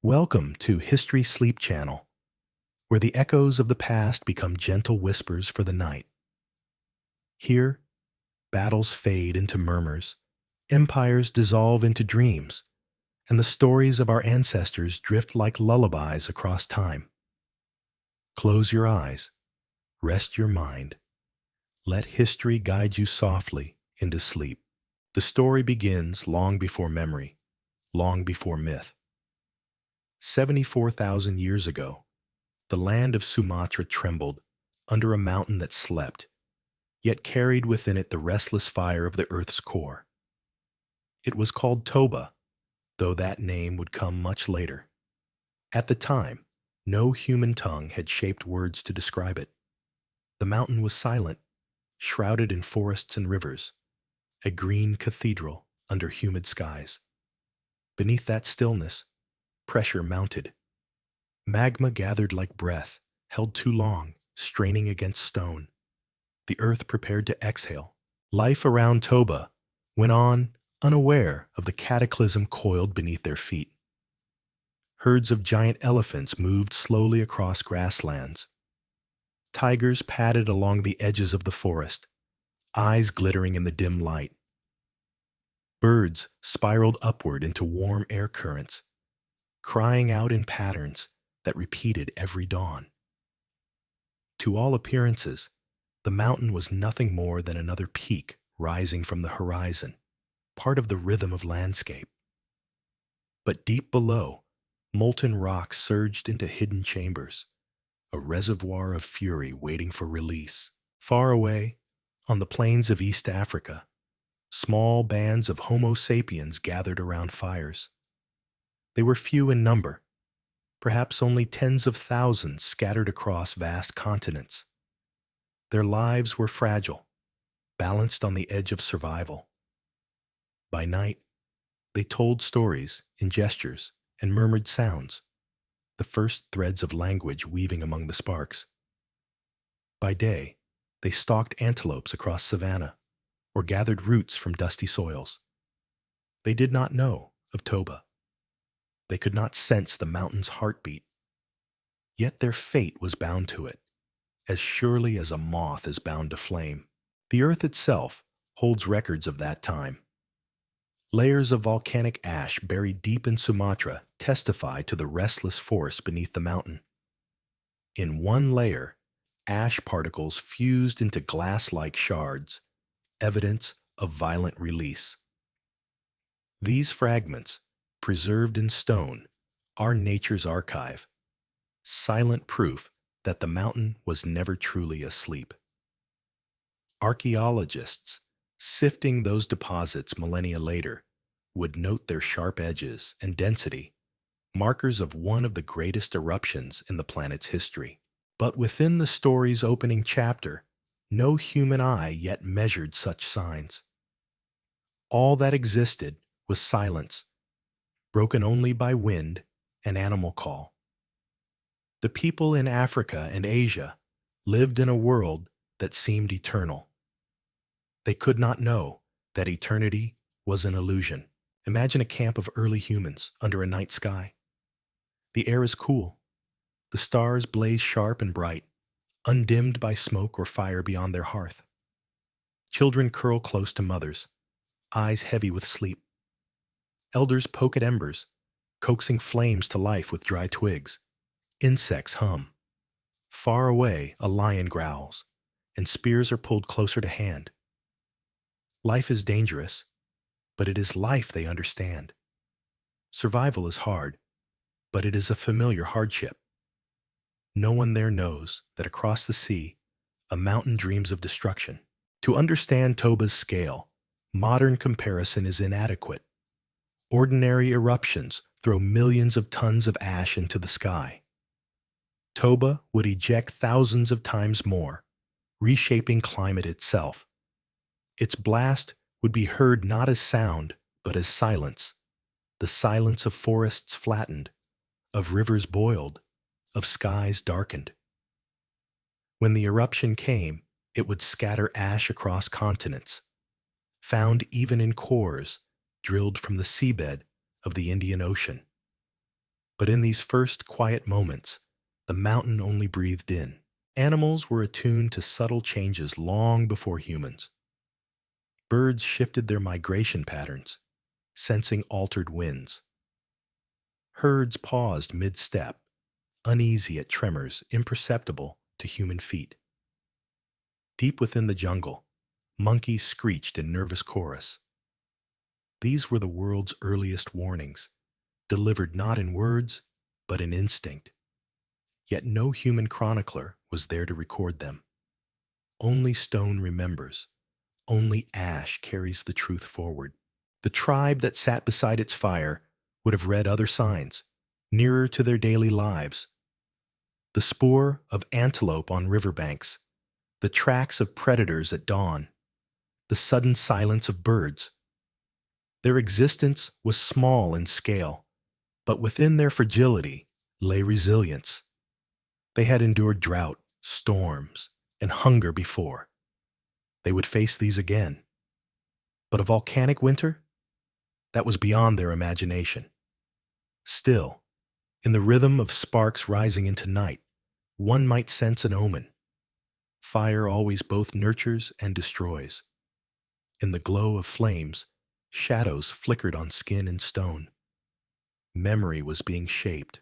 Welcome to History Sleep Channel, where the echoes of the past become gentle whispers for the night. Here, battles fade into murmurs, empires dissolve into dreams, and the stories of our ancestors drift like lullabies across time. Close your eyes, rest your mind, let history guide you softly into sleep. The story begins long before memory, long before myth. 74,000 years ago, the land of Sumatra trembled under a mountain that slept, yet carried within it the restless fire of the earth's core. It was called Toba, though that name would come much later. At the time, no human tongue had shaped words to describe it. The mountain was silent, shrouded in forests and rivers, a green cathedral under humid skies. Beneath that stillness, pressure mounted. Magma gathered like breath, held too long, straining against stone. The earth prepared to exhale. Life around Toba went on, unaware of the cataclysm coiled beneath their feet. Herds of giant elephants moved slowly across grasslands. Tigers padded along the edges of the forest, eyes glittering in the dim light. Birds spiraled upward into warm air currents, crying out in patterns that repeated every dawn. To all appearances, the mountain was nothing more than another peak rising from the horizon, part of the rhythm of landscape. But deep below, molten rock surged into hidden chambers, a reservoir of fury waiting for release. Far away, on the plains of East Africa, small bands of Homo sapiens gathered around fires. They were few in number, perhaps only tens of thousands scattered across vast continents. Their lives were fragile, balanced on the edge of survival. By night, they told stories in gestures and murmured sounds, the first threads of language weaving among the sparks. By day, they stalked antelopes across savanna or gathered roots from dusty soils. They did not know of Toba. They could not sense the mountain's heartbeat. Yet their fate was bound to it, as surely as a moth is bound to flame. The earth itself holds records of that time. Layers of volcanic ash buried deep in Sumatra testify to the restless force beneath the mountain. In one layer, ash particles fused into glass-like shards, evidence of violent release. These fragments, preserved in stone, are nature's archive, silent proof that the mountain was never truly asleep. Archaeologists, sifting those deposits millennia later, would note their sharp edges and density, markers of one of the greatest eruptions in the planet's history. But within the story's opening chapter, no human eye yet measured such signs. All that existed was silence, broken only by wind and animal call. The people in Africa and Asia lived in a world that seemed eternal. They could not know that eternity was an illusion. Imagine a camp of early humans under a night sky. The air is cool. The stars blaze sharp and bright, undimmed by smoke or fire beyond their hearth. Children curl close to mothers, eyes heavy with sleep. Elders poke at embers, coaxing flames to life with dry twigs. Insects hum. Far away, a lion growls, and spears are pulled closer to hand. Life is dangerous, but it is life they understand. Survival is hard, but it is a familiar hardship. No one there knows that across the sea, a mountain dreams of destruction. To understand Toba's scale, modern comparison is inadequate. Ordinary eruptions throw millions of tons of ash into the sky. Toba would eject thousands of times more, reshaping climate itself. Its blast would be heard not as sound, but as silence, the silence of forests flattened, of rivers boiled, of skies darkened. When the eruption came, it would scatter ash across continents, found even in cores drilled from the seabed of the Indian Ocean. But in these first quiet moments, the mountain only breathed in. Animals were attuned to subtle changes long before humans. Birds shifted their migration patterns, sensing altered winds. Herds paused mid-step, uneasy at tremors imperceptible to human feet. Deep within the jungle, monkeys screeched in nervous chorus. These were the world's earliest warnings, delivered not in words, but in instinct. Yet no human chronicler was there to record them. Only stone remembers. Only ash carries the truth forward. The tribe that sat beside its fire would have read other signs, nearer to their daily lives. The spoor of antelope on riverbanks, the tracks of predators at dawn, the sudden silence of birds. Their existence was small in scale, but within their fragility lay resilience. They had endured drought, storms, and hunger before. They would face these again. But a volcanic winter? That was beyond their imagination. Still, in the rhythm of sparks rising into night, one might sense an omen. Fire always both nurtures and destroys. In the glow of flames, shadows flickered on skin and stone. Memory was being shaped,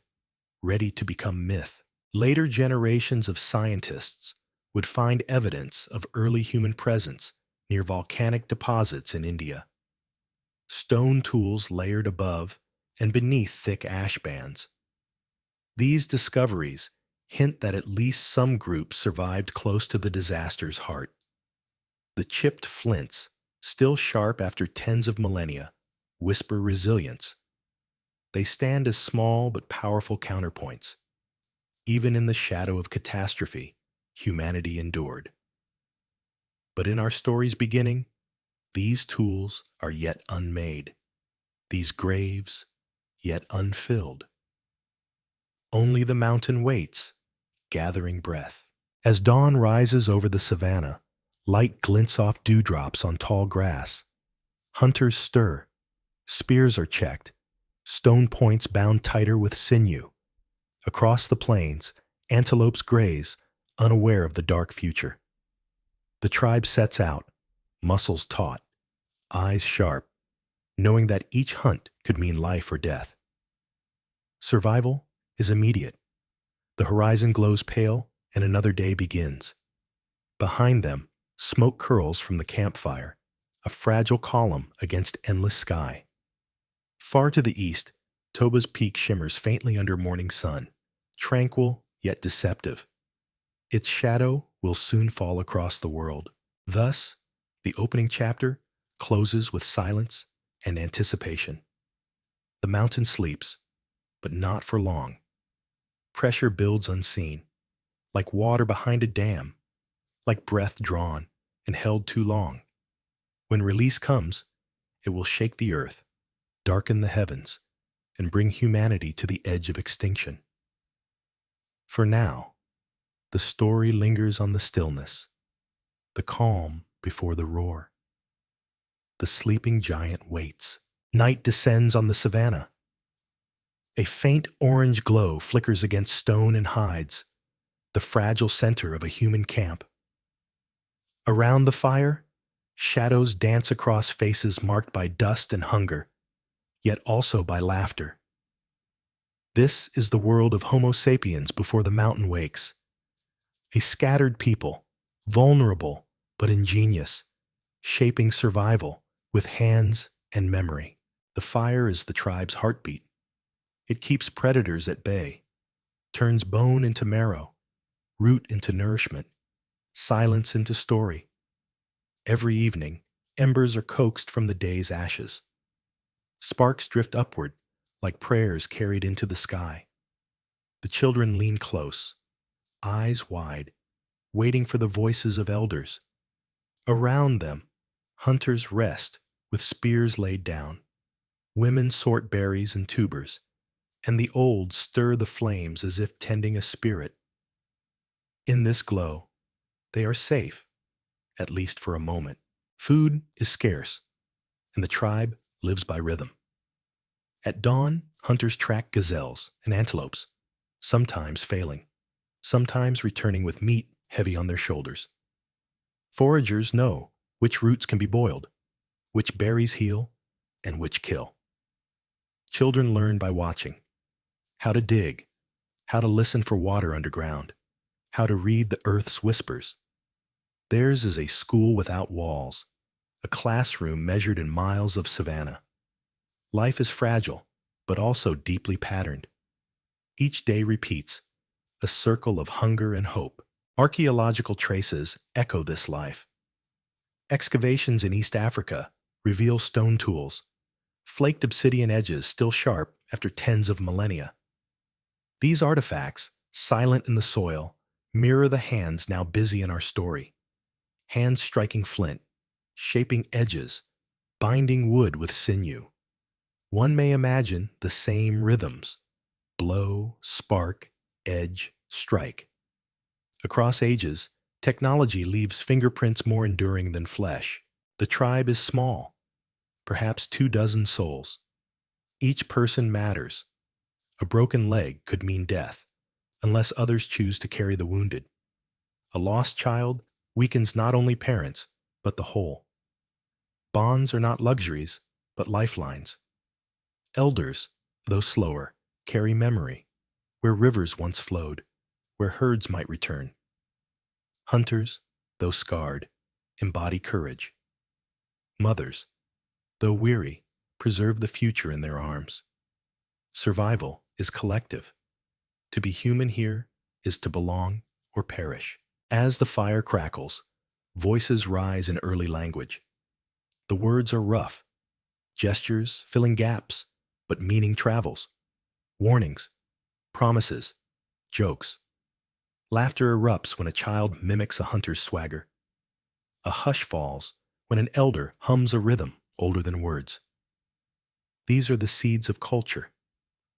ready to become myth. Later generations of scientists would find evidence of early human presence near volcanic deposits in India. Stone tools layered above and beneath thick ash bands. These discoveries hint that at least some groups survived close to the disaster's heart. The chipped flints, still sharp after tens of millennia, whisper resilience. They stand as small but powerful counterpoints. Even in the shadow of catastrophe, humanity endured. But in our story's beginning, these tools are yet unmade, these graves yet unfilled. Only the mountain waits, gathering breath. As dawn rises over the savanna, light glints off dewdrops on tall grass. Hunters stir, spears are checked, stone points bound tighter with sinew. Across the plains, antelopes graze, unaware of the dark future. The tribe sets out, muscles taut, eyes sharp, knowing that each hunt could mean life or death. Survival is immediate. The horizon glows pale, and another day begins. Behind them, smoke curls from the campfire, a fragile column against endless sky. Far to the east, Toba's peak shimmers faintly under morning sun, tranquil yet deceptive. Its shadow will soon fall across the world. Thus, the opening chapter closes with silence and anticipation. The mountain sleeps, but not for long. Pressure builds unseen, like water behind a dam, like breath drawn and held too long. When release comes, it will shake the earth, darken the heavens, and bring humanity to the edge of extinction. For now, the story lingers on the stillness, the calm before the roar. The sleeping giant waits. Night descends on the savanna. A faint orange glow flickers against stone and hides, the fragile center of a human camp. Around the fire, shadows dance across faces marked by dust and hunger, yet also by laughter. This is the world of Homo sapiens before the mountain wakes. A scattered people, vulnerable but ingenious, shaping survival with hands and memory. The fire is the tribe's heartbeat. It keeps predators at bay, turns bone into marrow, root into nourishment, silence into story. Every evening, embers are coaxed from the day's ashes. Sparks drift upward, like prayers carried into the sky. The children lean close, eyes wide, waiting for the voices of elders. Around them, hunters rest with spears laid down. Women sort berries and tubers, and the old stir the flames as if tending a spirit. In this glow, they are safe, at least for a moment. Food is scarce, and the tribe lives by rhythm. At dawn, hunters track gazelles and antelopes, sometimes failing, sometimes returning with meat heavy on their shoulders. Foragers know which roots can be boiled, which berries heal, and which kill. Children learn by watching how to dig, how to listen for water underground, how to read the earth's whispers. Theirs is a school without walls, a classroom measured in miles of savanna. Life is fragile, but also deeply patterned. Each day repeats, a circle of hunger and hope. Archaeological traces echo this life. Excavations in East Africa reveal stone tools, flaked obsidian edges still sharp after tens of millennia. These artifacts, silent in the soil, mirror the hands now busy in our story. Hands striking flint, shaping edges, binding wood with sinew. One may imagine the same rhythms: blow, spark, edge, strike. Across ages, technology leaves fingerprints more enduring than flesh. The tribe is small, perhaps 24 souls. Each person matters. A broken leg could mean death, unless others choose to carry the wounded. A lost child weakens not only parents, but the whole. Bonds are not luxuries, but lifelines. Elders, though slower, carry memory, where rivers once flowed, where herds might return. Hunters, though scarred, embody courage. Mothers, though weary, preserve the future in their arms. Survival is collective. To be human here is to belong or perish. As the fire crackles, voices rise in early language. The words are rough, gestures filling gaps, but meaning travels. Warnings, promises, jokes. Laughter erupts when a child mimics a hunter's swagger. A hush falls when an elder hums a rhythm older than words. These are the seeds of culture,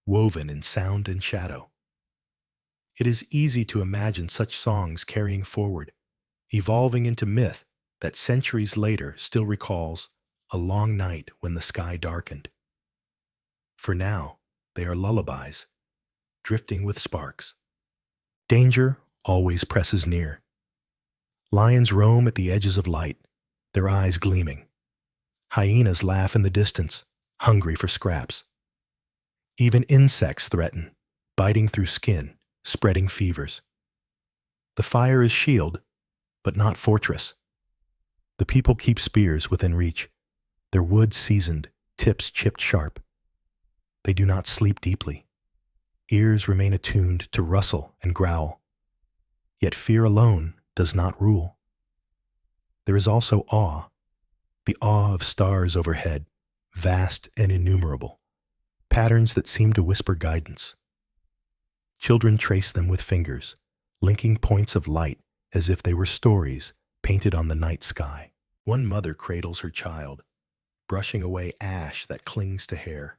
woven in sound and shadow. It is easy to imagine such songs carrying forward, evolving into myth that centuries later still recalls a long night when the sky darkened. For now, they are lullabies, drifting with sparks. Danger always presses near. Lions roam at the edges of light, their eyes gleaming. Hyenas laugh in the distance, hungry for scraps. Even insects threaten, biting through skin, spreading fevers. The fire is shield, but not fortress. The people keep spears within reach, their wood seasoned, tips chipped sharp. They do not sleep deeply. Ears remain attuned to rustle and growl. Yet fear alone does not rule. There is also awe, the awe of stars overhead, vast and innumerable, patterns that seem to whisper guidance. Children trace them with fingers, linking points of light as if they were stories painted on the night sky. One mother cradles her child, brushing away ash that clings to hair.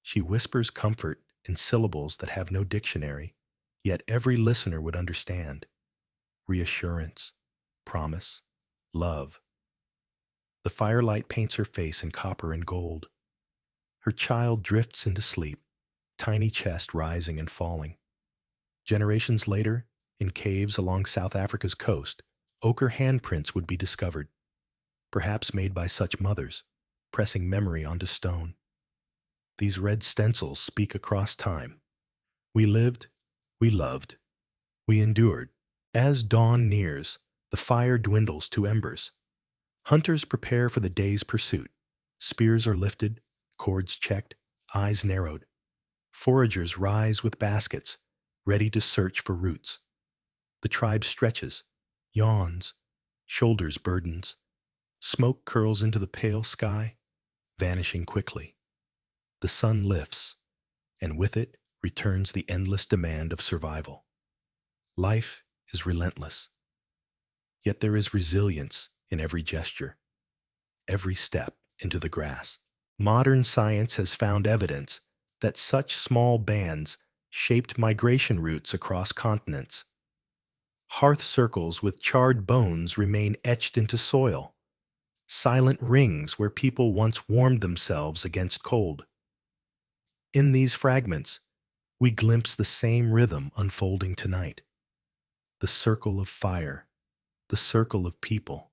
She whispers comfort in syllables that have no dictionary, yet every listener would understand. Reassurance, promise, love. The firelight paints her face in copper and gold. Her child drifts into sleep, tiny chest rising and falling. Generations later, in caves along South Africa's coast, ochre handprints would be discovered, perhaps made by such mothers, pressing memory onto stone. These red stencils speak across time. We lived, we loved, we endured. As dawn nears, the fire dwindles to embers. Hunters prepare for the day's pursuit. Spears are lifted, cords checked, eyes narrowed. Foragers rise with baskets, ready to search for roots. The tribe stretches, yawns, shoulders burdens. Smoke curls into the pale sky, vanishing quickly. The sun lifts, and with it returns the endless demand of survival. Life is relentless. Yet there is resilience in every gesture, every step into the grass. Modern science has found evidence that such small bands shaped migration routes across continents. Hearth circles with charred bones remain etched into soil, silent rings where people once warmed themselves against cold. In these fragments, we glimpse the same rhythm unfolding tonight: the circle of fire, the circle of people,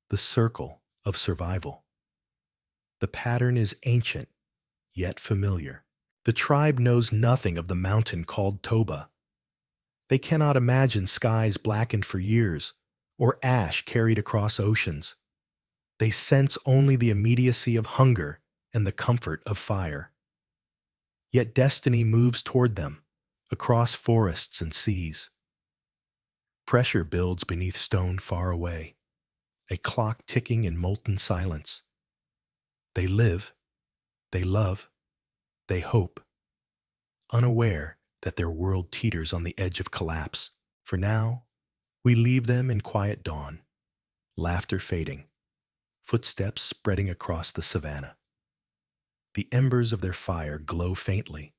the circle of survival. The pattern is ancient, yet familiar. The tribe knows nothing of the mountain called Toba. They cannot imagine skies blackened for years or ash carried across oceans. They sense only the immediacy of hunger and the comfort of fire. Yet destiny moves toward them, across forests and seas. Pressure builds beneath stone far away, a clock ticking in molten silence. They live, they love, they hope, unaware that their world teeters on the edge of collapse. For now, we leave them in quiet dawn, laughter fading, footsteps spreading across the savannah. The embers of their fire glow faintly,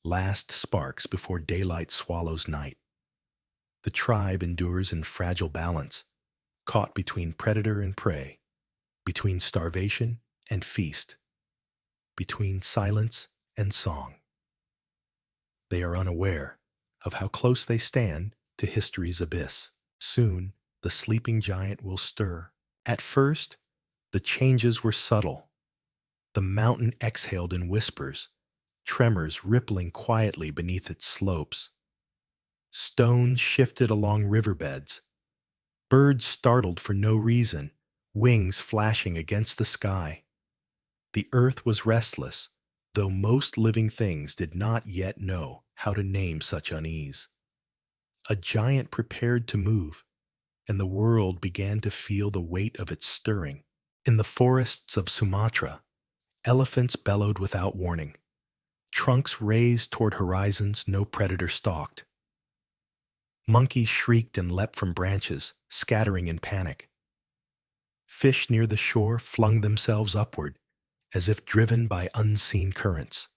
last sparks before daylight swallows night. The tribe endures in fragile balance, caught between predator and prey, between starvation and feast, between silence and song. They are unaware of how close they stand to history's abyss. Soon, the sleeping giant will stir. At first, the changes were subtle. The mountain exhaled in whispers, tremors rippling quietly beneath its slopes. Stones shifted along riverbeds. Birds startled for no reason, wings flashing against the sky. The earth was restless, though most living things did not yet know how to name such unease. A giant prepared to move, and the world began to feel the weight of its stirring. In the forests of Sumatra, elephants bellowed without warning, trunks raised toward horizons no predator stalked. Monkeys shrieked and leapt from branches, scattering in panic. Fish near the shore flung themselves upward, as if driven by unseen currents.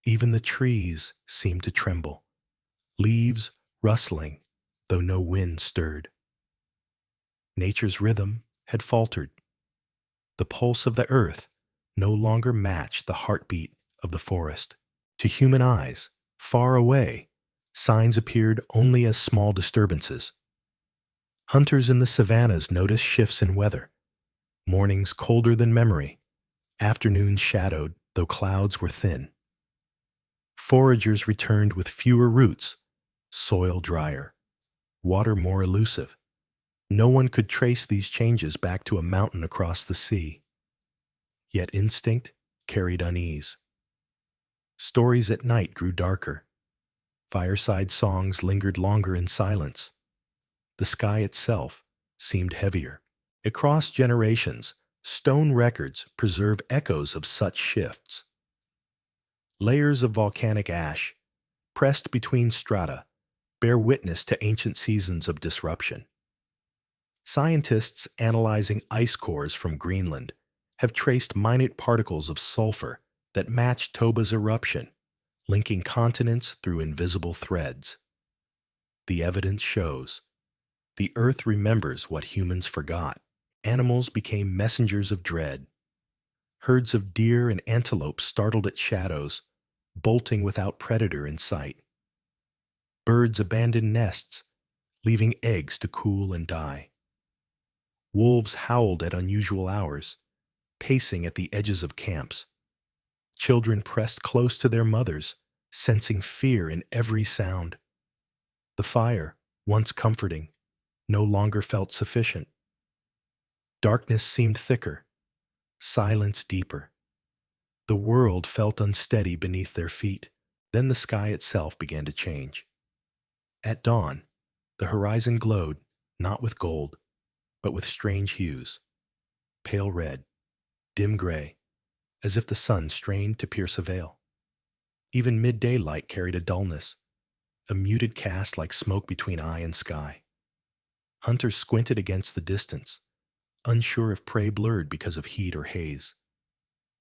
Even the trees seemed to tremble, leaves rustling, though no wind stirred. Nature's rhythm had faltered. The pulse of the earth no longer matched the heartbeat of the forest. To human eyes, far away, signs appeared only as small disturbances. Hunters in the savannas noticed shifts in weather: mornings colder than memory, afternoons shadowed though clouds were thin. Foragers returned with fewer roots, soil drier, water more elusive. No one could trace these changes back to a mountain across the sea. Yet instinct carried unease. Stories at night grew darker. Fireside songs lingered longer in silence. The sky itself seemed heavier. Across generations, stone records preserve echoes of such shifts. Layers of volcanic ash, pressed between strata, bear witness to ancient seasons of disruption. Scientists analyzing ice cores from Greenland have traced minute particles of sulfur that match Toba's eruption, linking continents through invisible threads. The evidence shows the Earth remembers what humans forgot. Animals became messengers of dread. Herds of deer and antelope startled at shadows, bolting without predator in sight. Birds abandoned nests, leaving eggs to cool and die. Wolves howled at unusual hours, pacing at the edges of camps. Children pressed close to their mothers, sensing fear in every sound. The fire, once comforting, no longer felt sufficient. Darkness seemed thicker, silence deeper. The world felt unsteady beneath their feet. Then the sky itself began to change. At dawn, the horizon glowed, not with gold, but with strange hues: pale red, dim gray, as if the sun strained to pierce a veil. Even midday light carried a dullness, a muted cast like smoke between eye and sky. Hunters squinted against the distance, unsure if prey blurred because of heat or haze.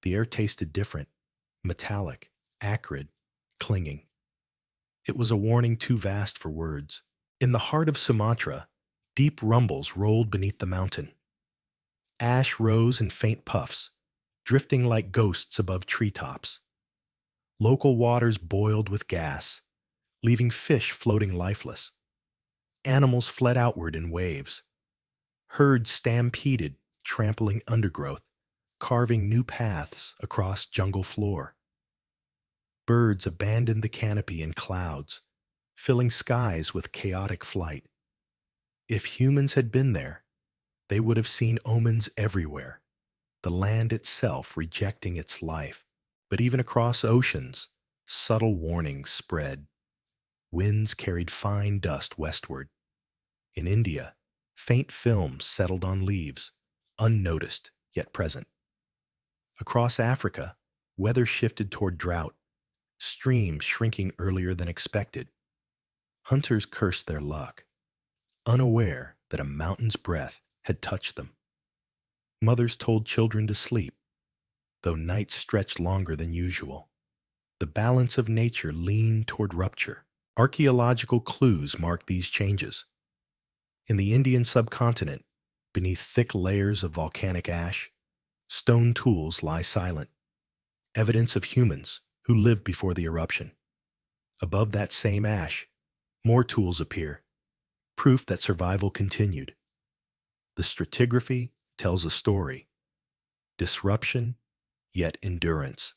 The air tasted different, metallic, acrid, clinging. It was a warning too vast for words. In the heart of Sumatra, deep rumbles rolled beneath the mountain. Ash rose in faint puffs, drifting like ghosts above treetops. Local waters boiled with gas, leaving fish floating lifeless. Animals fled outward in waves. Herds stampeded, trampling undergrowth, carving new paths across jungle floor. Birds abandoned the canopy in clouds, filling skies with chaotic flight. If humans had been there, they would have seen omens everywhere, the land itself rejecting its life. But even across oceans, subtle warnings spread. Winds carried fine dust westward. In India, faint films settled on leaves, unnoticed yet present. Across Africa, weather shifted toward drought, streams shrinking earlier than expected. Hunters cursed their luck, unaware that a mountain's breath had touched them. Mothers told children to sleep, though nights stretched longer than usual. The balance of nature leaned toward rupture. Archaeological clues mark these changes. In the Indian subcontinent, beneath thick layers of volcanic ash, stone tools lie silent, evidence of humans who lived before the eruption. Above that same ash, more tools appear, proof that survival continued. The stratigraphy tells a story. Disruption, yet endurance.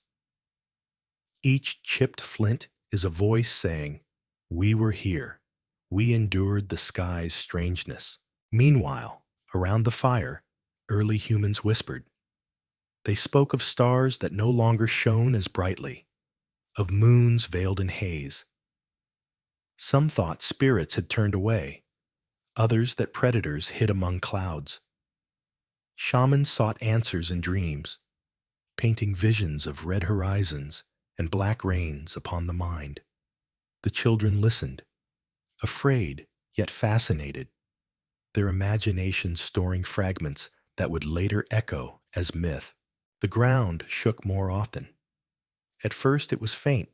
Each chipped flint is a voice saying, "We were here. We endured the sky's strangeness." Meanwhile, around the fire, early humans whispered. They spoke of stars that no longer shone as brightly, of moons veiled in haze. Some thought spirits had turned away, others that predators hid among clouds. Shamans sought answers in dreams, painting visions of red horizons and black rains upon the mind. The children listened, afraid yet fascinated, their imaginations storing fragments that would later echo as myth. The ground shook more often. At first it was faint,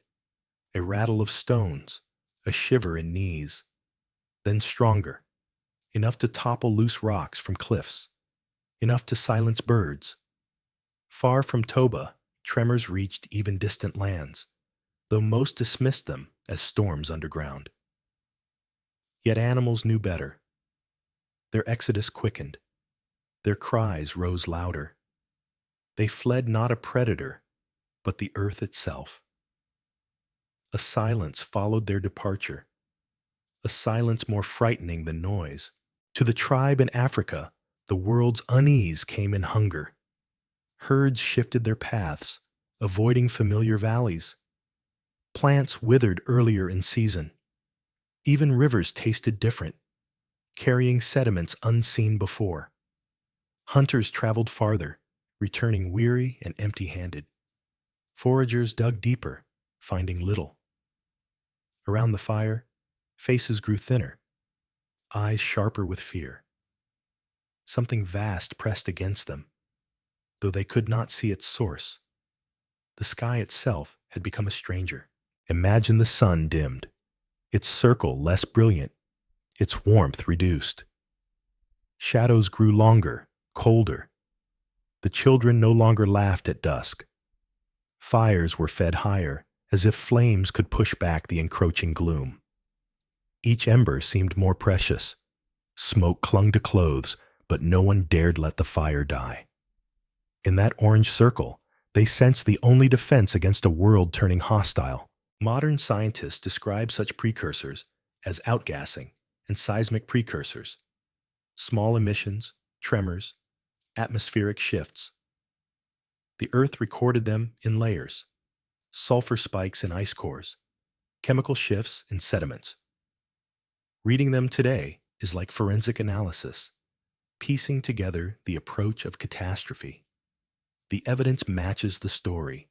a rattle of stones, a shiver in knees. Then stronger, enough to topple loose rocks from cliffs, enough to silence birds. Far from Toba, tremors reached even distant lands, though most dismissed them as storms underground. Yet animals knew better. Their exodus quickened. Their cries rose louder. They fled not a predator, but the earth itself. A silence followed their departure, a silence more frightening than noise. To the tribe in Africa, the world's unease came in hunger. Herds shifted their paths, avoiding familiar valleys. Plants withered earlier in season. Even rivers tasted different, carrying sediments unseen before. Hunters traveled farther, returning weary and empty-handed. Foragers dug deeper, finding little. Around the fire, faces grew thinner, eyes sharper with fear. Something vast pressed against them, though they could not see its source. The sky itself had become a stranger. Imagine the sun dimmed, its circle less brilliant, its warmth reduced. Shadows grew longer, colder. The children no longer laughed at dusk. Fires were fed higher, as if flames could push back the encroaching gloom. Each ember seemed more precious. Smoke clung to clothes, but no one dared let the fire die. In that orange circle, they sensed the only defense against a world turning hostile. Modern scientists describe such precursors as outgassing and seismic precursors, small emissions, tremors, atmospheric shifts. The Earth recorded them in layers, sulfur spikes in ice cores, chemical shifts in sediments. Reading them today is like forensic analysis, piecing together the approach of catastrophe. The evidence matches the story.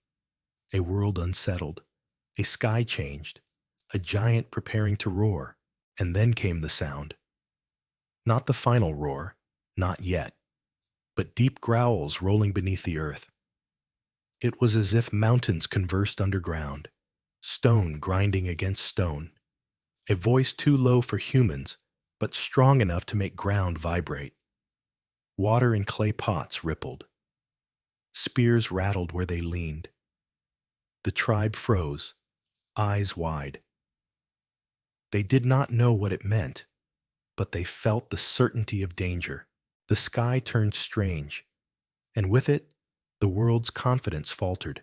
A world unsettled, a sky changed, a giant preparing to roar, and then came the sound. Not the final roar, not yet, but deep growls rolling beneath the earth. It was as if mountains conversed underground, stone grinding against stone, a voice too low for humans, but strong enough to make ground vibrate. Water in clay pots rippled. Spears rattled where they leaned. The tribe froze, eyes wide. They did not know what it meant, but they felt the certainty of danger. The sky turned strange, and with it, the world's confidence faltered.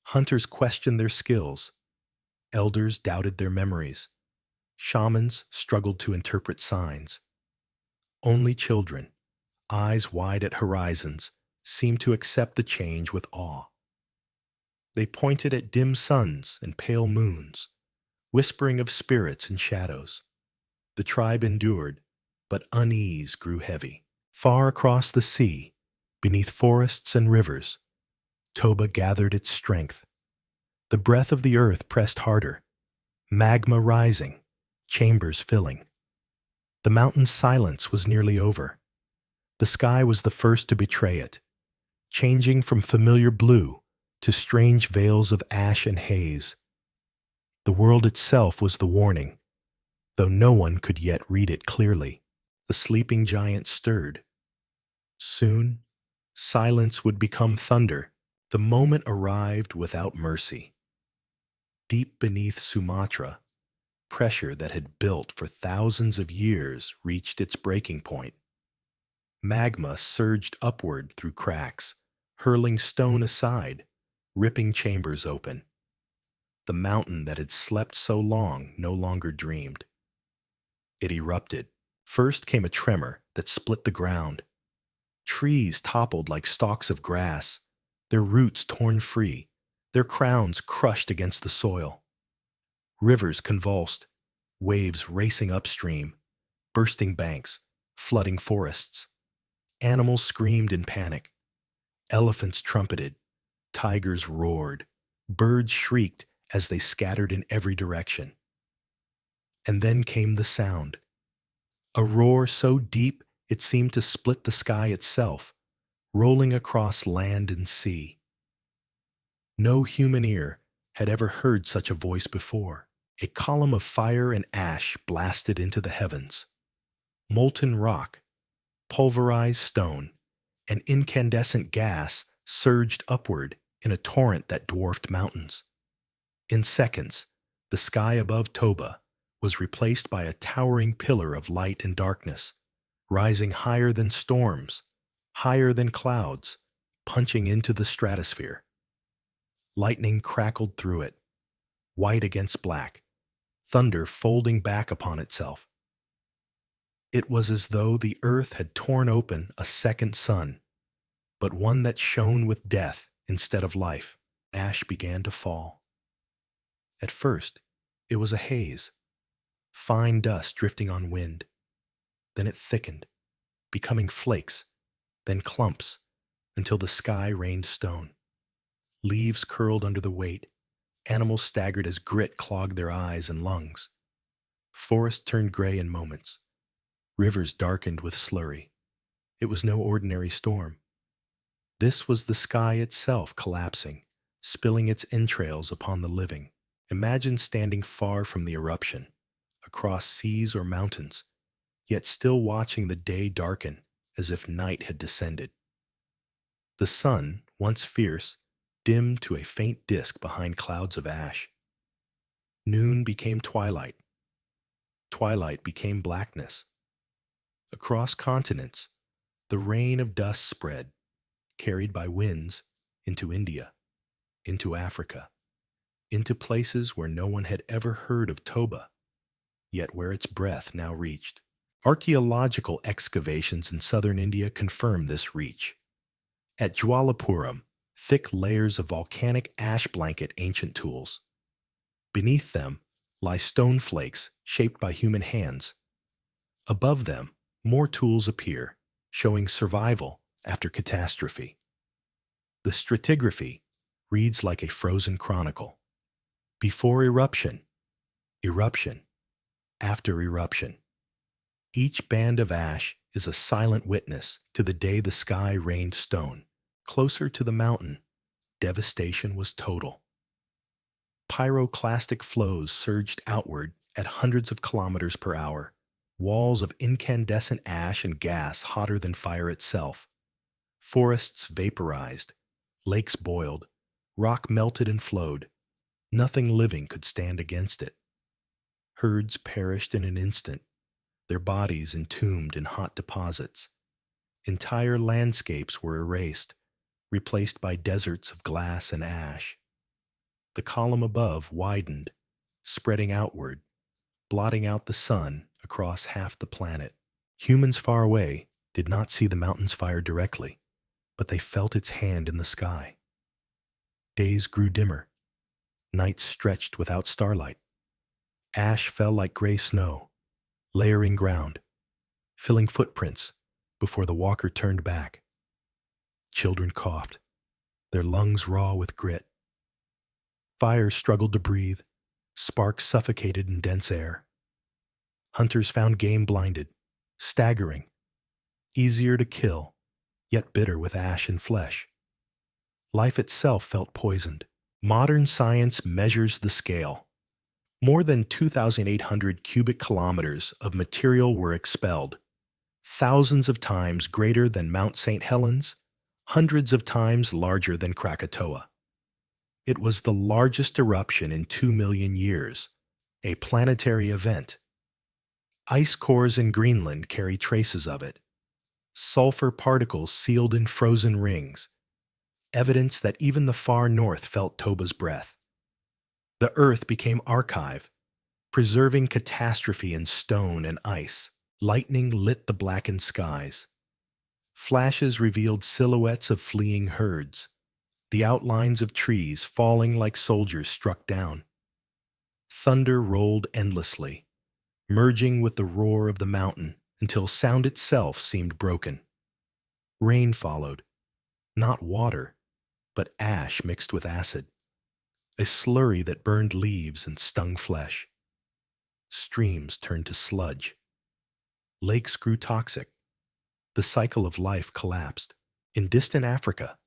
Hunters questioned their skills, elders doubted their memories, shamans struggled to interpret signs. Only children, eyes wide at horizons, seemed to accept the change with awe. They pointed at dim suns and pale moons, whispering of spirits and shadows. The tribe endured, but unease grew heavy. Far across the sea, beneath forests and rivers, Toba gathered its strength. The breath of the earth pressed harder, magma rising, chambers filling. The mountain's silence was nearly over. The sky was the first to betray it, changing from familiar blue to strange veils of ash and haze. The world itself was the warning, though no one could yet read it clearly. The sleeping giant stirred. Soon, silence would become thunder. The moment arrived without mercy. Deep beneath Sumatra, pressure that had built for thousands of years reached its breaking point. Magma surged upward through cracks, hurling stone aside, ripping chambers open. The mountain that had slept so long no longer dreamed. It erupted. First came a tremor that split the ground. Trees toppled like stalks of grass, their roots torn free, their crowns crushed against the soil. Rivers convulsed, waves racing upstream, bursting banks, flooding forests. Animals screamed in panic. Elephants trumpeted, tigers roared, birds shrieked as they scattered in every direction. And then came the sound. A roar so deep it seemed to split the sky itself, rolling across land and sea. No human ear had ever heard such a voice before. A column of fire and ash blasted into the heavens. Molten rock, pulverized stone, and incandescent gas surged upward in a torrent that dwarfed mountains. In seconds, the sky above Toba was replaced by a towering pillar of light and darkness, rising higher than storms, higher than clouds, punching into the stratosphere. Lightning crackled through it, white against black, thunder folding back upon itself. It was as though the earth had torn open a second sun, but one that shone with death instead of life. Ash began to fall. At first, it was a haze, fine dust drifting on wind. Then it thickened, becoming flakes, then clumps, until the sky rained stone. Leaves curled under the weight. Animals staggered as grit clogged their eyes and lungs. Forests turned gray in moments. Rivers darkened with slurry. It was no ordinary storm. This was the sky itself collapsing, spilling its entrails upon the living. Imagine standing far from the eruption, across seas or mountains, yet still watching the day darken as if night had descended. The sun, once fierce, dimmed to a faint disk behind clouds of ash. Noon became twilight. Twilight became blackness. Across continents, the rain of dust spread, carried by winds, into India, into Africa, into places where no one had ever heard of Toba, yet where its breath now reached. Archaeological excavations in southern India confirm this reach. At Jwalapuram, thick layers of volcanic ash blanket ancient tools. Beneath them lie stone flakes shaped by human hands. Above them, more tools appear, showing survival after catastrophe. The stratigraphy reads like a frozen chronicle. Before eruption, eruption, after eruption. Each band of ash is a silent witness to the day the sky rained stone. Closer to the mountain, devastation was total. Pyroclastic flows surged outward at hundreds of kilometers per hour, walls of incandescent ash and gas hotter than fire itself. Forests vaporized, lakes boiled, Rock melted and flowed. Nothing living could stand against it. Herds perished in an instant, their bodies entombed in hot deposits. Entire landscapes were erased, replaced by deserts of glass and ash. The column above widened, spreading outward, blotting out the sun across half the planet. Humans far away did not see the mountain's fire directly, but they felt its hand in the sky. Days grew dimmer. Nights stretched without starlight. Ash fell like gray snow, layering ground, filling footprints before the walker turned back. Children coughed, their lungs raw with grit. Fires struggled to breathe, sparks suffocated in dense air. Hunters found game blinded, staggering, easier to kill, yet bitter with ash and flesh. Life itself felt poisoned. Modern science measures the scale. More than 2,800 cubic kilometers of material were expelled, thousands of times greater than Mount St. Helens, hundreds of times larger than Krakatoa. It was the largest eruption in 2 million years, a planetary event. Ice cores in Greenland carry traces of it. Sulfur particles sealed in frozen rings, evidence that even the far north felt Toba's breath. The Earth became archive, preserving catastrophe in stone and ice. Lightning lit the blackened skies. Flashes revealed silhouettes of fleeing herds, the outlines of trees falling like soldiers struck down. Thunder rolled endlessly, merging with the roar of the mountain until sound itself seemed broken. Rain followed, not water, but ash mixed with acid, a slurry that burned leaves and stung flesh. Streams turned to sludge. Lakes grew toxic. The cycle of life collapsed. In distant Africa,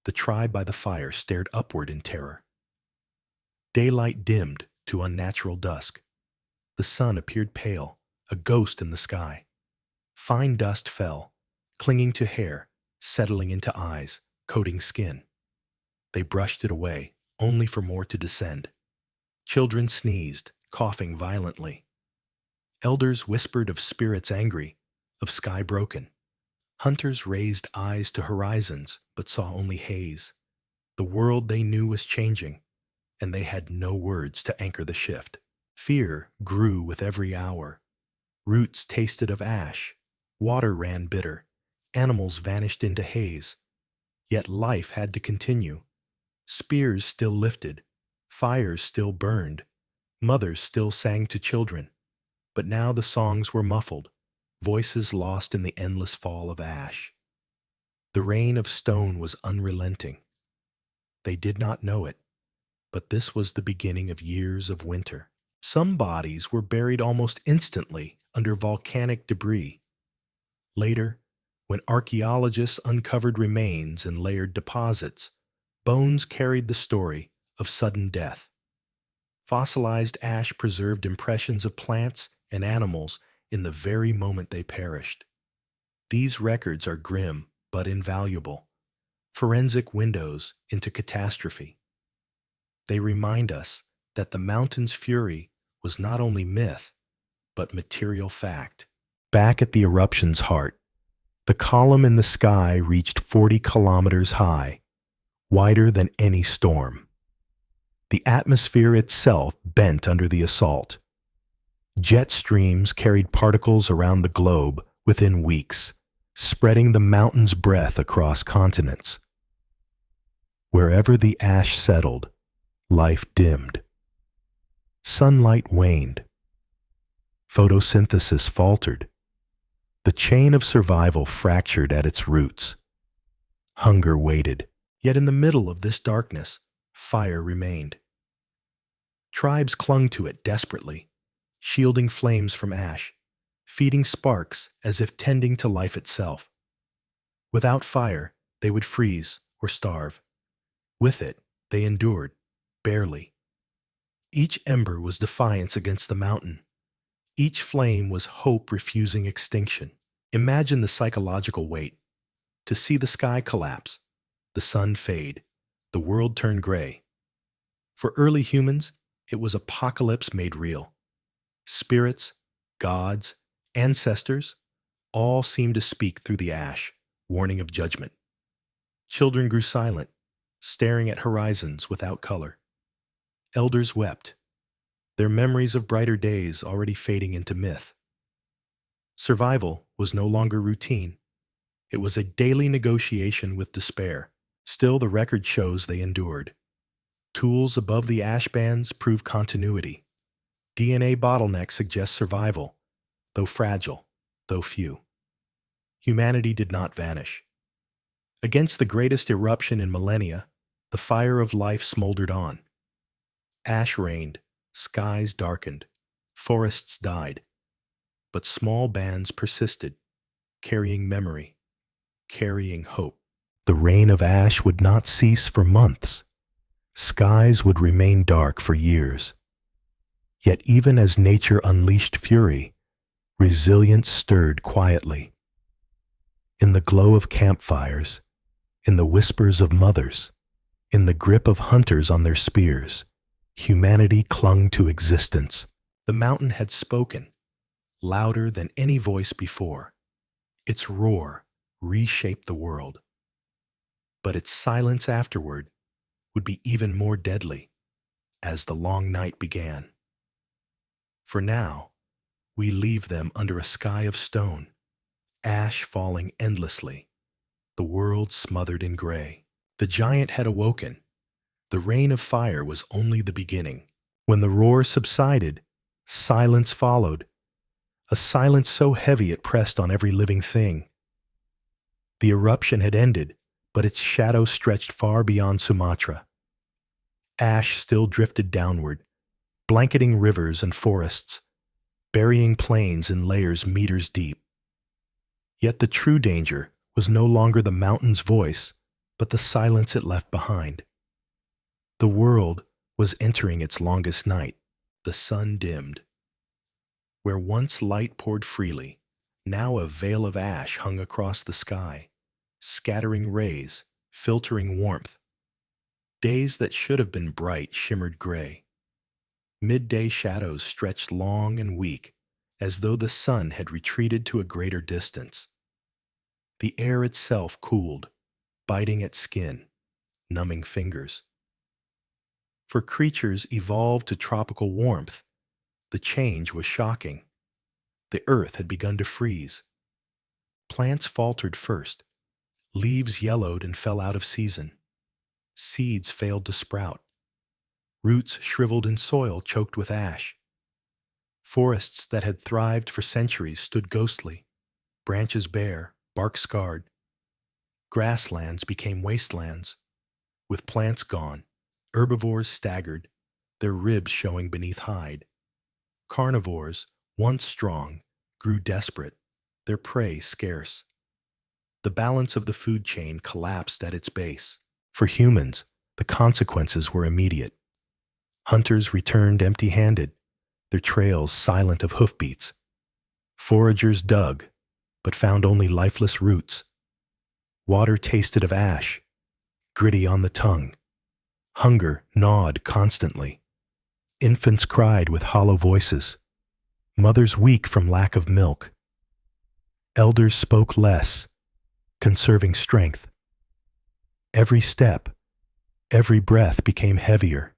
the tribe by the fire stared upward in terror. Daylight dimmed to unnatural dusk. The sun appeared pale, a ghost in the sky. Fine dust fell, clinging to hair, settling into eyes, coating skin. They brushed it away, only for more to descend. Children sneezed, coughing violently. Elders whispered of spirits angry, of sky broken. Hunters raised eyes to horizons, but saw only haze. The world they knew was changing, and they had no words to anchor the shift. Fear grew with every hour. Roots tasted of ash. Water ran bitter. Animals vanished into haze. Yet life had to continue. Spears still lifted. Fires still burned. Mothers still sang to children. But now the songs were muffled, voices lost in the endless fall of ash. The rain of stone was unrelenting. They did not know it, but this was the beginning of years of winter. Some bodies were buried almost instantly under volcanic debris. Later, when archaeologists uncovered remains and layered deposits, bones carried the story of sudden death. Fossilized ash preserved impressions of plants and animals in the very moment they perished. These records are grim but invaluable, forensic windows into catastrophe. They remind us that the mountain's fury was not only myth, but material fact. Back at the eruption's heart, the column in the sky reached 40 kilometers high, wider than any storm. The atmosphere itself bent under the assault. Jet streams carried particles around the globe within weeks, spreading the mountain's breath across continents. Wherever the ash settled, life dimmed. Sunlight waned. Photosynthesis faltered. The chain of survival fractured at its roots. Hunger waited. Yet in the middle of this darkness, fire remained. Tribes clung to it desperately, shielding flames from ash, feeding sparks as if tending to life itself. Without fire, they would freeze or starve. With it, they endured, barely. Each ember was defiance against the mountain. Each flame was hope refusing extinction. Imagine the psychological weight. To see the sky collapse, the sun fade, The world turned gray. For early humans, it was apocalypse made real. Spirits, gods, ancestors, all seemed to speak through the ash, warning of judgment. Children grew silent, staring at horizons without color. Elders wept, their memories of brighter days already fading into myth. Survival was no longer routine. It was a daily negotiation with despair. Still, the record shows they endured. Tools above the ash bands prove continuity. DNA bottlenecks suggest survival, though fragile, though few. Humanity did not vanish. Against the greatest eruption in millennia, the fire of life smoldered on. Ash reigned, skies darkened, forests died. But small bands persisted, carrying memory, carrying hope. The rain of ash would not cease for months. Skies would remain dark for years. Yet even as nature unleashed fury, resilience stirred quietly. In the glow of campfires, in the whispers of mothers, in the grip of hunters on their spears, humanity clung to existence. The mountain had spoken, louder than any voice before. Its roar reshaped the world. But its silence afterward would be even more deadly as the long night began. For now, we leave them under a sky of stone, ash falling endlessly, the world smothered in gray. The giant had awoken. The rain of fire was only the beginning. When the roar subsided, silence followed, a silence so heavy it pressed on every living thing. The eruption had ended, but its shadow stretched far beyond Sumatra. Ash still drifted downward, blanketing rivers and forests, burying plains in layers meters deep. Yet the true danger was no longer the mountain's voice, but the silence it left behind. The world was entering its longest night. The sun dimmed. Where once light poured freely, now a veil of ash hung across the sky, scattering rays, filtering warmth. Days that should have been bright shimmered gray. Midday shadows stretched long and weak, as though the sun had retreated to a greater distance. The air itself cooled, biting at skin, numbing fingers. For creatures evolved to tropical warmth, the change was shocking. The earth had begun to freeze. Plants faltered first. Leaves yellowed and fell out of season. Seeds failed to sprout. Roots shriveled in soil choked with ash. Forests that had thrived for centuries stood ghostly, branches bare, bark scarred. Grasslands became wastelands. With plants gone, herbivores staggered, their ribs showing beneath hide. Carnivores, once strong, grew desperate, their prey scarce. The balance of the food chain collapsed at its base. For humans, the consequences were immediate. Hunters returned empty-handed, their trails silent of hoofbeats. Foragers dug, but found only lifeless roots. Water tasted of ash, gritty on the tongue. Hunger gnawed constantly. Infants cried with hollow voices. Mothers weak from lack of milk. Elders spoke less, conserving strength. Every step, every breath became heavier.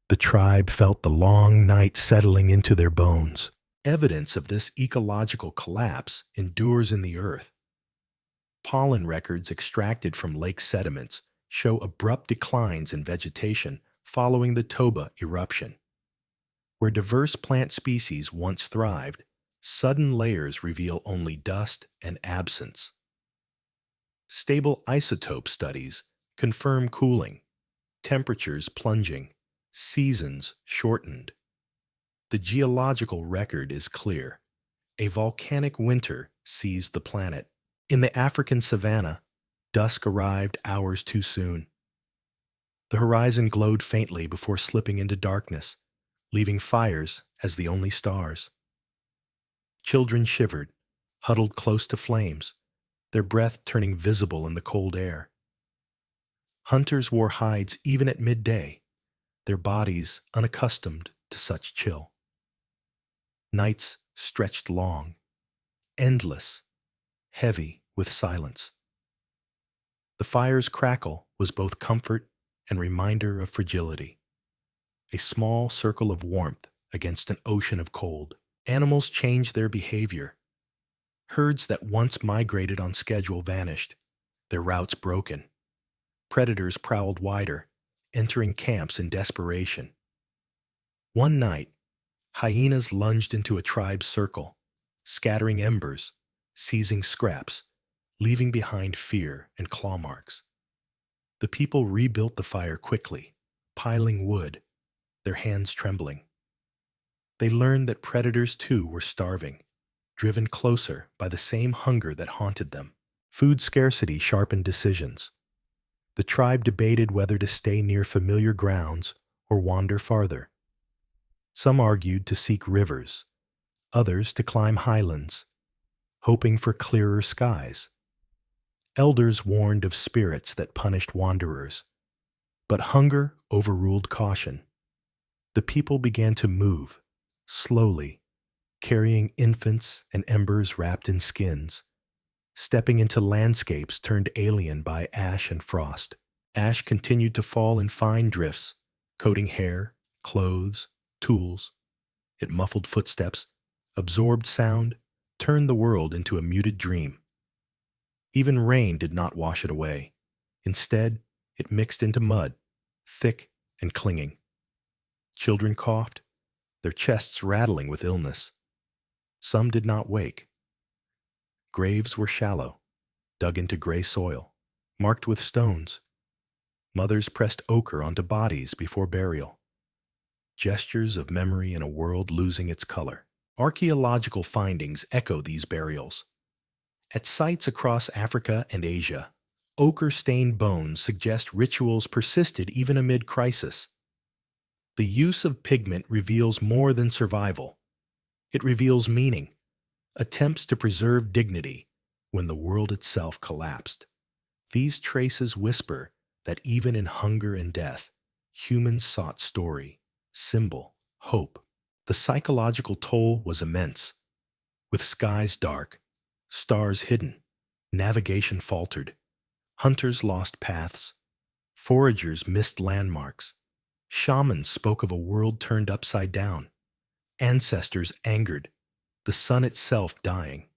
The tribe felt the long night settling into their bones. Evidence of this ecological collapse endures in the earth. Pollen records extracted from lake sediments show abrupt declines in vegetation following the Toba eruption. Where diverse plant species once thrived, sudden layers reveal only dust and absence. Stable isotope studies confirm cooling, temperatures plunging, seasons shortened. The geological record is clear. A volcanic winter seized the planet. In the African savanna, dusk arrived hours too soon. The horizon glowed faintly before slipping into darkness, leaving fires as the only stars. Children shivered, huddled close to flames, their breath turning visible in the cold air. Hunters wore hides even at midday, their bodies unaccustomed to such chill. Nights stretched long, endless, heavy with silence. The fire's crackle was both comfort and reminder of fragility, a small circle of warmth against an ocean of cold. Animals changed their behavior. Herds that once migrated on schedule vanished, their routes broken. Predators prowled wider, entering camps in desperation. One night, hyenas lunged into a tribe's circle, scattering embers, seizing scraps, leaving behind fear and claw marks. The people rebuilt the fire quickly, piling wood, their hands trembling. They learned that predators too were starving, driven closer by the same hunger that haunted them. Food scarcity sharpened decisions. The tribe debated whether to stay near familiar grounds or wander farther. Some argued to seek rivers, others to climb highlands, hoping for clearer skies. Elders warned of spirits that punished wanderers, but hunger overruled caution. The people began to move, slowly, carrying infants and embers wrapped in skins, stepping into landscapes turned alien by ash and frost. Ash continued to fall in fine drifts, coating hair, clothes, tools. It muffled footsteps, absorbed sound, turned the world into a muted dream. Even rain did not wash it away. Instead, it mixed into mud, thick and clinging. Children coughed, their chests rattling with illness. Some did not wake. Graves were shallow, dug into gray soil, marked with stones. Mothers pressed ochre onto bodies before burial. Gestures of memory in a world losing its color. Archaeological findings echo these burials. At sites across Africa and Asia, ochre-stained bones suggest rituals persisted even amid crisis. The use of pigment reveals more than survival. It reveals meaning, attempts to preserve dignity when the world itself collapsed. These traces whisper that even in hunger and death, humans sought story, symbol, hope. The psychological toll was immense. With skies dark, stars hidden, navigation faltered, hunters lost paths, foragers missed landmarks, shamans spoke of a world turned upside down, ancestors angered, the sun itself dying.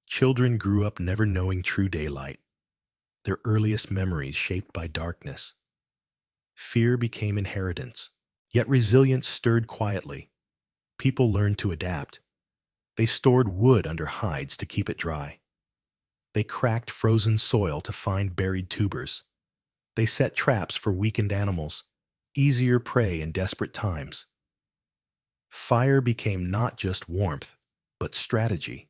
Children grew up never knowing true daylight, their earliest memories shaped by darkness. Fear became inheritance, yet resilience stirred quietly. People learned to adapt. They stored wood under hides to keep it dry. They cracked frozen soil to find buried tubers. They set traps for weakened animals, easier prey in desperate times. Fire became not just warmth, but strategy.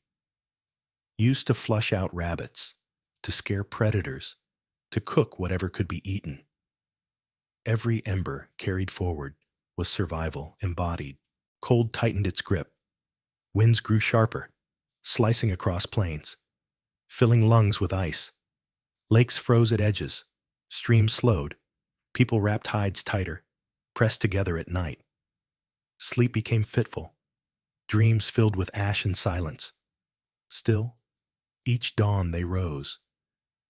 Used to flush out rabbits, to scare predators, to cook whatever could be eaten. Every ember carried forward was survival embodied. Cold tightened its grip. Winds grew sharper, slicing across plains, filling lungs with ice. Lakes froze at edges, streams slowed, people wrapped hides tighter, pressed together at night. Sleep became fitful, dreams filled with ash and silence. Still, each dawn they rose,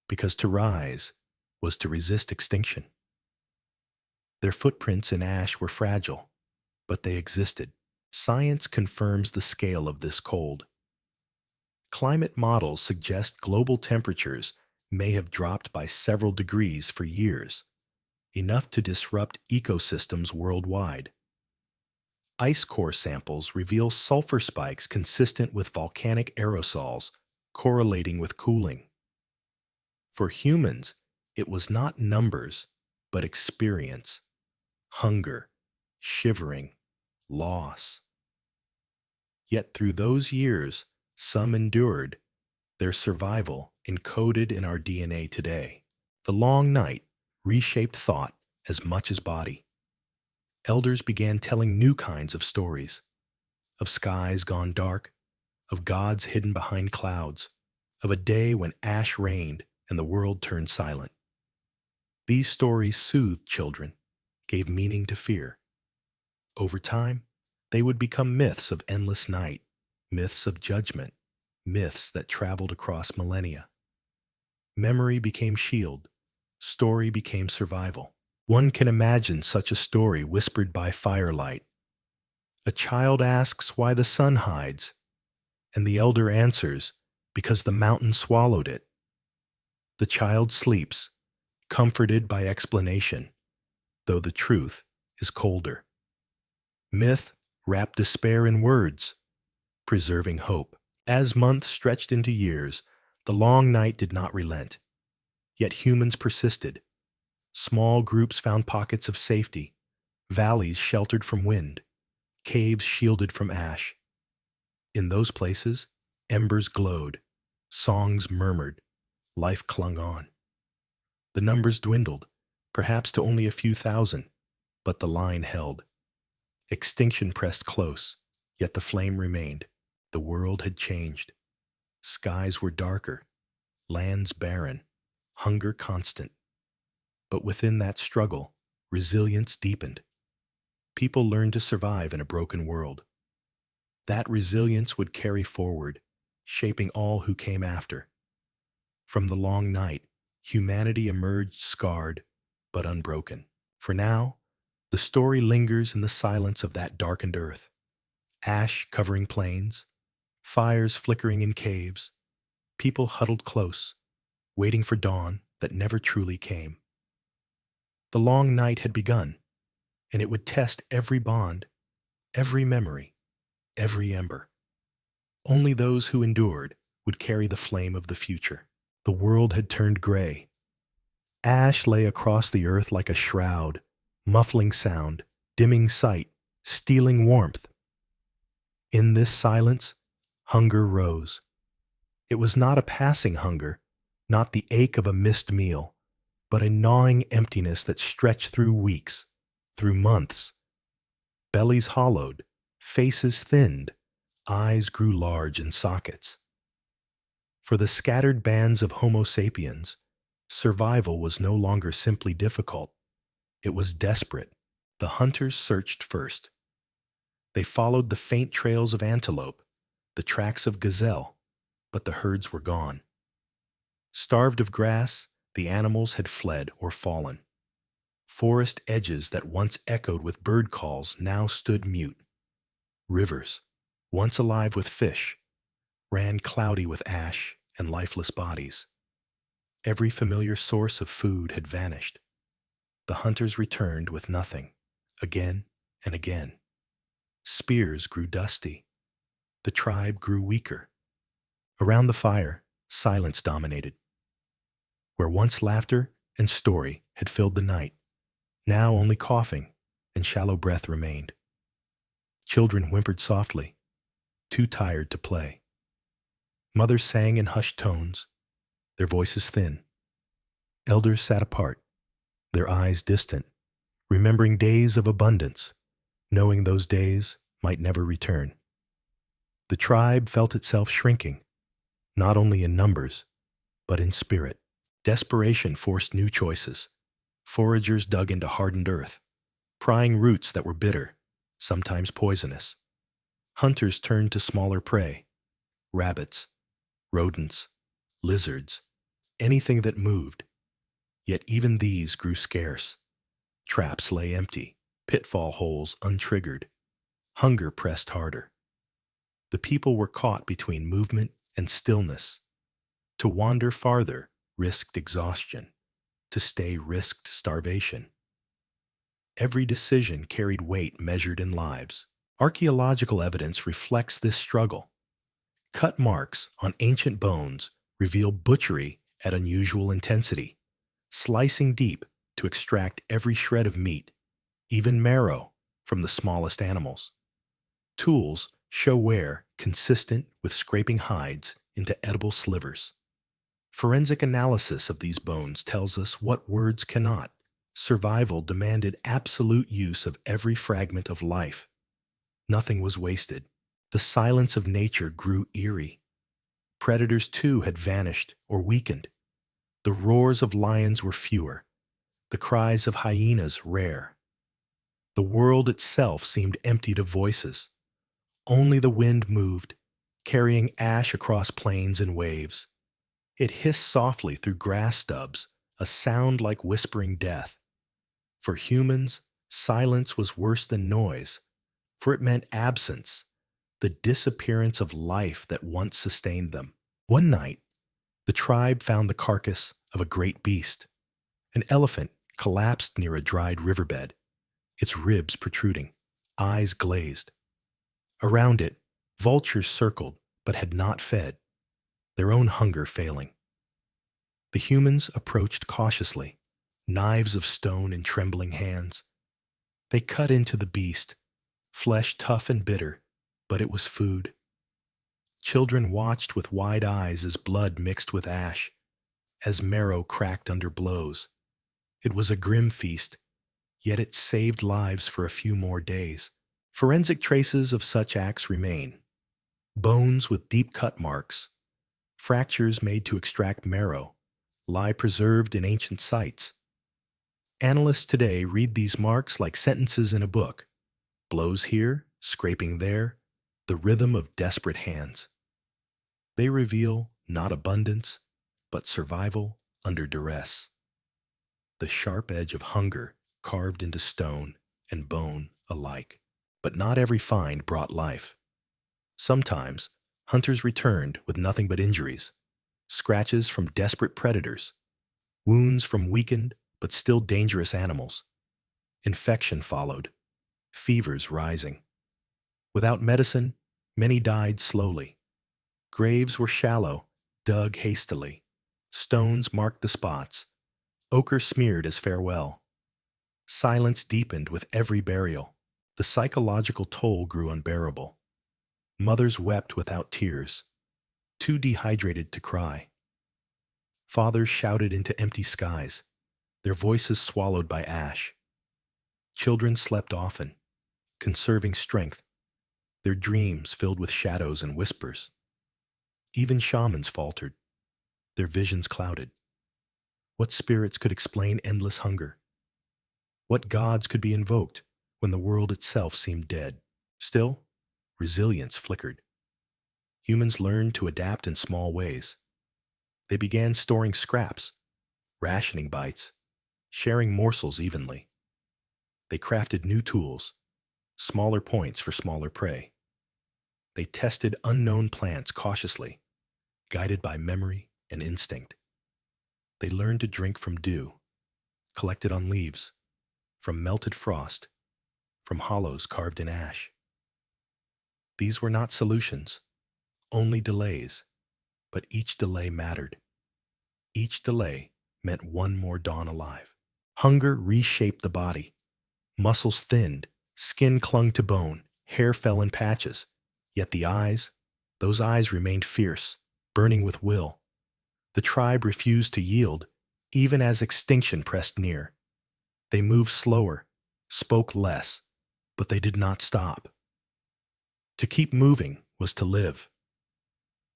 because to rise was to resist extinction. Their footprints in ash were fragile, but they existed. Science confirms the scale of this cold. Climate models suggest global temperatures may have dropped by several degrees for years, enough to disrupt ecosystems worldwide. Ice core samples reveal sulfur spikes consistent with volcanic aerosols, correlating with cooling. For humans, it was not numbers, but experience, hunger, shivering, loss. Yet through those years, some endured, their survival encoded in our DNA today. The long night reshaped thought as much as body. Elders began telling new kinds of stories, of skies gone dark, of gods hidden behind clouds, of a day when ash rained and the world turned silent. These stories soothed children, gave meaning to fear. Over time, they would become myths of endless night, myths of judgment, myths that traveled across millennia. Memory became shield, story became survival. One can imagine such a story whispered by firelight. A child asks why the sun hides, and the elder answers, because the mountain swallowed it. The child sleeps, comforted by explanation, though the truth is colder. Myth wrapped despair in words, preserving hope. As months stretched into years, the long night did not relent. Yet humans persisted. Small groups found pockets of safety, valleys sheltered from wind, caves shielded from ash. In those places, embers glowed, songs murmured, life clung on. The numbers dwindled, perhaps to only a few thousand, but the line held. Extinction pressed close, yet the flame remained. The world had changed. Skies were darker, lands barren, hunger constant. But within that struggle, resilience deepened. People learned to survive in a broken world. That resilience would carry forward, shaping all who came after. From the long night, humanity emerged scarred, but unbroken. For now, the story lingers in the silence of that darkened earth. Ash covering plains, fires flickering in caves, people huddled close, waiting for dawn that never truly came. The long night had begun, and it would test every bond, every memory, every ember. Only those who endured would carry the flame of the future. The world had turned gray. Ash lay across the earth like a shroud, muffling sound, dimming sight, stealing warmth. In this silence, hunger rose. It was not a passing hunger, not the ache of a missed meal, but a gnawing emptiness that stretched through weeks, through months. Bellies hollowed, faces thinned, eyes grew large in sockets. For the scattered bands of Homo sapiens, survival was no longer simply difficult. It was desperate. The hunters searched first. They followed the faint trails of antelope, the tracks of gazelle, but the herds were gone. Starved of grass, the animals had fled or fallen. Forest edges that once echoed with bird calls now stood mute. Rivers, once alive with fish, ran cloudy with ash and lifeless bodies. Every familiar source of food had vanished. The hunters returned with nothing, again and again. Spears grew dusty. The tribe grew weaker. Around the fire, silence dominated. Where once laughter and story had filled the night, now only coughing and shallow breath remained. Children whimpered softly, too tired to play. Mothers sang in hushed tones, their voices thin. Elders sat apart, their eyes distant, remembering days of abundance, knowing those days might never return. The tribe felt itself shrinking, not only in numbers, but in spirit. Desperation forced new choices. Foragers dug into hardened earth, prying roots that were bitter, sometimes poisonous. Hunters turned to smaller prey, rabbits, rodents, lizards, anything that moved. Yet even these grew scarce. Traps lay empty, pitfall holes untriggered. Hunger pressed harder. The people were caught between movement and stillness. To wander farther risked exhaustion. To stay risked starvation. Every decision carried weight measured in lives. Archaeological evidence reflects this struggle. Cut marks on ancient bones reveal butchery at unusual intensity, slicing deep to extract every shred of meat, even marrow, from the smallest animals. Tools show wear consistent with scraping hides into edible slivers. Forensic analysis of these bones tells us what words cannot. Survival demanded absolute use of every fragment of life. Nothing was wasted. The silence of nature grew eerie. Predators, too, had vanished or weakened. The roars of lions were fewer. the cries of hyenas rare. The world itself seemed emptied of voices. Only the wind moved, carrying ash across plains and waves. It hissed softly through grass stubs, a sound like whispering death. For humans, silence was worse than noise, for it meant absence, the disappearance of life that once sustained them. One night, the tribe found the carcass of a great beast. An elephant collapsed near a dried riverbed, its ribs protruding, eyes glazed. Around it, vultures circled but had not fed, their own hunger failing. The humans approached cautiously, knives of stone in trembling hands. They cut into the beast, flesh tough and bitter, but it was food. Children watched with wide eyes as blood mixed with ash, as marrow cracked under blows. It was a grim feast, yet it saved lives for a few more days. Forensic traces of such acts remain. Bones with deep cut marks, fractures made to extract marrow, lie preserved in ancient sites. Analysts today read these marks like sentences in a book. Blows here, scraping there, the rhythm of desperate hands. They reveal not abundance, but survival under duress. The sharp edge of hunger carved into stone and bone alike. But not every find brought life. Sometimes, hunters returned with nothing but injuries, scratches from desperate predators, wounds from weakened but still dangerous animals. Infection followed, fevers rising. Without medicine, many died slowly. Graves were shallow, dug hastily. Stones marked the spots, ochre smeared as farewell. Silence deepened with every burial. The psychological toll grew unbearable. Mothers wept without tears, too dehydrated to cry. Fathers shouted into empty skies, their voices swallowed by ash. Children slept often, conserving strength, their dreams filled with shadows and whispers. Even shamans faltered, their visions clouded. What spirits could explain endless hunger? What gods could be invoked when the world itself seemed dead? Still, resilience flickered. Humans learned to adapt in small ways. They began storing scraps, rationing bites, sharing morsels evenly. They crafted new tools, smaller points for smaller prey. They tested unknown plants cautiously, guided by memory and instinct. They learned to drink from dew, collected on leaves, from melted frost, from hollows carved in ash. These were not solutions, only delays, but each delay mattered. Each delay meant one more dawn alive. Hunger reshaped the body. Muscles thinned, skin clung to bone, hair fell in patches. Yet the eyes, those eyes remained fierce, burning with will. The tribe refused to yield, even as extinction pressed near. They moved slower, spoke less, but they did not stop. To keep moving was to live.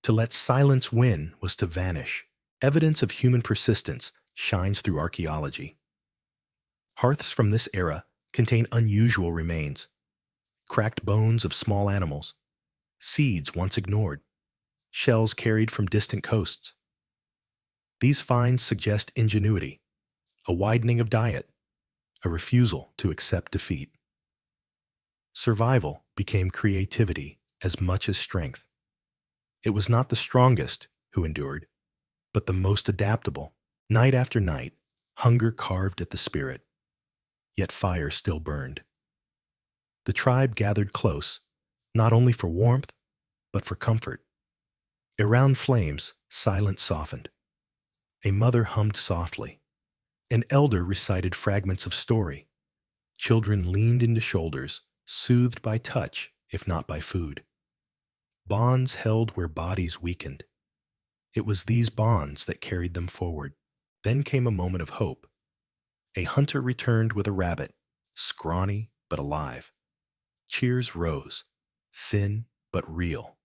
To let silence win was to vanish. Evidence of human persistence shines through archaeology. Hearths from this era contain unusual remains, cracked bones of small animals, seeds once ignored, shells carried from distant coasts. These finds suggest ingenuity, a widening of diet, a refusal to accept defeat. Survival became creativity as much as strength. It was not the strongest who endured, but the most adaptable. Night after night, hunger carved at the spirit, yet fire still burned. The tribe gathered close, not only for warmth, but for comfort. Around flames, silence softened. A mother hummed softly. An elder recited fragments of story. Children leaned into shoulders, soothed by touch, if not by food. Bonds held where bodies weakened. It was these bonds that carried them forward. Then came a moment of hope. A hunter returned with a rabbit, scrawny but alive. Cheers rose, thin but real.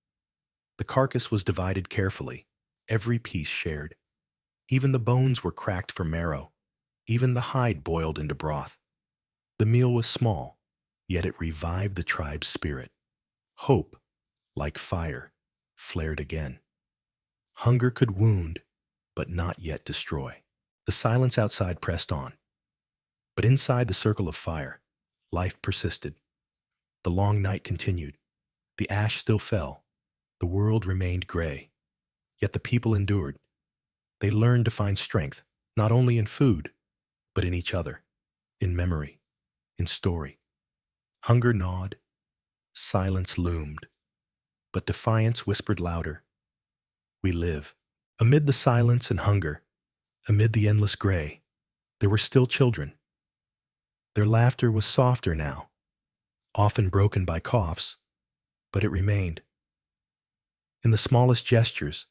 The carcass was divided carefully, every piece shared. Even the bones were cracked for marrow, Even the hide boiled into broth. The meal was small, yet it revived the tribe's spirit. Hope, like fire, flared again. Hunger could wound, but not yet destroy. The silence outside pressed on. But inside the circle of fire, life persisted. The long night continued. The ash still fell. The world remained gray. Yet the people endured. They learned to find strength, not only in food, but in each other, in memory, in story. Hunger gnawed. Silence loomed. But defiance whispered louder. We live. Amid the silence and hunger, amid the endless gray, there were still children. Their laughter was softer now, often broken by coughs, but it remained. In the smallest gestures,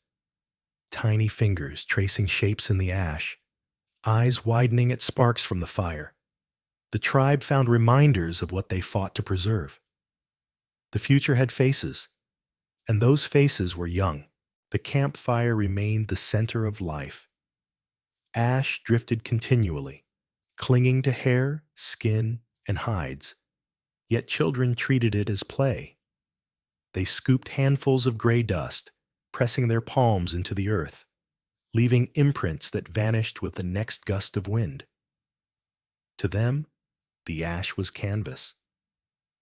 tiny fingers tracing shapes in the ash, eyes widening at sparks from the fire, the tribe found reminders of what they fought to preserve. The future had faces, and those faces were young. The campfire remained the center of life. Ash drifted continually, clinging to hair, skin, and hides, yet children treated it as play. They scooped handfuls of gray dust, pressing their palms into the earth, leaving imprints that vanished with the next gust of wind. To them, the ash was canvas.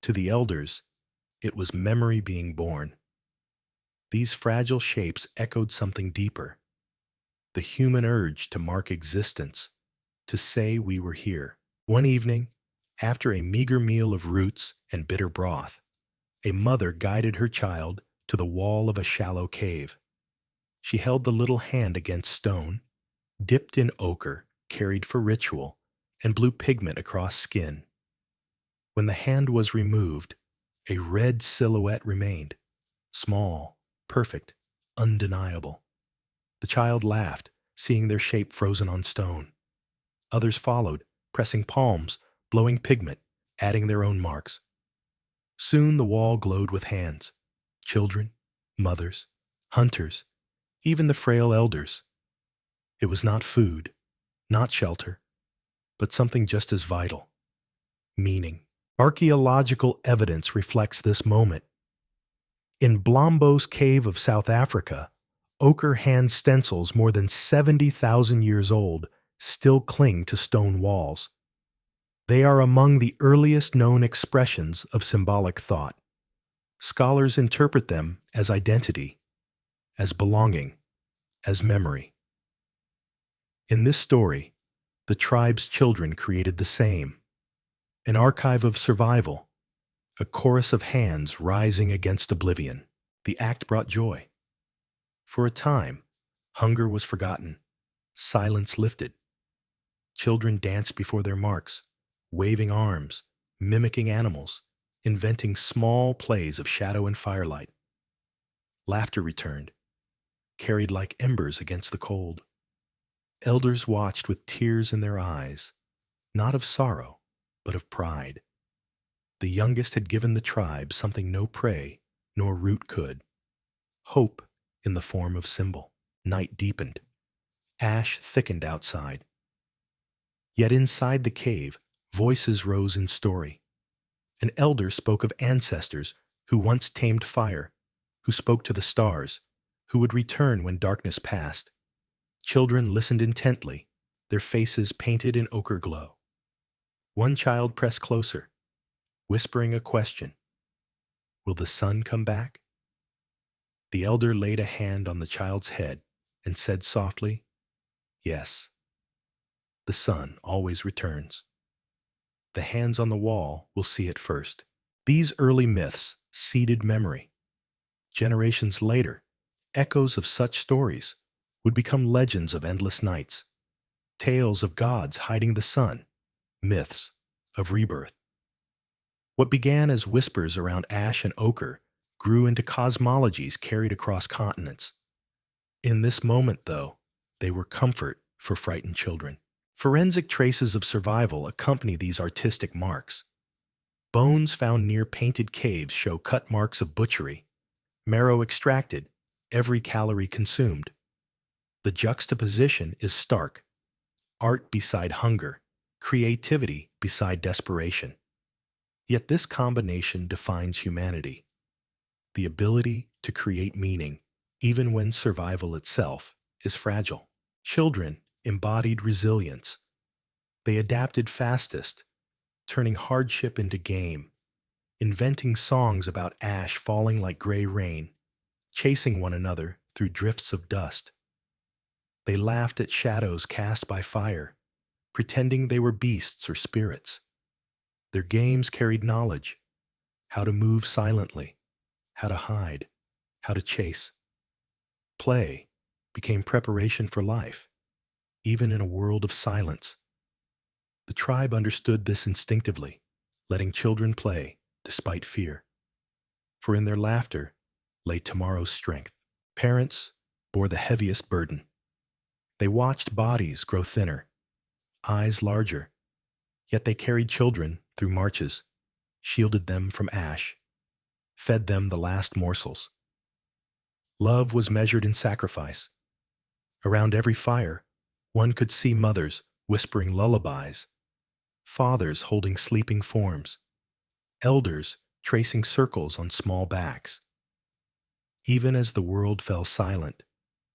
To the elders, it was memory being born. These fragile shapes echoed something deeper, the human urge to mark existence, to say we were here. One evening, after a meager meal of roots and bitter broth, a mother guided her child to the wall of a shallow cave. She held the little hand against stone, dipped in ochre, carried for ritual, and blue pigment across skin. When the hand was removed, a red silhouette remained, small, perfect, undeniable. The child laughed, seeing their shape frozen on stone. Others followed, pressing palms, blowing pigment, adding their own marks. Soon the wall glowed with hands, children, mothers, hunters, even the frail elders. It was not food, not shelter, but something just as vital: meaning. Archaeological evidence reflects this moment. In Blombos Cave of South Africa, ochre hand stencils more than 70,000 years old still cling to stone walls. They are among the earliest known expressions of symbolic thought. Scholars interpret them as identity, as belonging, as memory. In this story, the tribe's children created the same: an archive of survival, a chorus of hands rising against oblivion. The act brought joy. For a time, hunger was forgotten, silence lifted. Children danced before their marks, waving arms, mimicking animals, inventing small plays of shadow and firelight. Laughter returned, carried like embers against the cold. Elders watched with tears in their eyes, not of sorrow, but of pride. The youngest had given the tribe something no prey nor root could: hope in the form of symbol. Night deepened. Ash thickened outside. Yet inside the cave, voices rose in story. An elder spoke of ancestors who once tamed fire, who spoke to the stars, who would return when darkness passed. Children listened intently, their faces painted in ochre glow. One child pressed closer, whispering a question: will the sun come back? The elder laid a hand on the child's head and said softly, yes, the sun always returns. The hands on the wall will see it first. These early myths seeded memory. Generations later, echoes of such stories would become legends of endless nights, tales of gods hiding the sun, myths of rebirth. What began as whispers around ash and ochre grew into cosmologies carried across continents. In this moment, though, they were comfort for frightened children. Forensic traces of survival accompany these artistic marks. Bones found near painted caves show cut marks of butchery, marrow extracted, every calorie consumed. The juxtaposition is stark: art beside hunger, creativity beside desperation. Yet this combination defines humanity, the ability to create meaning, even when survival itself is fragile. Children embodied resilience. They adapted fastest, turning hardship into game, inventing songs about ash falling like gray rain, chasing one another through drifts of dust. They laughed at shadows cast by fire, pretending they were beasts or spirits. Their games carried knowledge, how to move silently, how to hide, how to chase. Play became preparation for life, even in a world of silence. The tribe understood this instinctively, letting children play despite fear. For in their laughter lay tomorrow's strength. Parents bore the heaviest burden. They watched bodies grow thinner, eyes larger, yet they carried children through marches, shielded them from ash, fed them the last morsels. Love was measured in sacrifice. Around every fire, one could see mothers whispering lullabies, fathers holding sleeping forms, elders tracing circles on small backs. Even as the world fell silent,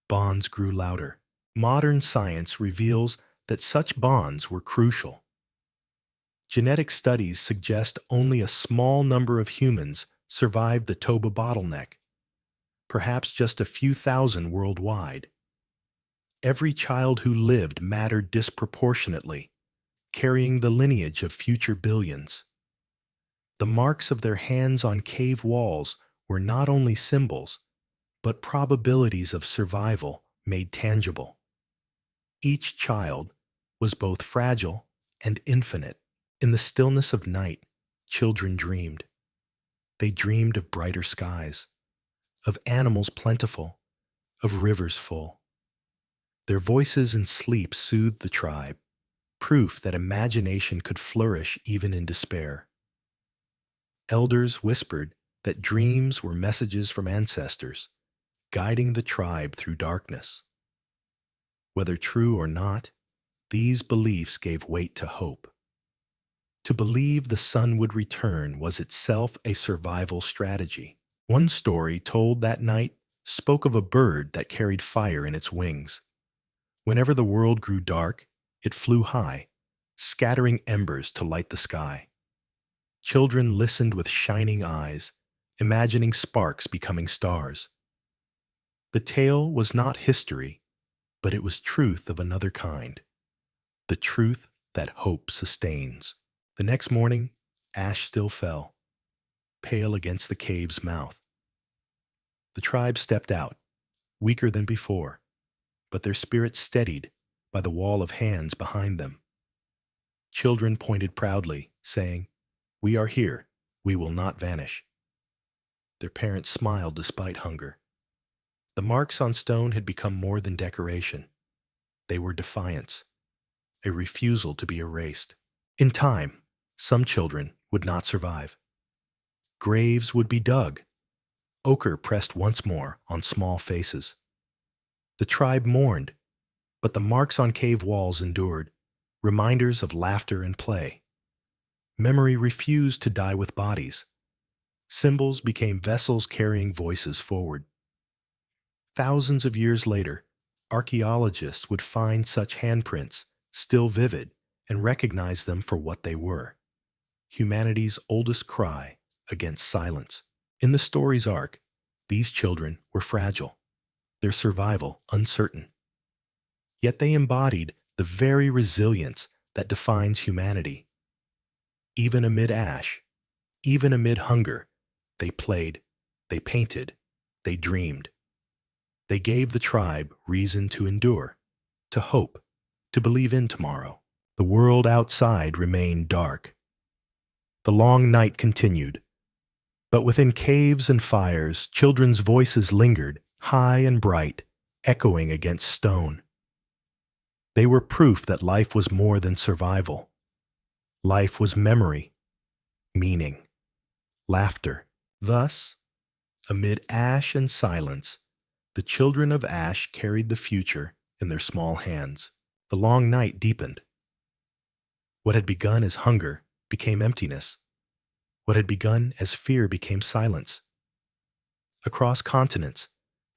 bonds grew louder. Modern science reveals that such bonds were crucial. Genetic studies suggest only a small number of humans survived the Toba bottleneck, perhaps just a few thousand worldwide. Every child who lived mattered disproportionately, carrying the lineage of future billions. The marks of their hands on cave walls were not only symbols, but probabilities of survival made tangible. Each child was both fragile and infinite. In the stillness of night, children dreamed. They dreamed of brighter skies, of animals plentiful, of rivers full. Their voices in sleep soothed the tribe, proof that imagination could flourish even in despair. Elders whispered that dreams were messages from ancestors, guiding the tribe through darkness. Whether true or not, these beliefs gave weight to hope. To believe the sun would return was itself a survival strategy. One story told that night spoke of a bird that carried fire in its wings. Whenever the world grew dark, it flew high, scattering embers to light the sky. Children listened with shining eyes, imagining sparks becoming stars. The tale was not history, but it was truth of another kind, the truth that hope sustains. The next morning, ash still fell, pale against the cave's mouth. The tribe stepped out, weaker than before, but their spirits steadied by the wall of hands behind them. Children pointed proudly, saying, "We are here, we will not vanish." Their parents smiled despite hunger. The marks on stone had become more than decoration. They were defiance, a refusal to be erased. In time, some children would not survive. Graves would be dug, ochre pressed once more on small faces. The tribe mourned, but the marks on cave walls endured, reminders of laughter and play. Memory refused to die with bodies. Symbols became vessels carrying voices forward. Thousands of years later, archaeologists would find such handprints, still vivid, and recognize them for what they were: humanity's oldest cry against silence. In the story's arc, these children were fragile, their survival uncertain. Yet they embodied the very resilience that defines humanity. Even amid ash, even amid hunger, they played, they painted, they dreamed. They gave the tribe reason to endure, to hope, to believe in tomorrow. The world outside remained dark. The long night continued, but within caves and fires, children's voices lingered, high and bright, echoing against stone. They were proof that life was more than survival. Life was memory, meaning, laughter. Thus, amid ash and silence, the children of ash carried the future in their small hands. The long night deepened. What had begun as hunger became emptiness. What had begun as fear became silence. Across continents,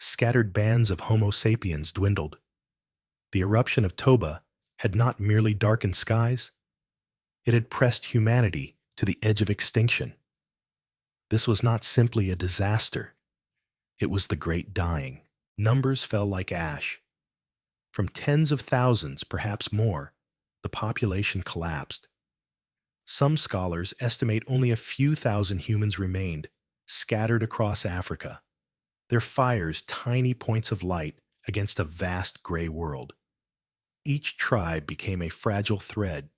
scattered bands of Homo sapiens dwindled. The eruption of Toba had not merely darkened skies, it had pressed humanity to the edge of extinction. This was not simply a disaster, it was the Great Dying. Numbers fell like ash. From tens of thousands, perhaps more, the population collapsed. Some scholars estimate only a few thousand humans remained, scattered across Africa, their fires tiny points of light against a vast gray world. Each tribe became a fragile thread.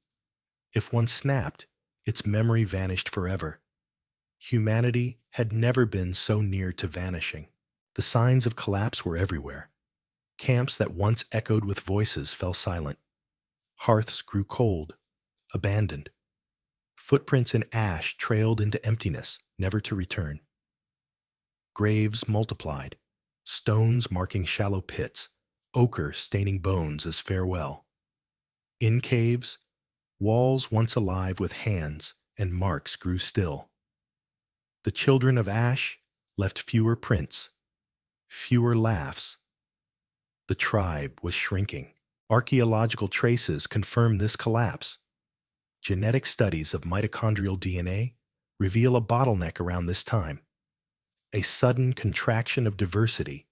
If one snapped, its memory vanished forever. Humanity had never been so near to vanishing. The signs of collapse were everywhere. Camps that once echoed with voices fell silent. Hearths grew cold, abandoned. Footprints in ash trailed into emptiness, never to return. Graves multiplied, stones marking shallow pits, ochre staining bones as farewell. In caves, walls once alive with hands and marks grew still. The children of ash left fewer prints, fewer laughs. The tribe was shrinking. Archaeological traces confirm this collapse. Genetic studies of mitochondrial DNA reveal a bottleneck around this time, a sudden contraction of diversity,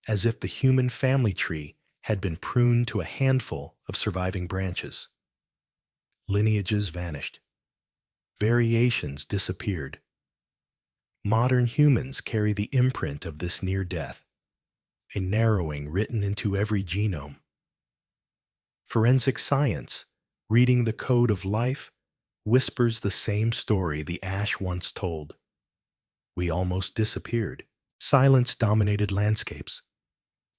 as if the human family tree had been pruned to a handful of surviving branches. Lineages vanished. Variations disappeared. Modern humans carry the imprint of this near death, a narrowing written into every genome. Forensic science, reading the code of life, whispers the same story the ash once told. We almost disappeared. Silence dominated landscapes.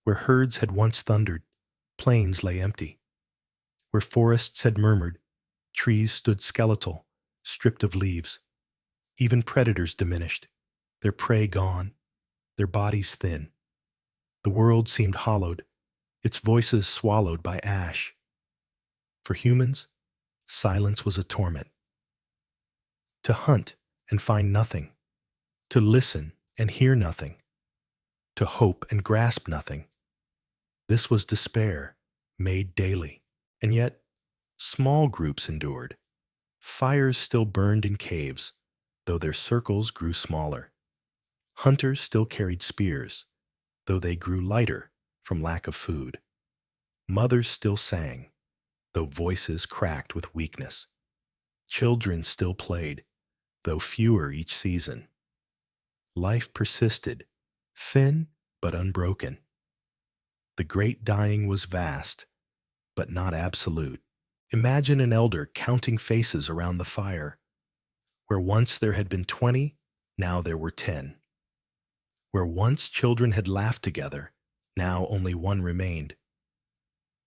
Where herds had once thundered, plains lay empty. Where forests had murmured, trees stood skeletal, stripped of leaves. Even predators diminished, their prey gone, their bodies thin. The world seemed hollowed, its voices swallowed by ash. For humans, silence was a torment. To hunt and find nothing, to listen and hear nothing, to hope and grasp nothing. This was despair, made daily. And yet, small groups endured. Fires still burned in caves, though their circles grew smaller. Hunters still carried spears, though they grew lighter from lack of food. Mothers still sang, though voices cracked with weakness. Children still played, though fewer each season. Life persisted, thin but unbroken. The Great Dying was vast, but not absolute. Imagine an elder counting faces around the fire. Where once there had been 20, now there were 10. Where once children had laughed together, now only one remained.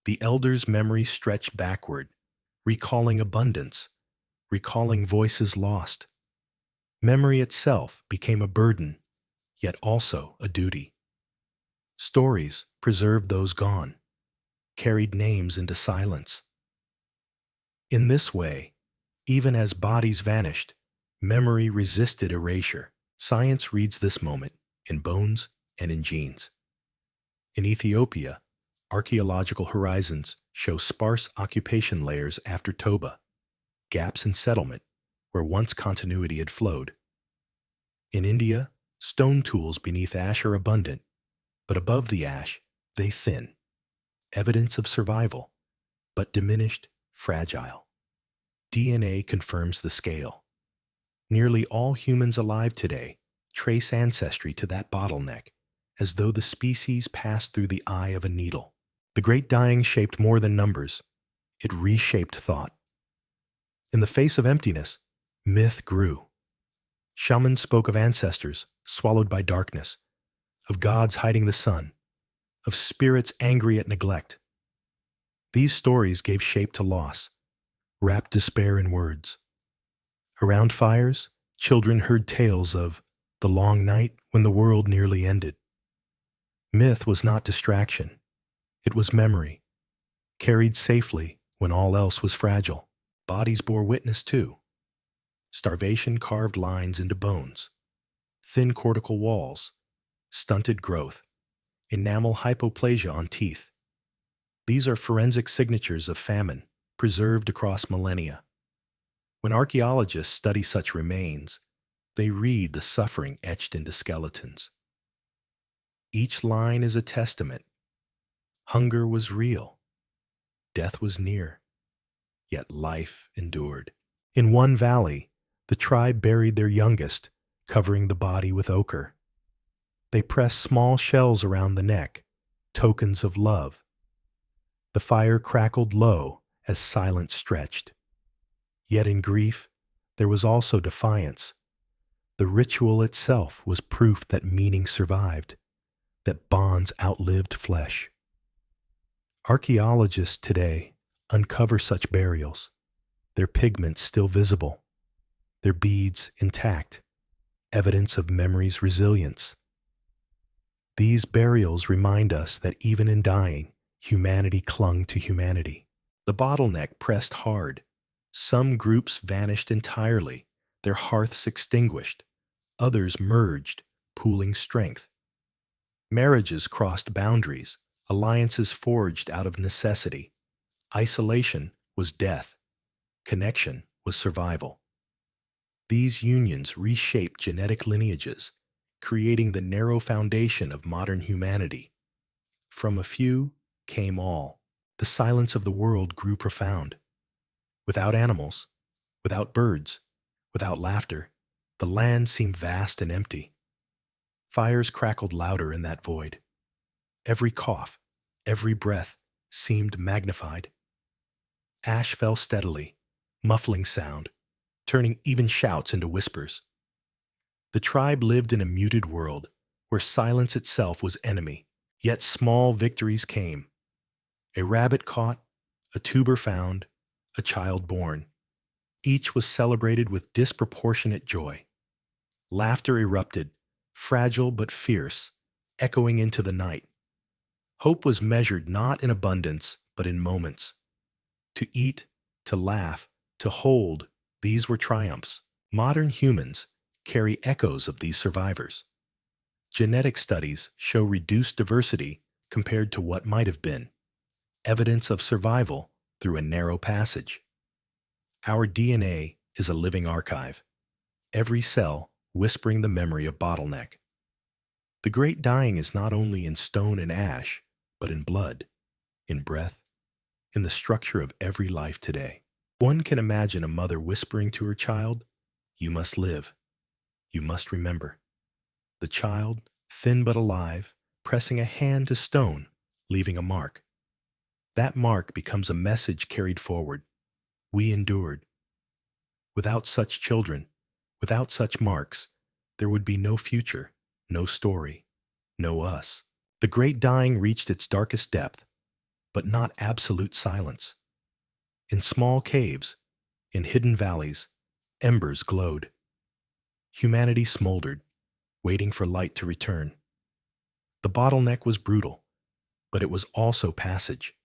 The elder's memory stretched backward, recalling abundance, recalling voices lost. Memory itself became a burden, yet also a duty. Stories preserved those gone, carried names into silence. In this way, even as bodies vanished, memory resisted erasure. Science reads this moment in bones and in genes. In Ethiopia, archaeological horizons show sparse occupation layers after Toba, gaps in settlement where once continuity had flowed. In India, stone tools beneath ash are abundant, but above the ash, they thin. Evidence of survival, but diminished, fragile. DNA confirms the scale. Nearly all humans alive today trace ancestry to that bottleneck, as though the species passed through the eye of a needle. The Great Dying shaped more than numbers. It reshaped thought. In the face of emptiness, myth grew. Shamans spoke of ancestors swallowed by darkness, of gods hiding the sun, of spirits angry at neglect. These stories gave shape to loss, wrapped despair in words. Around fires, children heard tales of the long night when the world nearly ended. Myth was not distraction. It was memory, carried safely when all else was fragile. Bodies bore witness too. Starvation carved lines into bones, thin cortical walls, stunted growth, enamel hypoplasia on teeth. These are forensic signatures of famine, preserved across millennia. When archaeologists study such remains, they read the suffering etched into skeletons. Each line is a testament. Hunger was real. Death was near. Yet life endured. In one valley, the tribe buried their youngest, covering the body with ochre. They pressed small shells around the neck, tokens of love. The fire crackled low as silence stretched. Yet in grief, there was also defiance. The ritual itself was proof that meaning survived, that bonds outlived flesh. Archaeologists today uncover such burials, their pigments still visible, their beads intact, evidence of memory's resilience. These burials remind us that even in dying, humanity clung to humanity. The bottleneck pressed hard. Some groups vanished entirely, their hearths extinguished. Others merged, pooling strength. Marriages crossed boundaries, alliances forged out of necessity. Isolation was death. Connection was survival. These unions reshaped genetic lineages, creating the narrow foundation of modern humanity. From a few came all. The silence of the world grew profound. Without animals, without birds, without laughter, the land seemed vast and empty. Fires crackled louder in that void. Every cough, every breath seemed magnified. Ash fell steadily, muffling sound, turning even shouts into whispers. The tribe lived in a muted world where silence itself was enemy, yet small victories came. A rabbit caught, a tuber found, a child born. Each was celebrated with disproportionate joy. Laughter erupted, fragile but fierce, echoing into the night. Hope was measured not in abundance, but in moments. To eat, to laugh, to hold, these were triumphs. Modern humans carry echoes of these survivors. Genetic studies show reduced diversity compared to what might have been, evidence of survival through a narrow passage. Our DNA is a living archive, every cell whispering the memory of bottleneck. The great dying is not only in stone and ash, but in blood, in breath, in the structure of every life today. One can imagine a mother whispering to her child, "You must live. You must remember." The child, thin but alive, pressing a hand to stone, leaving a mark. That mark becomes a message carried forward. We endured. Without such children, without such marks, there would be no future, no story, no us. The great dying reached its darkest depth, but not absolute silence. In small caves, in hidden valleys, embers glowed. Humanity smoldered, waiting for light to return. The bottleneck was brutal, but it was also passage.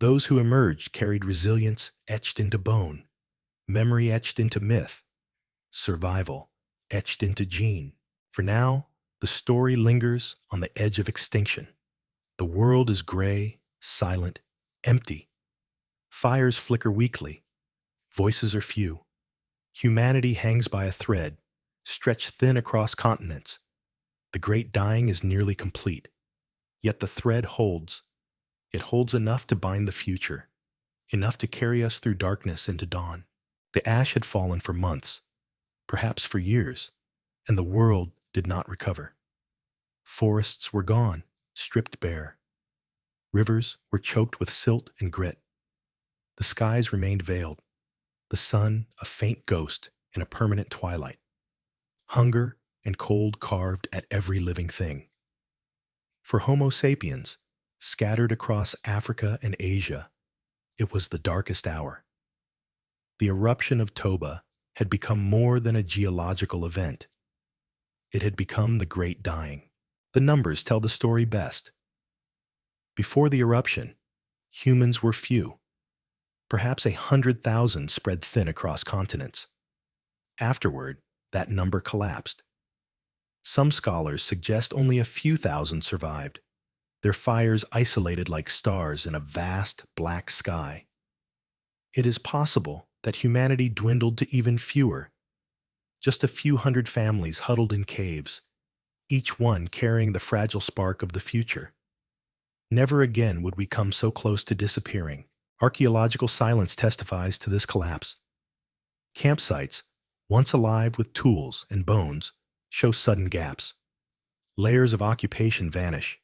Those who emerged carried resilience etched into bone, memory etched into myth, survival etched into gene. For now, the story lingers on the edge of extinction. The world is gray, silent, empty. Fires flicker weakly. Voices are few. Humanity hangs by a thread, stretched thin across continents. The great dying is nearly complete. Yet the thread holds. It holds enough to bind the future, enough to carry us through darkness into dawn. The ash had fallen for months, perhaps for years, and the world did not recover. Forests were gone, stripped bare. Rivers were choked with silt and grit. The skies remained veiled, the sun a faint ghost in a permanent twilight. Hunger and cold carved at every living thing. For Homo sapiens, scattered across Africa and Asia, it was the darkest hour. The eruption of Toba had become more than a geological event. It had become the great dying. The numbers tell the story best. Before the eruption, humans were few, perhaps 100,000 spread thin across continents. Afterward, that number collapsed. Some scholars suggest only a few thousand survived, their fires isolated like stars in a vast black sky. It is possible that humanity dwindled to even fewer, just a few hundred families huddled in caves, each one carrying the fragile spark of the future. Never again would we come so close to disappearing. Archaeological silence testifies to this collapse. Campsites, once alive with tools and bones, show sudden gaps. Layers of occupation vanish,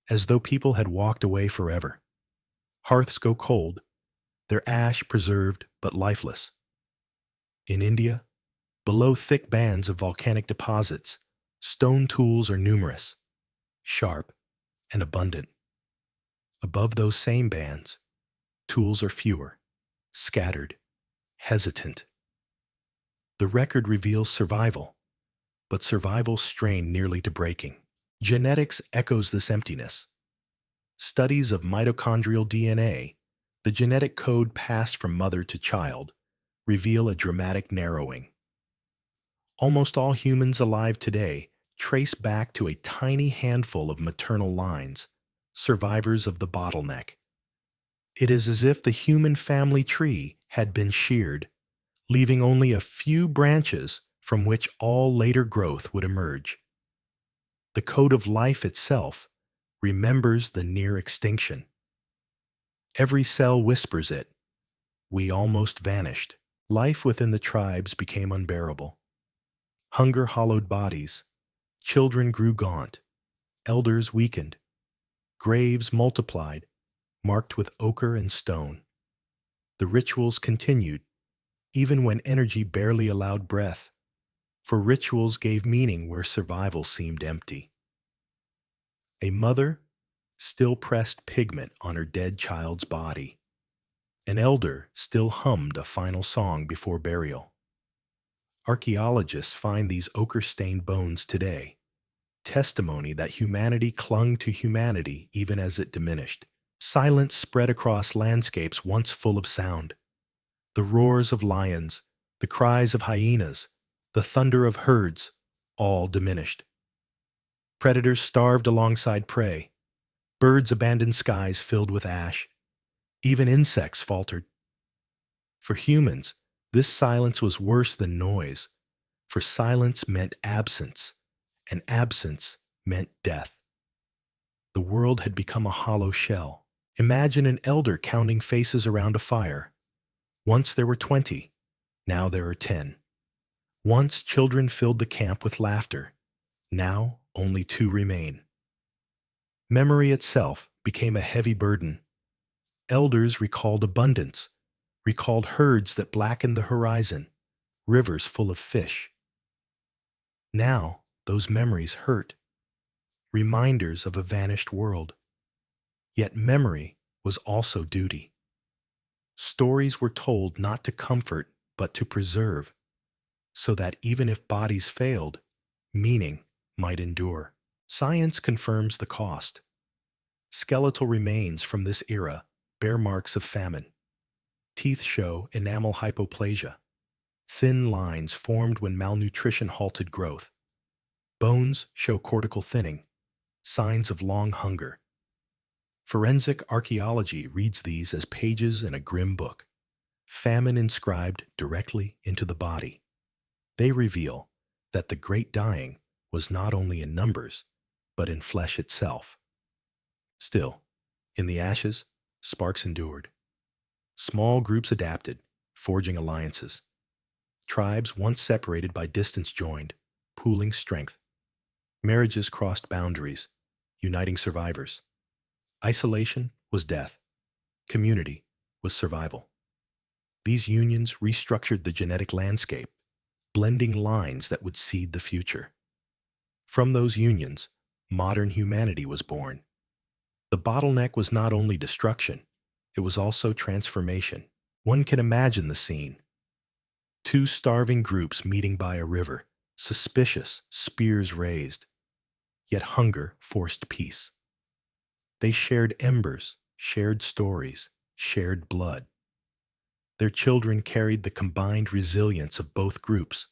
as though people had walked away forever. Hearths go cold, their ash preserved but lifeless. In India, below thick bands of volcanic deposits, stone tools are numerous, sharp, and abundant. Above those same bands, tools are fewer, scattered, hesitant. The record reveals survival, but survival strained nearly to breaking. Genetics echoes this emptiness. Studies of mitochondrial DNA, the genetic code passed from mother to child, reveal a dramatic narrowing. Almost all humans alive today trace back to a tiny handful of maternal lines, survivors of the bottleneck. It is as if the human family tree had been sheared, leaving only a few branches from which all later growth would emerge. The code of life itself remembers the near extinction. Every cell whispers it. We almost vanished. Life within the tribes became unbearable. Hunger hollowed bodies. Children grew gaunt. Elders weakened. Graves multiplied, marked with ochre and stone. The rituals continued, even when energy barely allowed breath, for rituals gave meaning where survival seemed empty. A mother still pressed pigment on her dead child's body. An elder still hummed a final song before burial. Archaeologists find these ochre-stained bones today, testimony that humanity clung to humanity even as it diminished. Silence spread across landscapes once full of sound. The roars of lions, the cries of hyenas, the thunder of herds, all diminished. Predators starved alongside prey. Birds abandoned skies filled with ash. Even insects faltered. For humans, this silence was worse than noise, for silence meant absence, and absence meant death. The world had become a hollow shell. Imagine an elder counting faces around a fire. Once there were 20, now there are 10. Once children filled the camp with laughter, now only 2 remain. Memory itself became a heavy burden. Elders recalled abundance, recalled herds that blackened the horizon, rivers full of fish. Now, those memories hurt, reminders of a vanished world. Yet memory was also duty. Stories were told not to comfort, but to preserve, so that even if bodies failed, meaning might endure. Science confirms the cost. Skeletal remains from this era bear marks of famine. Teeth show enamel hypoplasia. Thin lines formed when malnutrition halted growth. Bones show cortical thinning, signs of long hunger. Forensic archaeology reads these as pages in a grim book, famine inscribed directly into the body. They reveal that the great dying was not only in numbers, but in flesh itself. Still, in the ashes, sparks endured. Small groups adapted, forging alliances. Tribes once separated by distance joined, pooling strength. Marriages crossed boundaries, uniting survivors. Isolation was death. Community was survival. These unions restructured the genetic landscape, blending lines that would seed the future. From those unions, modern humanity was born. The bottleneck was not only destruction, it was also transformation. One can imagine the scene. 2 starving groups meeting by a river, suspicious, spears raised. Yet hunger forced peace. They shared embers, shared stories, shared blood. Their children carried the combined resilience of both groups.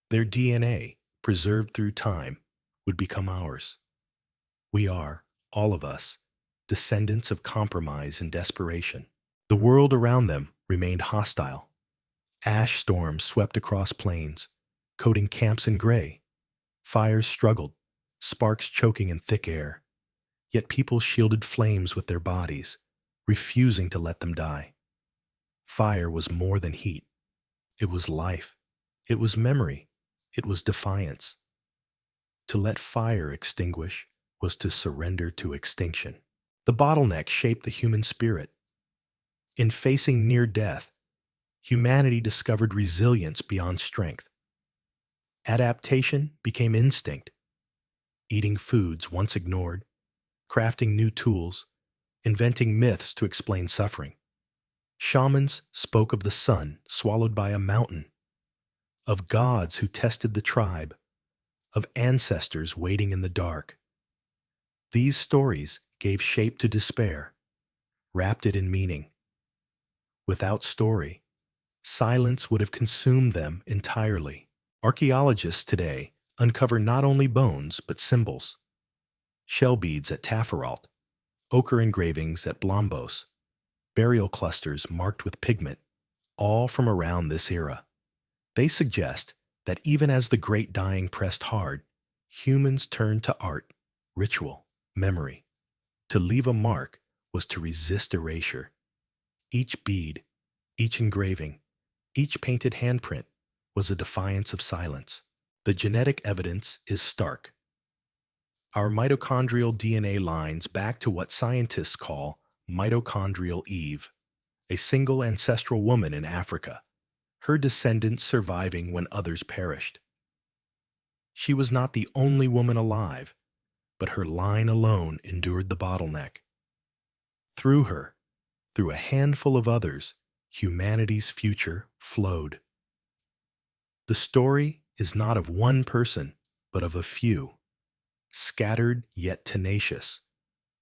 Their DNA, preserved through time, would become ours. We are, all of us, descendants of compromise and desperation. The world around them remained hostile. Ash storms swept across plains, coating camps in gray. Fires struggled, sparks choking in thick air. Yet people shielded flames with their bodies, refusing to let them die. Fire was more than heat. It was life. It was memory. It was defiance. To let fire extinguish was to surrender to extinction. The bottleneck shaped the human spirit. In facing near death, humanity discovered resilience beyond strength. Adaptation became instinct, eating foods once ignored, crafting new tools, inventing myths to explain suffering. Shamans spoke of the sun swallowed by a mountain, of gods who tested the tribe, of ancestors waiting in the dark. These stories gave shape to despair, wrapped it in meaning. Without story, silence would have consumed them entirely. Archaeologists today uncover not only bones but symbols: shell beads at Tafaralt, ochre engravings at Blombos, burial clusters marked with pigment, all from around this era. They suggest that even as the great dying pressed hard, humans turned to art, ritual, memory. To leave a mark was to resist erasure. Each bead, each engraving, each painted handprint was a defiance of silence. The genetic evidence is stark. Our mitochondrial DNA lines back to what scientists call mitochondrial Eve, a single ancestral woman in Africa, her descendants surviving when others perished. She was not the only woman alive, but her line alone endured the bottleneck. Through her, through a handful of others, humanity's future flowed. The story is not of one person, but of a few, scattered yet tenacious,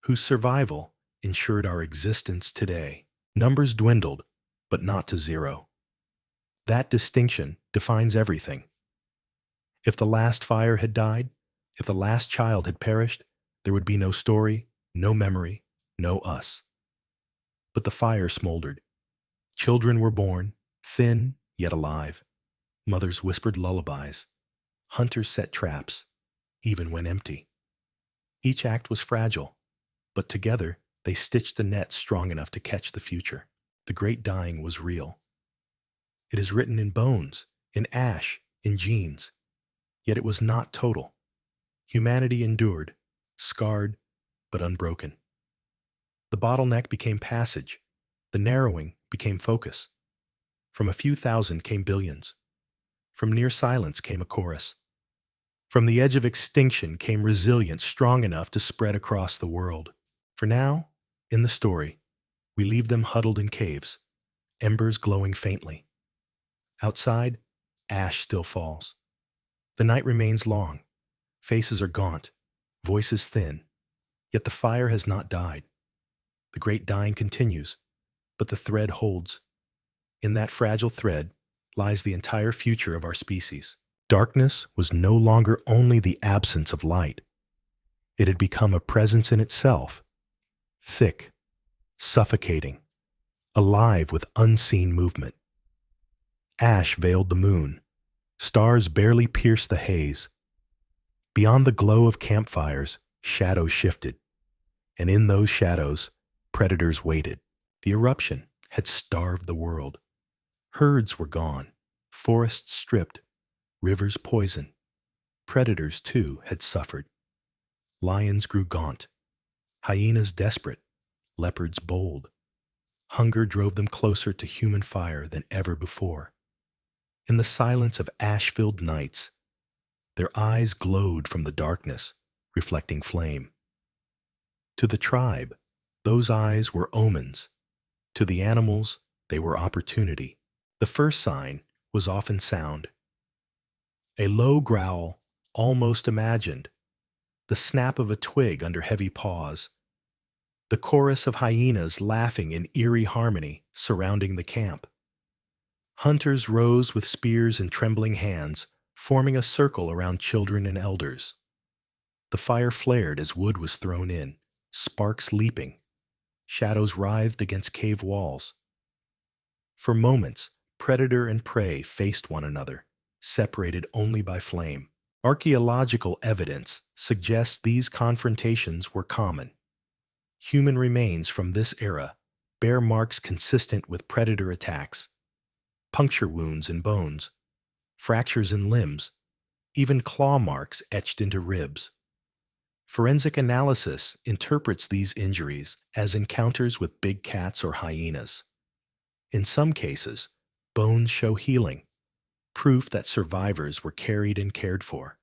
whose survival ensured our existence today. Numbers dwindled, but not to zero. That distinction defines everything. If the last fire had died, if the last child had perished, there would be no story, no memory, no us. But the fire smoldered. Children were born, thin yet alive. Mothers whispered lullabies. Hunters set traps, even when empty. Each act was fragile, but together they stitched a net strong enough to catch the future. The great dying was real. It is written in bones, in ash, in genes. Yet it was not total. Humanity endured, scarred, but unbroken. The bottleneck became passage. The narrowing became focus. From a few thousand came billions. From near silence came a chorus. From the edge of extinction came resilience strong enough to spread across the world. For now, in the story, we leave them huddled in caves, embers glowing faintly. Outside, ash still falls. The night remains long. Faces are gaunt, voices thin. Yet the fire has not died. The great dying continues, but the thread holds. In that fragile thread lies the entire future of our species. Darkness was no longer only the absence of light. It had become a presence in itself, thick, suffocating, alive with unseen movement. Ash veiled the moon. Stars barely pierced the haze. Beyond the glow of campfires, shadows shifted, and in those shadows, predators waited. The eruption had starved the world. Herds were gone, forests stripped, rivers poisoned. Predators, too, had suffered. Lions grew gaunt, hyenas desperate, leopards bold. Hunger drove them closer to human fire than ever before. In the silence of ash-filled nights, their eyes glowed from the darkness, reflecting flame. To the tribe, those eyes were omens. To the animals, they were opportunity. The first sign was often sound. A low growl, almost imagined, the snap of a twig under heavy paws. The chorus of hyenas laughing in eerie harmony surrounding the camp. Hunters rose with spears in trembling hands, forming a circle around children and elders. The fire flared as wood was thrown in, sparks leaping. Shadows writhed against cave walls. For moments, predator and prey faced one another, separated only by flame. Archaeological evidence suggests these confrontations were common. Human remains from this era bear marks consistent with predator attacks, puncture wounds in bones, fractures in limbs, even claw marks etched into ribs. Forensic analysis interprets these injuries as encounters with big cats or hyenas. In some cases, bones show healing, proof that survivors were carried and cared for.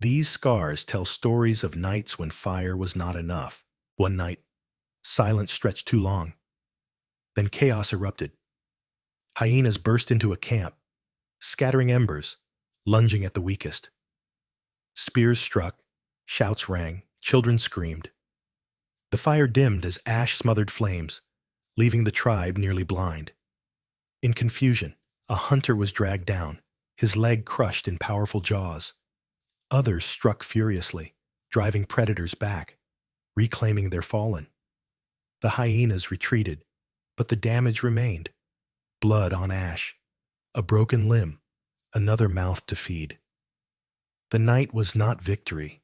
These scars tell stories of nights when fire was not enough. One night, silence stretched too long. Then chaos erupted. Hyenas burst into a camp, scattering embers, lunging at the weakest. Spears struck, shouts rang, children screamed. The fire dimmed as ash smothered flames, leaving the tribe nearly blind. In confusion, a hunter was dragged down, his leg crushed in powerful jaws. Others struck furiously, driving predators back, reclaiming their fallen. The hyenas retreated, but the damage remained. Blood on ash, a broken limb, another mouth to feed. The night was not victory,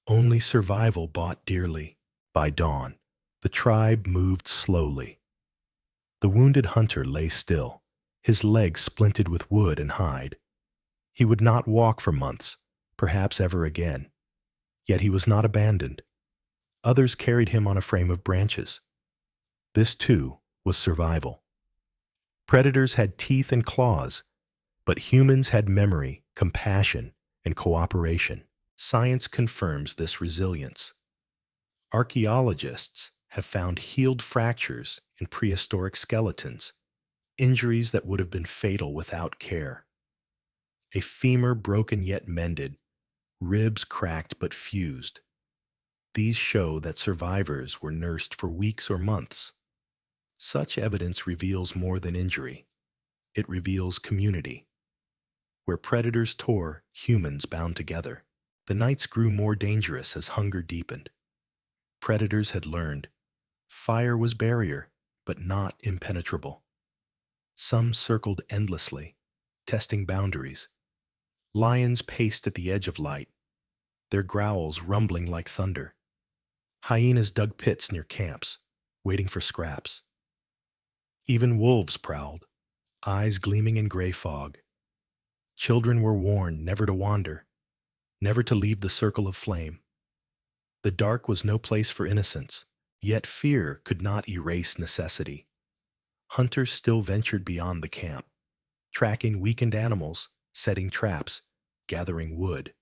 only survival bought dearly. By dawn, the tribe moved slowly. The wounded hunter lay still, his legs splinted with wood and hide. He would not walk for months, perhaps ever again. Yet he was not abandoned. Others carried him on a frame of branches. This, too, was survival. Predators had teeth and claws, but humans had memory, compassion, and cooperation. Science confirms this resilience. Archaeologists have found healed fractures in prehistoric skeletons, injuries that would have been fatal without care. A femur broken yet mended, ribs cracked but fused. These show that survivors were nursed for weeks or months. Such evidence reveals more than injury. It reveals community. Where predators tore, humans bound together. The nights grew more dangerous as hunger deepened. Predators had learned. Fire was barrier, but not impenetrable. Some circled endlessly, testing boundaries. Lions paced at the edge of light, their growls rumbling like thunder. Hyenas dug pits near camps, waiting for scraps. Even wolves prowled, eyes gleaming in gray fog. Children were warned never to wander, never to leave the circle of flame. The dark was no place for innocence, yet fear could not erase necessity. Hunters still ventured beyond the camp, tracking weakened animals, setting traps, gathering wood.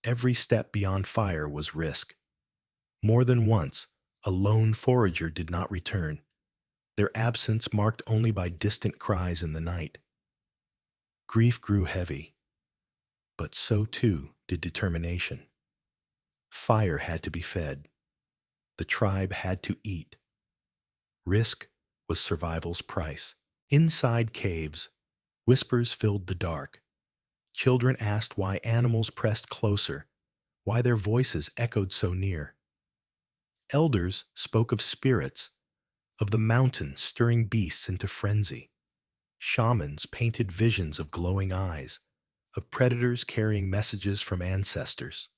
Every step beyond fire was risk. More than once, a lone forager did not return, their absence marked only by distant cries in the night. Grief grew heavy, but so too did determination. Fire had to be fed. The tribe had to eat. Risk was survival's price. Inside caves, whispers filled the dark. Children asked why animals pressed closer, why their voices echoed so near. Elders spoke of spirits, of the mountain stirring beasts into frenzy. Shamans painted visions of glowing eyes, of predators carrying messages from ancestors.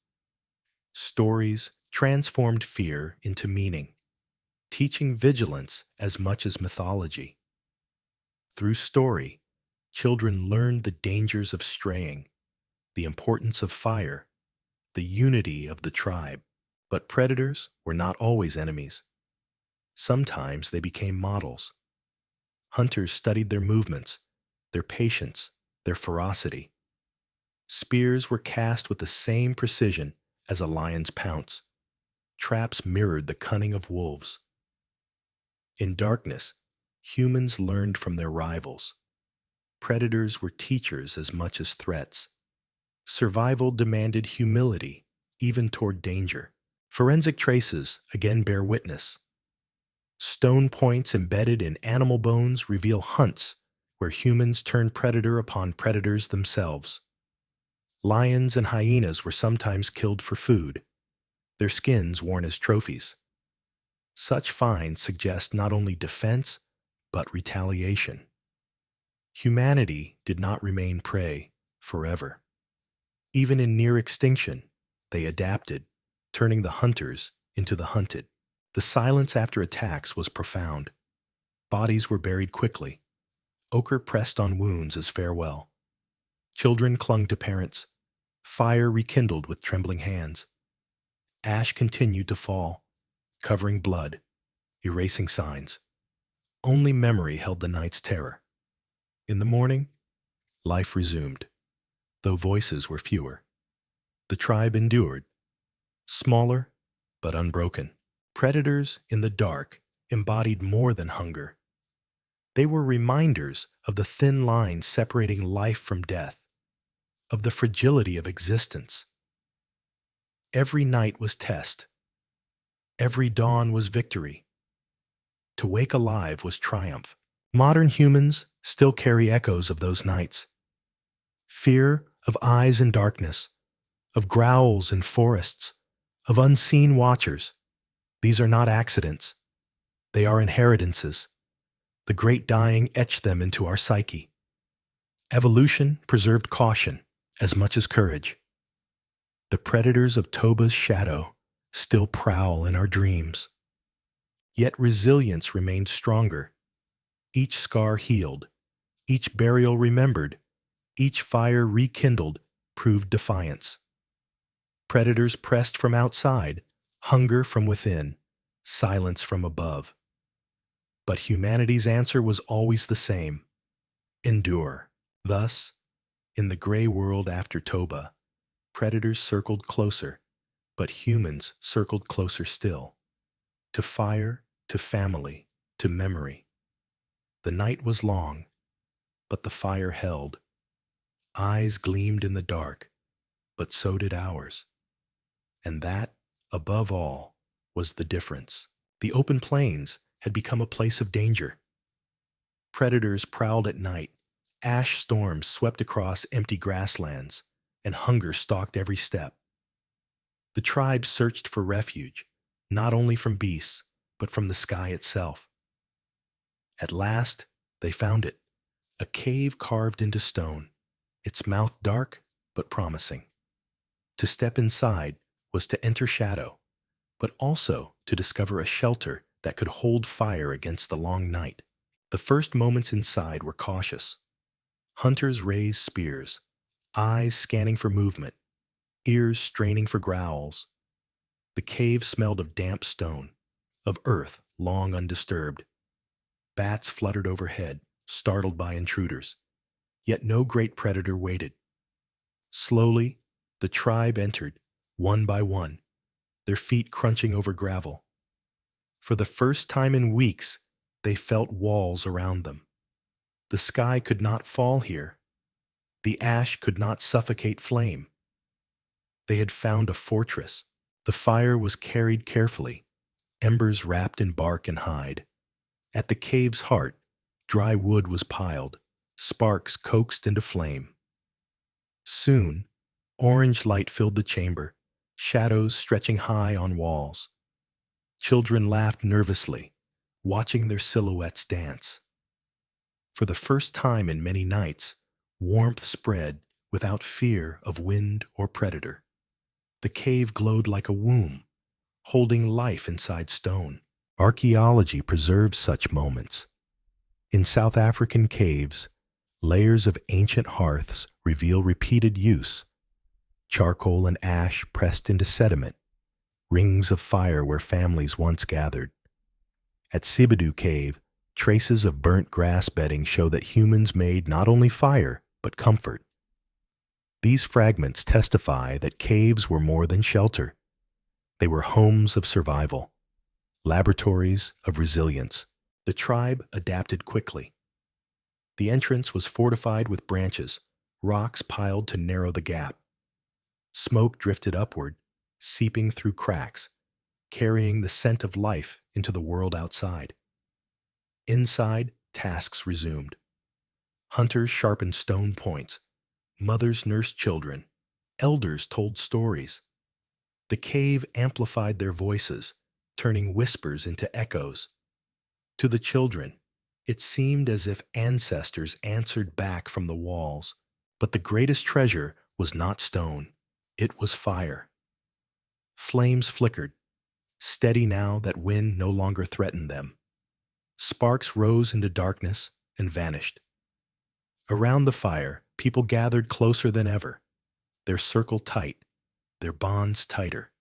Stories transformed fear into meaning, teaching vigilance as much as mythology. Through story, children learned the dangers of straying, the importance of fire, the unity of the tribe. But predators were not always enemies. Sometimes they became models. Hunters studied their movements, their patience, their ferocity. Spears were cast with the same precision as a lion's pounce. Traps mirrored the cunning of wolves. In darkness, humans learned from their rivals. Predators were teachers as much as threats. Survival demanded humility, even toward danger. Forensic traces again bear witness. Stone points embedded in animal bones reveal hunts where humans turned predator upon predators themselves. Lions and hyenas were sometimes killed for food, their skins worn as trophies. Such finds suggest not only defense, but retaliation. Humanity did not remain prey forever. Even in near extinction, they adapted, turning the hunters into the hunted. The silence after attacks was profound. Bodies were buried quickly. Ochre pressed on wounds as farewell. Children clung to parents. Fire rekindled with trembling hands. Ash continued to fall, covering blood, erasing signs. Only memory held the night's terror. In the morning, life resumed, though voices were fewer. The tribe endured, smaller but unbroken. Predators in the dark embodied more than hunger. They were reminders of the thin line separating life from death, of the fragility of existence. Every night was test. Every dawn was victory. To wake alive was triumph. Modern humans still carry echoes of those nights. Fear of eyes in darkness, of growls in forests, of unseen watchers. These are not accidents. They are inheritances. The great dying etched them into our psyche. Evolution preserved caution as much as courage. The predators of Toba's shadow still prowl in our dreams. Yet resilience remained stronger. Each scar healed, each burial remembered, each fire rekindled proved defiance. Predators pressed from outside, hunger from within, silence from above. But humanity's answer was always the same: endure. Thus, in the gray world after Toba, predators circled closer, but humans circled closer still. To fire, to family, to memory. The night was long, but the fire held. Eyes gleamed in the dark, but so did ours. And that, above all, was the difference. The open plains had become a place of danger. Predators prowled at night, ash storms swept across empty grasslands, and hunger stalked every step. The tribe searched for refuge, not only from beasts, but from the sky itself. At last, they found it, a cave carved into stone, its mouth dark but promising. To step inside was to enter shadow, but also to discover a shelter that could hold fire against the long night. The first moments inside were cautious. Hunters raised spears, eyes scanning for movement, ears straining for growls. The cave smelled of damp stone, of earth long undisturbed. Bats fluttered overhead, startled by intruders. Yet no great predator waited. Slowly, the tribe entered, one by one, their feet crunching over gravel. For the first time in weeks, they felt walls around them. The sky could not fall here. The ash could not suffocate flame. They had found a fortress. The fire was carried carefully, embers wrapped in bark and hide. At the cave's heart, dry wood was piled, sparks coaxed into flame. Soon, orange light filled the chamber, shadows stretching high on walls. Children laughed nervously, watching their silhouettes dance. For the first time in many nights, warmth spread without fear of wind or predator. The cave glowed like a womb, holding life inside stone. Archaeology preserves such moments. In South African caves, layers of ancient hearths reveal repeated use. Charcoal and ash pressed into sediment, rings of fire where families once gathered. At Sibidu Cave, traces of burnt grass bedding show that humans made not only fire, but comfort. These fragments testify that caves were more than shelter. They were homes of survival, laboratories of resilience. The tribe adapted quickly. The entrance was fortified with branches, rocks piled to narrow the gap. Smoke drifted upward, seeping through cracks, carrying the scent of life into the world outside. Inside, tasks resumed. Hunters sharpened stone points. Mothers nursed children. Elders told stories. The cave amplified their voices, turning whispers into echoes. To the children, it seemed as if ancestors answered back from the walls. But the greatest treasure was not stone. It was fire. Flames flickered, steady now that wind no longer threatened them. Sparks rose into darkness and vanished. Around the fire, people gathered closer than ever, their circle tight, their bonds tighter.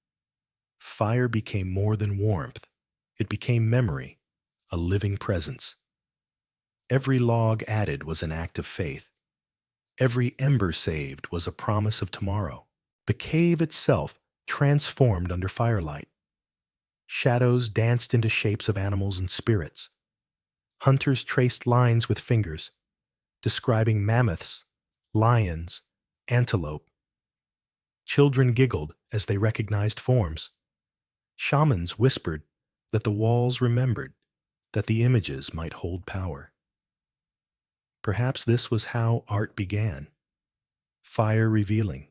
Fire became more than warmth. It became memory, a living presence. Every log added was an act of faith. Every ember saved was a promise of tomorrow. The cave itself transformed under firelight. Shadows danced into shapes of animals and spirits. Hunters traced lines with fingers, describing mammoths, lions, antelope. Children giggled as they recognized forms. Shamans whispered that the walls remembered, that the images might hold power. Perhaps this was how art began. Fire revealing,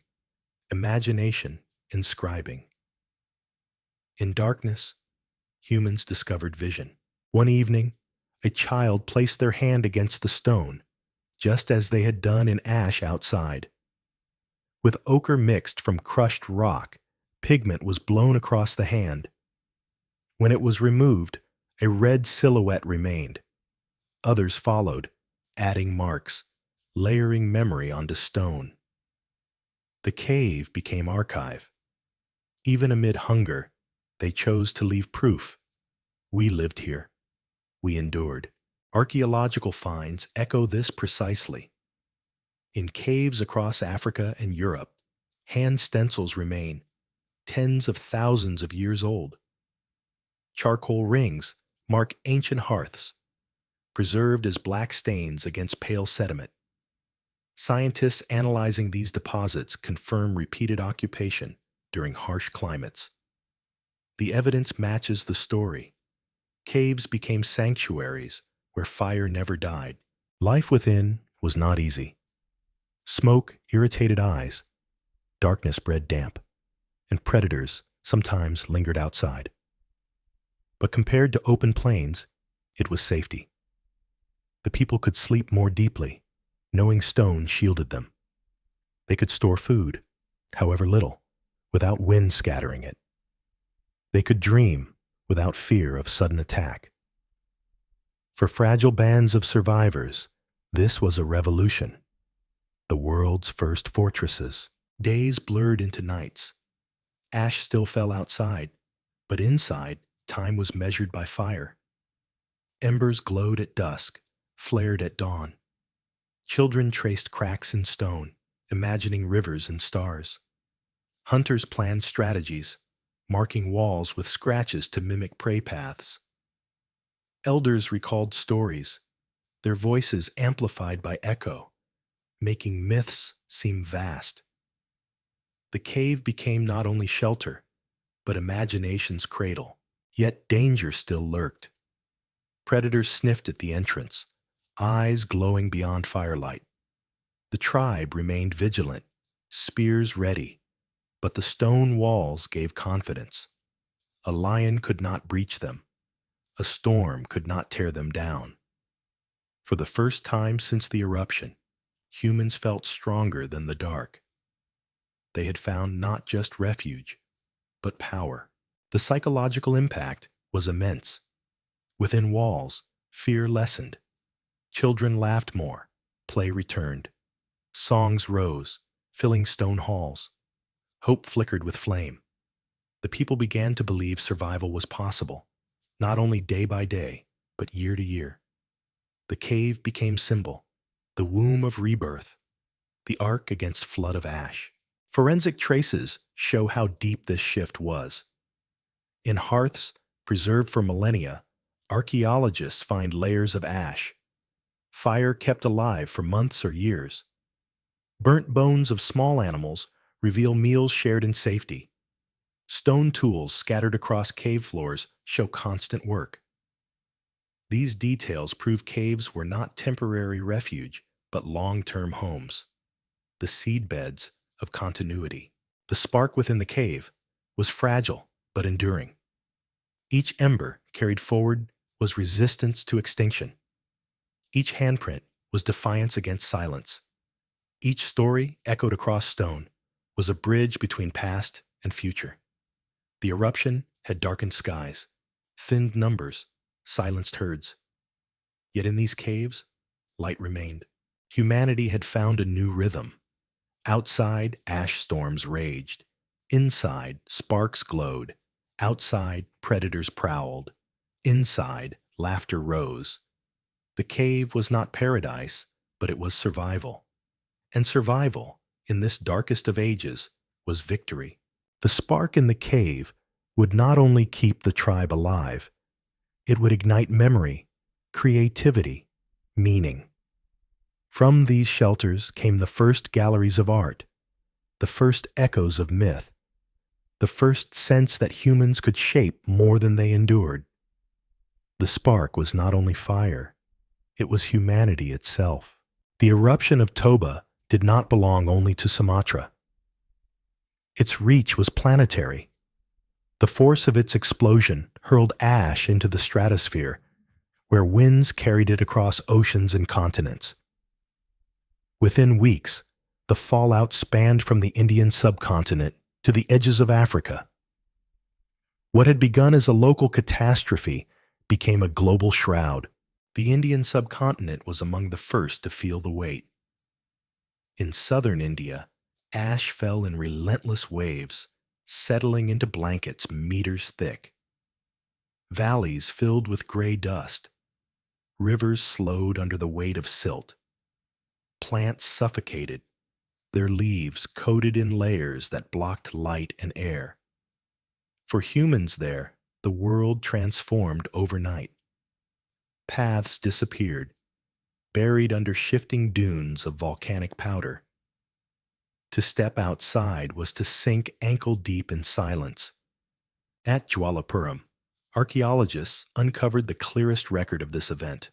imagination inscribing. In darkness, humans discovered vision. One evening, a child placed their hand against the stone, just as they had done in ash outside. With ochre mixed from crushed rock, pigment was blown across the hand. When it was removed, a red silhouette remained. Others followed, adding marks, layering memory onto stone. The cave became archive. Even amid hunger, they chose to leave proof. We lived here. We endured. Archaeological finds echo this precisely. In caves across Africa and Europe, hand stencils remain, tens of thousands of years old. Charcoal rings mark ancient hearths, preserved as black stains against pale sediment. Scientists analyzing these deposits confirm repeated occupation during harsh climates. The evidence matches the story. Caves became sanctuaries where fire never died. Life within was not easy. Smoke irritated eyes, darkness bred damp, and predators sometimes lingered outside. But compared to open plains, it was safety. The people could sleep more deeply, knowing stone shielded them. They could store food, however little, without wind scattering it. They could dream without fear of sudden attack. For fragile bands of survivors, this was a revolution. The world's first fortresses. Days blurred into nights. Ash still fell outside, but inside, time was measured by fire. Embers glowed at dusk, flared at dawn. Children traced cracks in stone, imagining rivers and stars. Hunters planned strategies, marking walls with scratches to mimic prey paths. Elders recalled stories, their voices amplified by echo, making myths seem vast. The cave became not only shelter, but imagination's cradle. Yet danger still lurked. Predators sniffed at the entrance, eyes glowing beyond firelight. The tribe remained vigilant, spears ready, but the stone walls gave confidence. A lion could not breach them. A storm could not tear them down. For the first time since the eruption, humans felt stronger than the dark. They had found not just refuge, but power. The psychological impact was immense. Within walls, fear lessened. Children laughed more, play returned. Songs rose, filling stone halls. Hope flickered with flame. The people began to believe survival was possible, not only day by day, but year to year. The cave became symbol, the womb of rebirth, the ark against flood of ash. Forensic traces show how deep this shift was. In hearths preserved for millennia, archaeologists find layers of ash. Fire kept alive for months or years. Burnt bones of small animals reveal meals shared in safety. Stone tools scattered across cave floors show constant work. These details prove caves were not temporary refuge, but long-term homes, the seedbeds of continuity. The spark within the cave was fragile but enduring. Each ember carried forward was resistance to extinction. Each handprint was defiance against silence. Each story, echoed across stone, was a bridge between past and future. The eruption had darkened skies, thinned numbers, silenced herds. Yet in these caves, light remained. Humanity had found a new rhythm. Outside, ash storms raged. Inside, sparks glowed. Outside, predators prowled. Inside, laughter rose. The cave was not paradise, but it was survival. And survival, in this darkest of ages, was victory. The spark in the cave would not only keep the tribe alive, it would ignite memory, creativity, meaning. From these shelters came the first galleries of art, the first echoes of myth, the first sense that humans could shape more than they endured. The spark was not only fire, it was humanity itself. The eruption of Toba did not belong only to Sumatra. Its reach was planetary. The force of its explosion hurled ash into the stratosphere, where winds carried it across oceans and continents. Within weeks, the fallout spanned from the Indian subcontinent to the edges of Africa. What had begun as a local catastrophe became a global shroud. The Indian subcontinent was among the first to feel the weight. In southern India, ash fell in relentless waves, settling into blankets meters thick. Valleys filled with gray dust. Rivers slowed under the weight of silt. Plants suffocated, their leaves coated in layers that blocked light and air. For humans there, the world transformed overnight. Paths disappeared, buried under shifting dunes of volcanic powder. To step outside was to sink ankle-deep in silence. At Jwalapuram, archaeologists uncovered the clearest record of this event.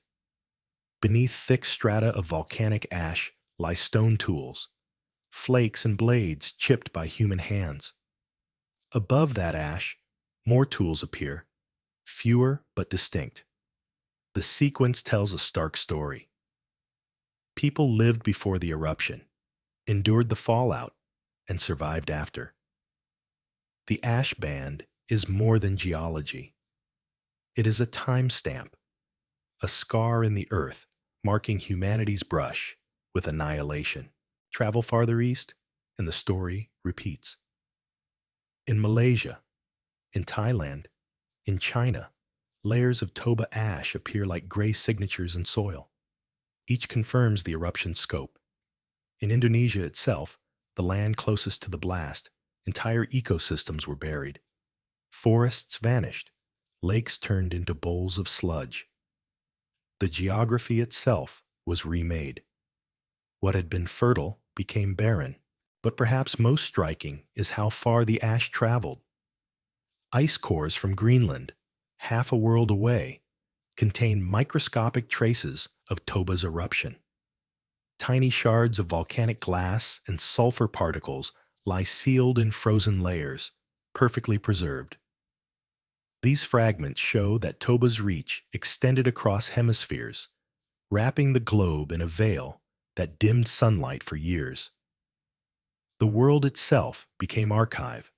Beneath thick strata of volcanic ash lie stone tools, flakes and blades chipped by human hands. Above that ash, more tools appear, fewer but distinct. The sequence tells a stark story. People lived before the eruption, endured the fallout, and survived after. The ash band is more than geology. It is a timestamp, a scar in the earth marking humanity's brush with annihilation. Travel farther east, and the story repeats. In Malaysia, in Thailand, in China, layers of Toba ash appear like gray signatures in soil. Each confirms the eruption's scope. In Indonesia itself, the land closest to the blast, entire ecosystems were buried. Forests vanished, lakes turned into bowls of sludge. The geography itself was remade. What had been fertile became barren, but perhaps most striking is how far the ash traveled. Ice cores from Greenland, half a world away, contain microscopic traces of Toba's eruption. Tiny shards of volcanic glass and sulfur particles lie sealed in frozen layers, perfectly preserved. These fragments show that Toba's reach extended across hemispheres, wrapping the globe in a veil that dimmed sunlight for years. The world itself became archive,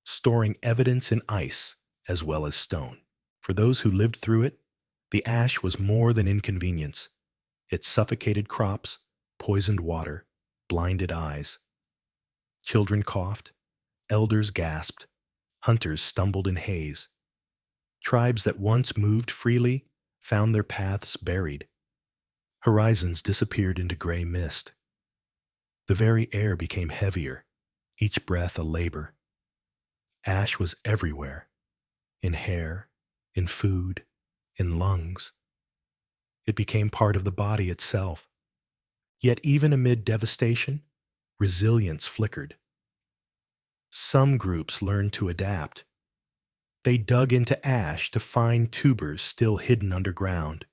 storing evidence in ice as well as stone. For those who lived through it, the ash was more than inconvenience. It suffocated crops, poisoned water, blinded eyes. Children coughed, elders gasped, hunters stumbled in haze. Tribes that once moved freely found their paths buried. Horizons disappeared into gray mist. The very air became heavier, each breath a labor. Ash was everywhere, in hair, in food, in lungs. It became part of the body itself. Yet even amid devastation, resilience flickered. Some groups learned to adapt. They dug into ash to find tubers still hidden underground.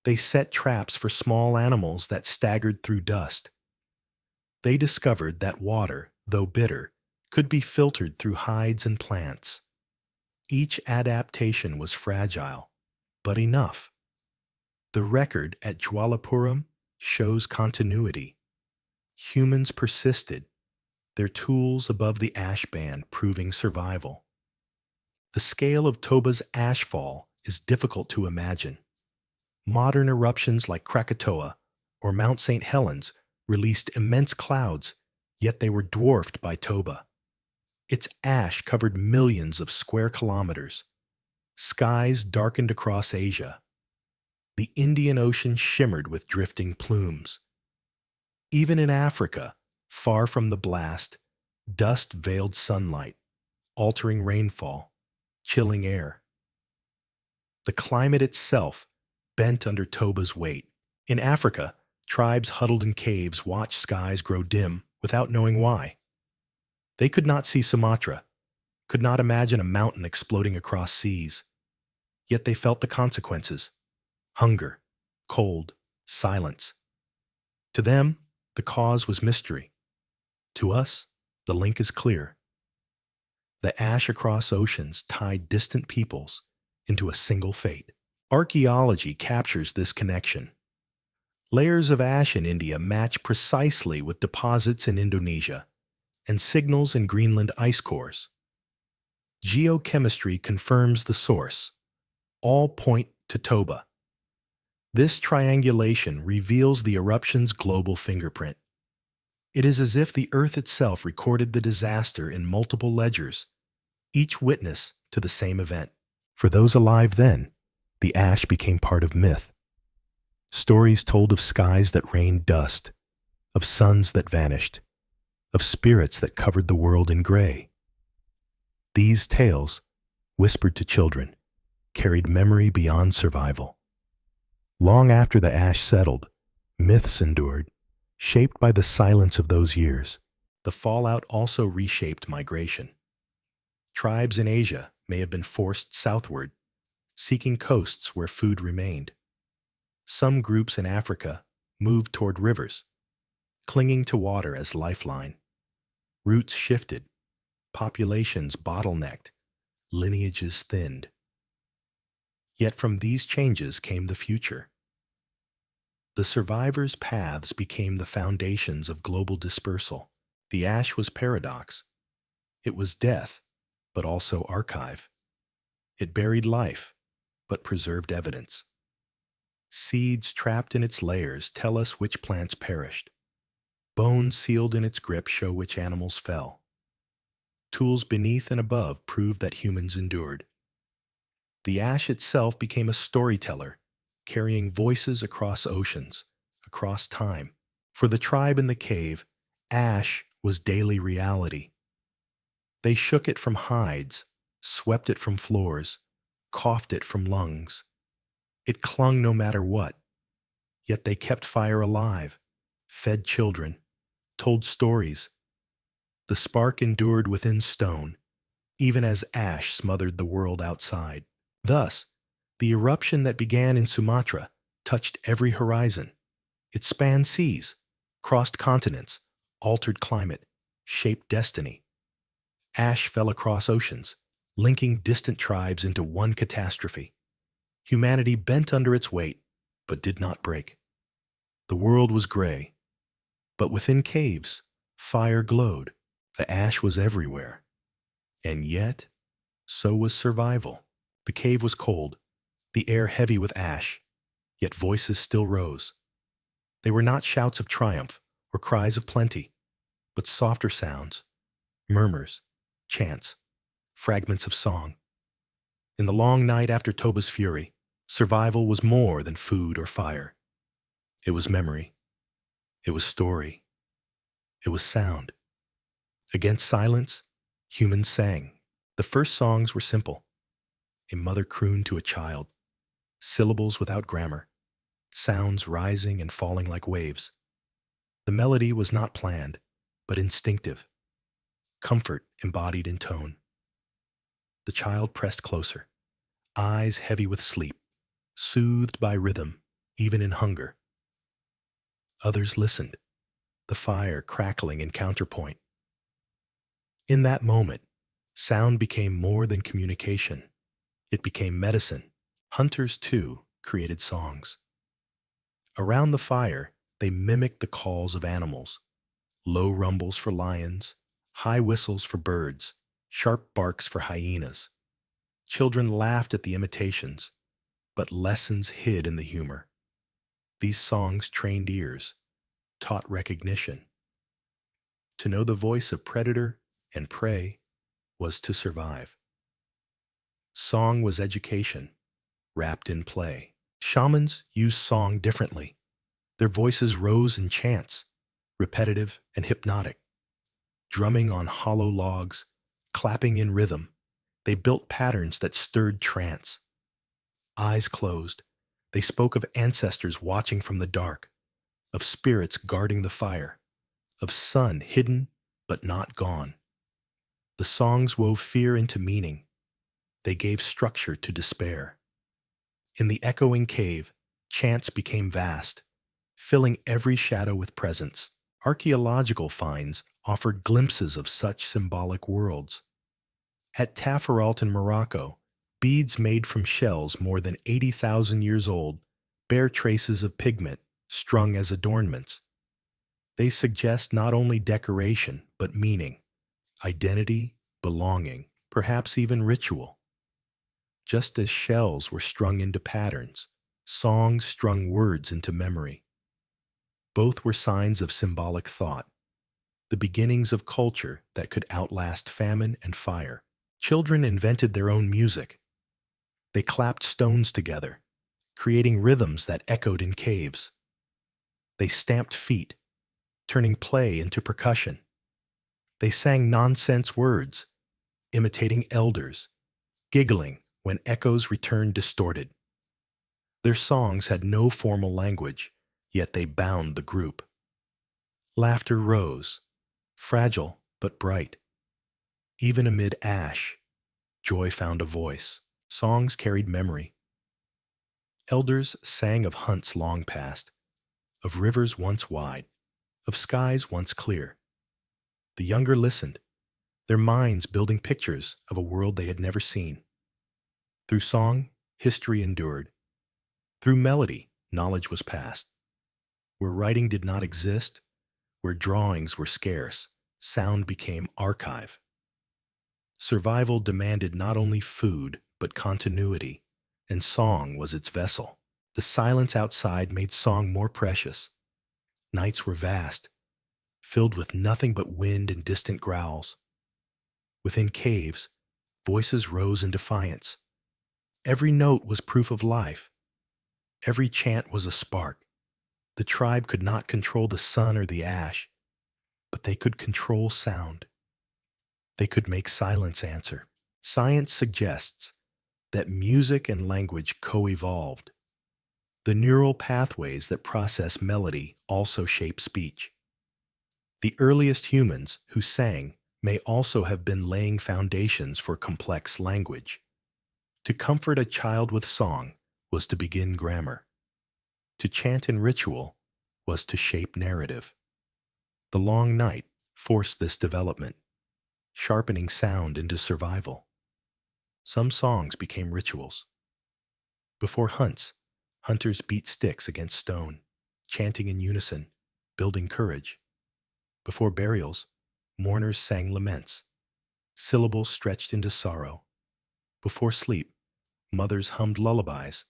They set traps for small animals that staggered through dust. They discovered that water, though bitter, could be filtered through hides and plants. Each adaptation was fragile, but enough. The record at Jwalapuram shows continuity. Humans persisted, their tools above the ash band proving survival. The scale of Toba's ashfall is difficult to imagine. Modern eruptions like Krakatoa or Mount St. Helens released immense clouds, yet they were dwarfed by Toba. Its ash covered millions of square kilometers. Skies darkened across Asia. The Indian Ocean shimmered with drifting plumes. Even in Africa, far from the blast, dust veiled sunlight, altering rainfall, chilling air. The climate itself bent under Toba's weight. In Africa, tribes huddled in caves watched skies grow dim without knowing why. They could not see Sumatra, could not imagine a mountain exploding across seas. Yet they felt the consequences: hunger, cold, silence. To them, the cause was mystery. To us, the link is clear. The ash across oceans tied distant peoples into a single fate. Archaeology captures this connection. Layers of ash in India match precisely with deposits in Indonesia and signals in Greenland ice cores. Geochemistry confirms the source. All point to Toba. This triangulation reveals the eruption's global fingerprint. It is as if the Earth itself recorded the disaster in multiple ledgers, each witness to the same event. For those alive then, the ash became part of myth. Stories told of skies that rained dust, of suns that vanished, of spirits that covered the world in gray. These tales, whispered to children, carried memory beyond survival. Long after the ash settled, myths endured, shaped by the silence of those years. The fallout also reshaped migration. Tribes in Asia may have been forced southward, seeking coasts where food remained. Some groups in Africa moved toward rivers, clinging to water as lifeline. Routes shifted, populations bottlenecked, lineages thinned. Yet from these changes came the future. The survivors' paths became the foundations of global dispersal. The ash was paradox. It was death, but also archive. It buried life, but preserved evidence. Seeds trapped in its layers tell us which plants perished. Bones sealed in its grip show which animals fell. Tools beneath and above prove that humans endured. The ash itself became a storyteller, carrying voices across oceans, across time. For the tribe in the cave, ash was daily reality. They shook it from hides, swept it from floors, coughed it from lungs. It clung no matter what. Yet they kept fire alive, fed children, told stories. The spark endured within stone, even as ash smothered the world outside. Thus, the eruption that began in Sumatra touched every horizon. It spanned seas, crossed continents, altered climate, shaped destiny. Ash fell across oceans, linking distant tribes into one catastrophe. Humanity bent under its weight, but did not break. The world was gray, but within caves, fire glowed. The ash was everywhere. And yet, so was survival. The cave was cold, the air heavy with ash, yet voices still rose. They were not shouts of triumph or cries of plenty, but softer sounds, murmurs, chants, fragments of song. In the long night after Toba's fury, survival was more than food or fire. It was memory. It was story. It was sound. Against silence, humans sang. The first songs were simple. A mother crooned to a child, syllables without grammar, sounds rising and falling like waves. The melody was not planned, but instinctive. comfort embodied in tone. The child pressed closer, eyes heavy with sleep, soothed by rhythm, even in hunger. Others listened, the fire crackling in counterpoint. In that moment, sound became more than communication. It became medicine. Hunters, too, created songs. Around the fire, they mimicked the calls of animals, low rumbles for lions, high whistles for birds, sharp barks for hyenas. Children laughed at the imitations, but lessons hid in the humor. These songs trained ears, taught recognition. To know the voice of predator and prey was to survive. Song was education, wrapped in play. Shamans used song differently. Their voices rose in chants, repetitive and hypnotic. Drumming on hollow logs, clapping in rhythm, they built patterns that stirred trance. Eyes closed, they spoke of ancestors watching from the dark, of spirits guarding the fire, of sun hidden but not gone. The songs wove fear into meaning. They gave structure to despair. In the echoing cave, chants became vast, filling every shadow with presence. Archaeological finds offered glimpses of such symbolic worlds. At Tafaralt in Morocco, beads made from shells more than 80,000 years old bear traces of pigment strung as adornments. They suggest not only decoration, but meaning, identity, belonging, perhaps even ritual. Just as shells were strung into patterns, songs strung words into memory. Both were signs of symbolic thought, the beginnings of culture that could outlast famine and fire. Children invented their own music. They clapped stones together, creating rhythms that echoed in caves. They stamped feet, turning play into percussion. They sang nonsense words, imitating elders, giggling when echoes returned distorted. Their songs had no formal language, yet they bound the group. Laughter rose, fragile but bright. Even amid ash, joy found a voice. Songs carried memory. Elders sang of hunts long past, of rivers once wide, of skies once clear. The younger listened, their minds building pictures of a world they had never seen. Through song, history endured. Through melody, knowledge was passed. Where writing did not exist, where drawings were scarce, sound became archive. Survival demanded not only food, but continuity, and song was its vessel. The silence outside made song more precious. Nights were vast, filled with nothing but wind and distant growls. Within caves, voices rose in defiance. Every note was proof of life. Every chant was a spark. The tribe could not control the sun or the ash, but they could control sound. They could make silence answer. Science suggests that music and language co-evolved. The neural pathways that process melody also shape speech. The earliest humans who sang may also have been laying foundations for complex language. To comfort a child with song was to begin grammar. To chant in ritual was to shape narrative. The long night forced this development, sharpening sound into survival. Some songs became rituals. Before hunts, hunters beat sticks against stone, chanting in unison, building courage. Before burials, mourners sang laments, syllables stretched into sorrow. Before sleep, mothers hummed lullabies,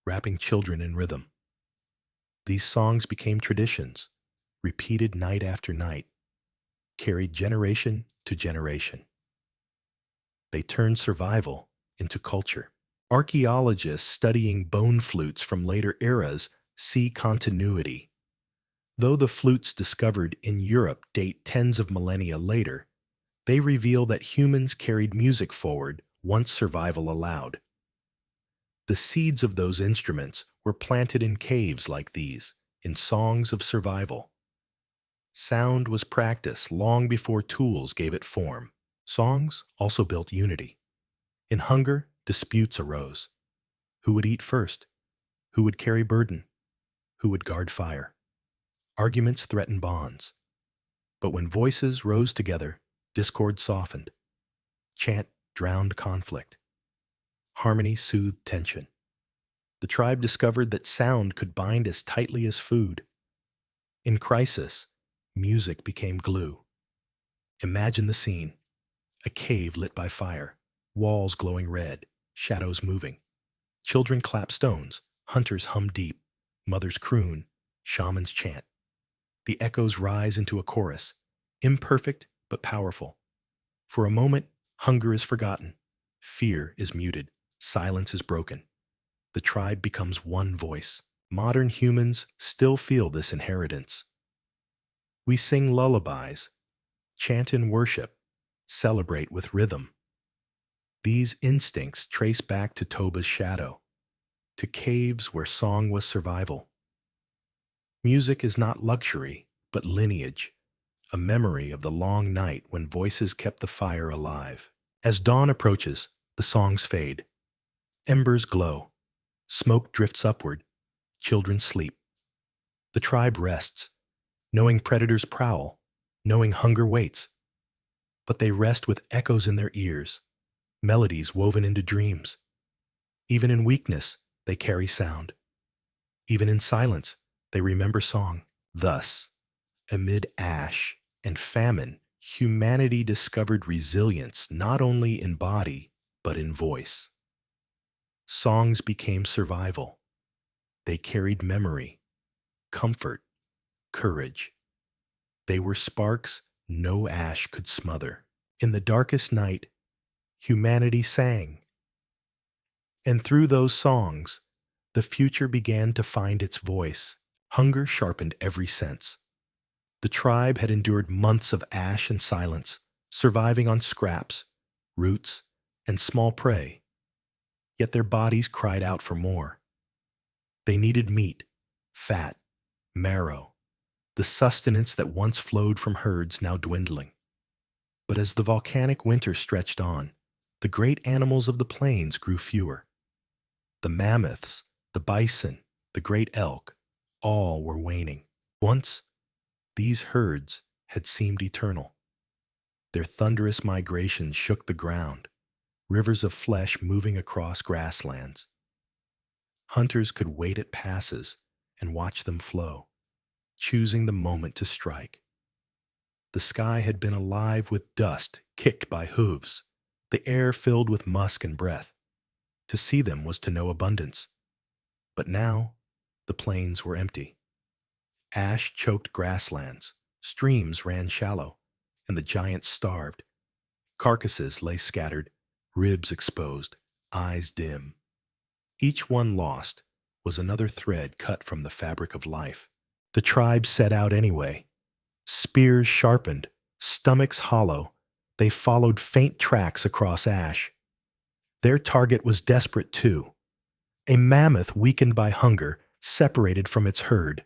wrapping children in rhythm. These songs became traditions, repeated night after night, carried generation to generation. They turned survival into culture. Archaeologists studying bone flutes from later eras see continuity. Though the flutes discovered in Europe date tens of millennia later, they reveal that humans carried music forward once survival allowed. The seeds of those instruments were planted in caves like these, in songs of survival. Sound was practice long before tools gave it form. Songs also built unity. In hunger, disputes arose. Who would eat first? Who would carry burden? Who would guard fire? Arguments threatened bonds. But when voices rose together, discord softened. Chant drowned conflict. Harmony soothed tension. The tribe discovered that sound could bind as tightly as food. In crisis, music became glue. Imagine the scene: a cave lit by fire, walls glowing red, shadows moving. Children clap stones, hunters hum deep, mothers croon, shamans chant. The echoes rise into a chorus, imperfect but powerful. For a moment, hunger is forgotten, fear is muted, silence is broken. The tribe becomes one voice. Modern humans still feel this inheritance. We sing lullabies, chant in worship, celebrate with rhythm. These instincts trace back to Toba's shadow, to caves where song was survival. Music is not luxury, but lineage, a memory of the long night when voices kept the fire alive. As dawn approaches, the songs fade. Embers glow. Smoke drifts upward. Children sleep. The tribe rests, knowing predators prowl, knowing hunger waits. But they rest with echoes in their ears, melodies woven into dreams. Even in weakness, they carry sound. Even in silence, they remember song. Thus, amid ash and famine, humanity discovered resilience not only in body, but in voice. Songs became survival. They carried memory, comfort, courage. They were sparks no ash could smother. In the darkest night, humanity sang. And through those songs, the future began to find its voice. Hunger sharpened every sense. The tribe had endured months of ash and silence, surviving on scraps, roots, and small prey. Yet their bodies cried out for more. They needed meat, fat, marrow, the sustenance that once flowed from herds now dwindling. But as the volcanic winter stretched on, the great animals of the plains grew fewer. The mammoths, the bison, the great elk, all were waning. Once, these herds had seemed eternal. Their thunderous migrations shook the ground, rivers of flesh moving across grasslands. Hunters could wait at passes and watch them flow, choosing the moment to strike. The sky had been alive with dust kicked by hooves, the air filled with musk and breath. To see them was to know abundance. But now, the plains were empty. Ash choked grasslands, streams ran shallow, and the giants starved. Carcasses lay scattered, ribs exposed, eyes dim. Each one lost was another thread cut from the fabric of life. The tribe set out anyway. Spears sharpened, stomachs hollow, they followed faint tracks across ash. Their target was desperate too. A mammoth weakened by hunger, separated from its herd.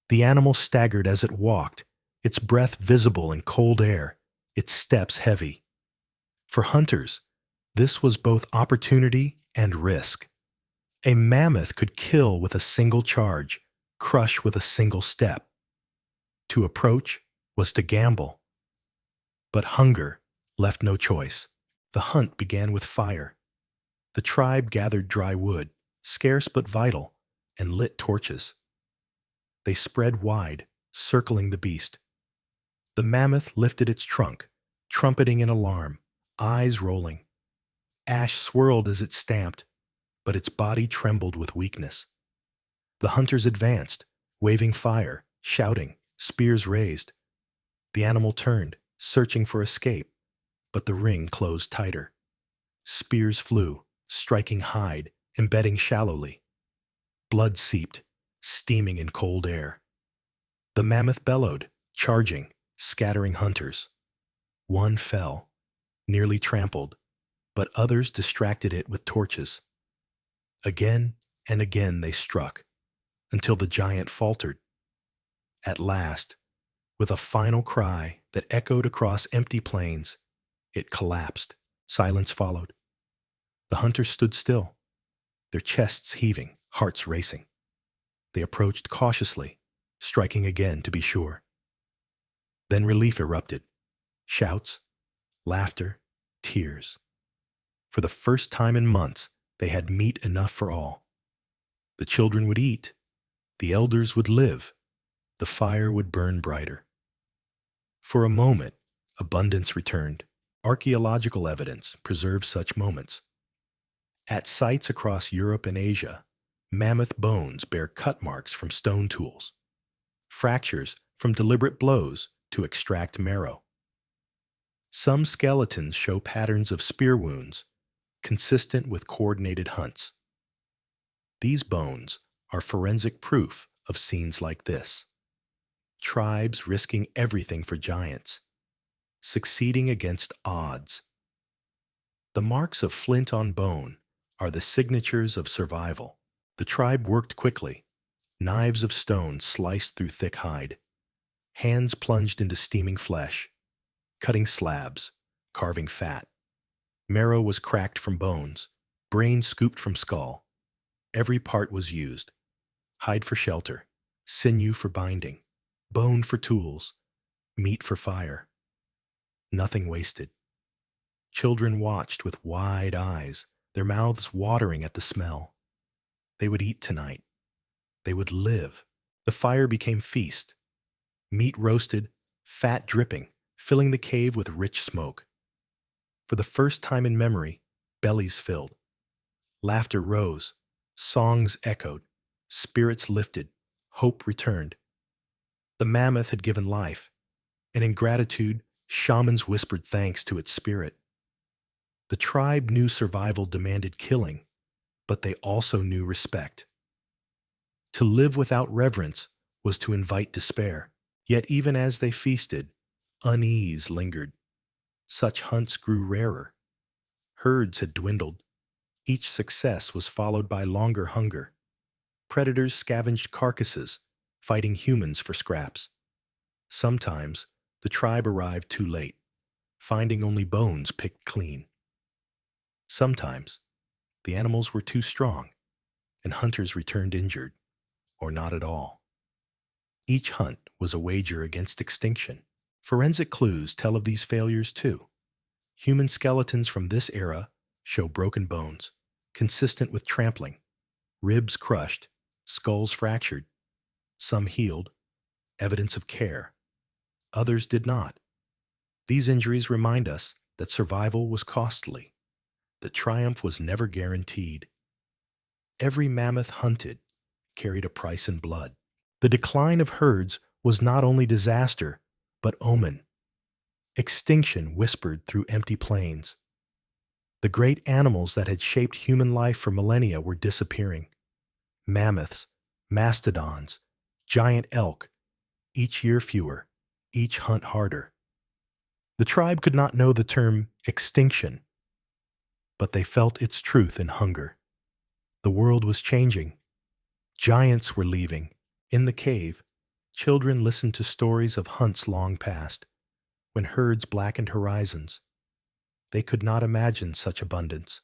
The animal staggered as it walked, its breath visible in cold air, its steps heavy. For hunters, this was both opportunity and risk. A mammoth could kill with a single charge, crush with a single step. To approach was to gamble. But hunger left no choice. The hunt began with fire. The tribe gathered dry wood, scarce but vital, and lit torches. They spread wide, circling the beast. The mammoth lifted its trunk, trumpeting in alarm, eyes rolling. Ash swirled as it stamped, but its body trembled with weakness. The hunters advanced, waving fire, shouting, spears raised. The animal turned, searching for escape, but the ring closed tighter. Spears flew, striking hide, embedding shallowly. Blood seeped, steaming in cold air. The mammoth bellowed, charging, scattering hunters. One fell, nearly trampled, but others distracted it with torches. Again and again they struck, until the giant faltered. At last, With a final cry that echoed across empty plains, it collapsed. Silence followed. The hunters stood still, their chests heaving, hearts racing. They approached cautiously, striking again to be sure. Then relief erupted. Shouts, laughter, tears. For the first time in months, they had meat enough for all. The children would eat. The elders would live. The fire would burn brighter. For a moment, abundance returned. Archaeological evidence preserves such moments. At sites across Europe and Asia, mammoth bones bear cut marks from stone tools, fractures from deliberate blows to extract marrow. Some skeletons show patterns of spear wounds, consistent with coordinated hunts. These bones are forensic proof of scenes like this. Tribes risking everything for giants, succeeding against odds. The marks of flint on bone are the signatures of survival. The tribe worked quickly. Knives of stone sliced through thick hide. Hands plunged into steaming flesh, cutting slabs, carving fat. Marrow was cracked from bones, brain scooped from skull. Every part was used. Hide for shelter, sinew for binding, bone for tools, meat for fire. Nothing wasted. Children watched with wide eyes, their mouths watering at the smell. They would eat tonight. They would live. The fire became feast. Meat roasted, fat dripping, filling the cave with rich smoke. For the first time in memory, bellies filled. Laughter rose, songs echoed, spirits lifted, hope returned. The mammoth had given life, and in gratitude, shamans whispered thanks to its spirit. The tribe knew survival demanded killing, but they also knew respect. To live without reverence was to invite despair. Yet even as they feasted, unease lingered. Such hunts grew rarer. Herds had dwindled. Each success was followed by longer hunger. Predators scavenged carcasses, fighting humans for scraps. Sometimes, the tribe arrived too late, finding only bones picked clean. Sometimes, the animals were too strong, and hunters returned injured, or not at all. Each hunt was a wager against extinction. Forensic clues tell of these failures too. Human skeletons from this era show broken bones, consistent with trampling, ribs crushed, skulls fractured. Some healed, evidence of care. Others did not. These injuries remind us that survival was costly, that triumph was never guaranteed. Every mammoth hunted carried a price in blood. The decline of herds was not only disaster, but omen. Extinction whispered through empty plains. The great animals that had shaped human life for millennia were disappearing. Mammoths, mastodons, giant elk, each year fewer, each hunt harder. The tribe could not know the term extinction, but they felt its truth in hunger. The world was changing. Giants were leaving. In the cave, children listened to stories of hunts long past, when herds blackened horizons. They could not imagine such abundance.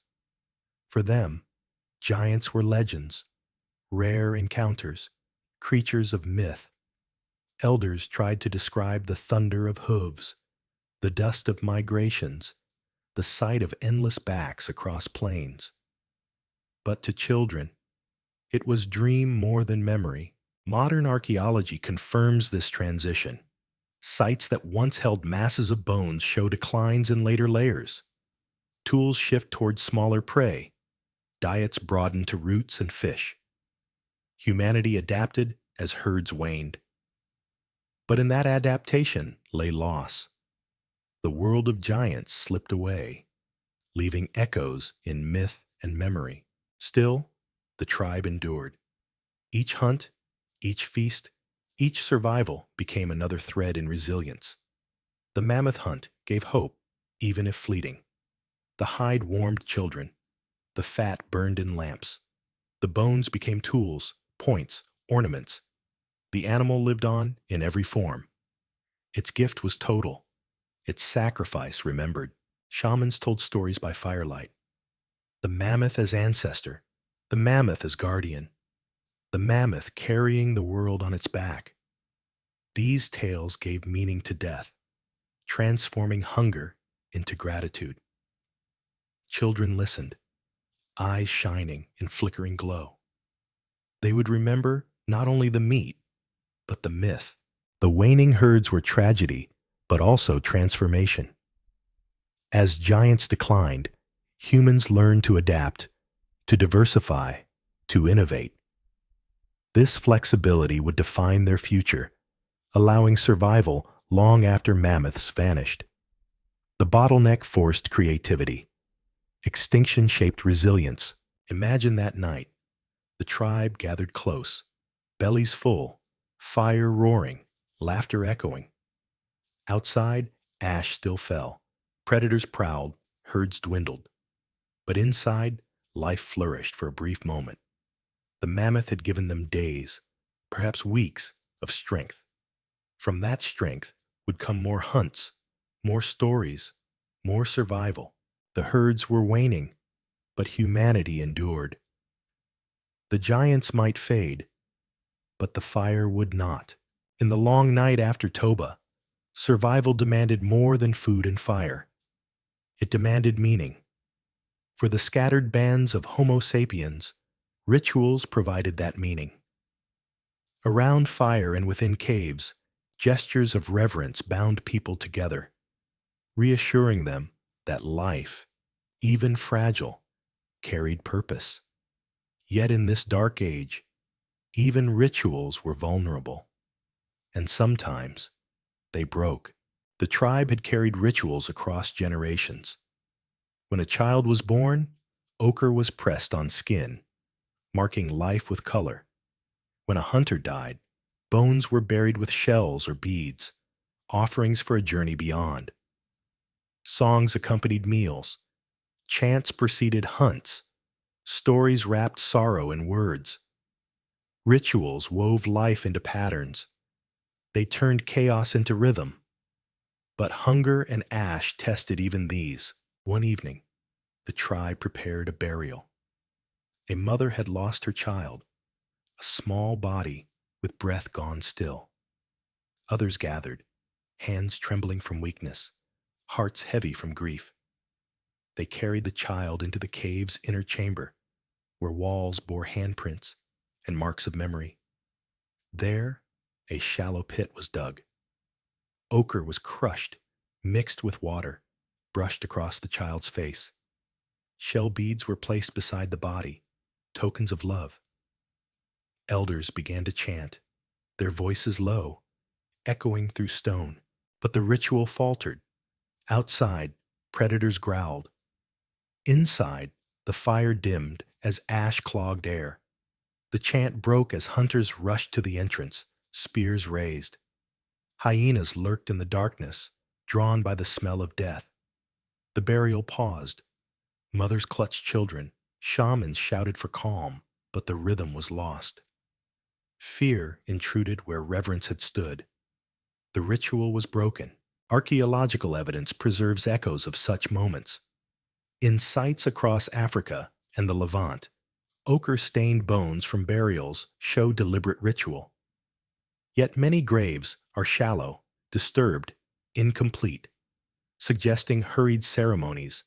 For them, giants were legends, rare encounters, creatures of myth. Elders tried to describe the thunder of hooves, the dust of migrations, the sight of endless backs across plains. But to children, it was dream more than memory. Modern archaeology confirms this transition. Sites that once held masses of bones show declines in later layers. Tools shift towards smaller prey. Diets broaden to roots and fish. Humanity adapted as herds waned. But in that adaptation lay loss. The world of giants slipped away, leaving echoes in myth and memory. Still, the tribe endured. Each hunt, each feast, each survival became another thread in resilience. The mammoth hunt gave hope, even if fleeting. The hide warmed children. The fat burned in lamps. The bones became tools, points, ornaments. The animal lived on in every form. Its gift was total, its sacrifice remembered. Shamans told stories by firelight. The mammoth as ancestor, the mammoth as guardian, the mammoth carrying the world on its back. These tales gave meaning to death, transforming hunger into gratitude. Children listened, eyes shining in flickering glow. They would remember not only the meat, but the myth. The waning herds were tragedy, but also transformation. As giants declined, humans learned to adapt, to diversify, to innovate. This flexibility would define their future, allowing survival long after mammoths vanished. The bottleneck forced creativity. Extinction shaped resilience. Imagine that night. The tribe gathered close, bellies full, fire roaring, laughter echoing. Outside, ash still fell. Predators prowled, herds dwindled. But inside, life flourished for a brief moment. The mammoth had given them days, perhaps weeks, of strength. From that strength would come more hunts, more stories, more survival. The herds were waning, but humanity endured. The giants might fade, but the fire would not. In the long night after Toba, survival demanded more than food and fire. It demanded meaning. For the scattered bands of Homo sapiens, rituals provided that meaning. Around fire and within caves, gestures of reverence bound people together, reassuring them that life, even fragile, carried purpose. Yet in this dark age, even rituals were vulnerable, and sometimes they broke. The tribe had carried rituals across generations. When a child was born, ochre was pressed on skin, marking life with color. When a hunter died, bones were buried with shells or beads, offerings for a journey beyond. Songs accompanied meals, chants preceded hunts, stories wrapped sorrow in words. Rituals wove life into patterns. They turned chaos into rhythm. But hunger and ash tested even these. One evening, the tribe prepared a burial. A mother had lost her child, a small body with breath gone still. Others gathered, hands trembling from weakness, hearts heavy from grief. They carried the child into the cave's inner chamber, where walls bore handprints and marks of memory. There, a shallow pit was dug. Ochre was crushed, mixed with water, brushed across the child's face. Shell beads were placed beside the body, tokens of love. Elders began to chant, their voices low, echoing through stone. But the ritual faltered. Outside, predators growled. Inside, the fire dimmed as ash clogged air. The chant broke as hunters rushed to the entrance, spears raised. Hyenas lurked in the darkness, drawn by the smell of death. The burial paused. Mothers clutched children. Shamans shouted for calm, but the rhythm was lost. Fear intruded where reverence had stood. The ritual was broken. Archaeological evidence preserves echoes of such moments. In sites across Africa and the Levant, ochre-stained bones from burials show deliberate ritual. Yet many graves are shallow, disturbed, incomplete, suggesting hurried ceremonies,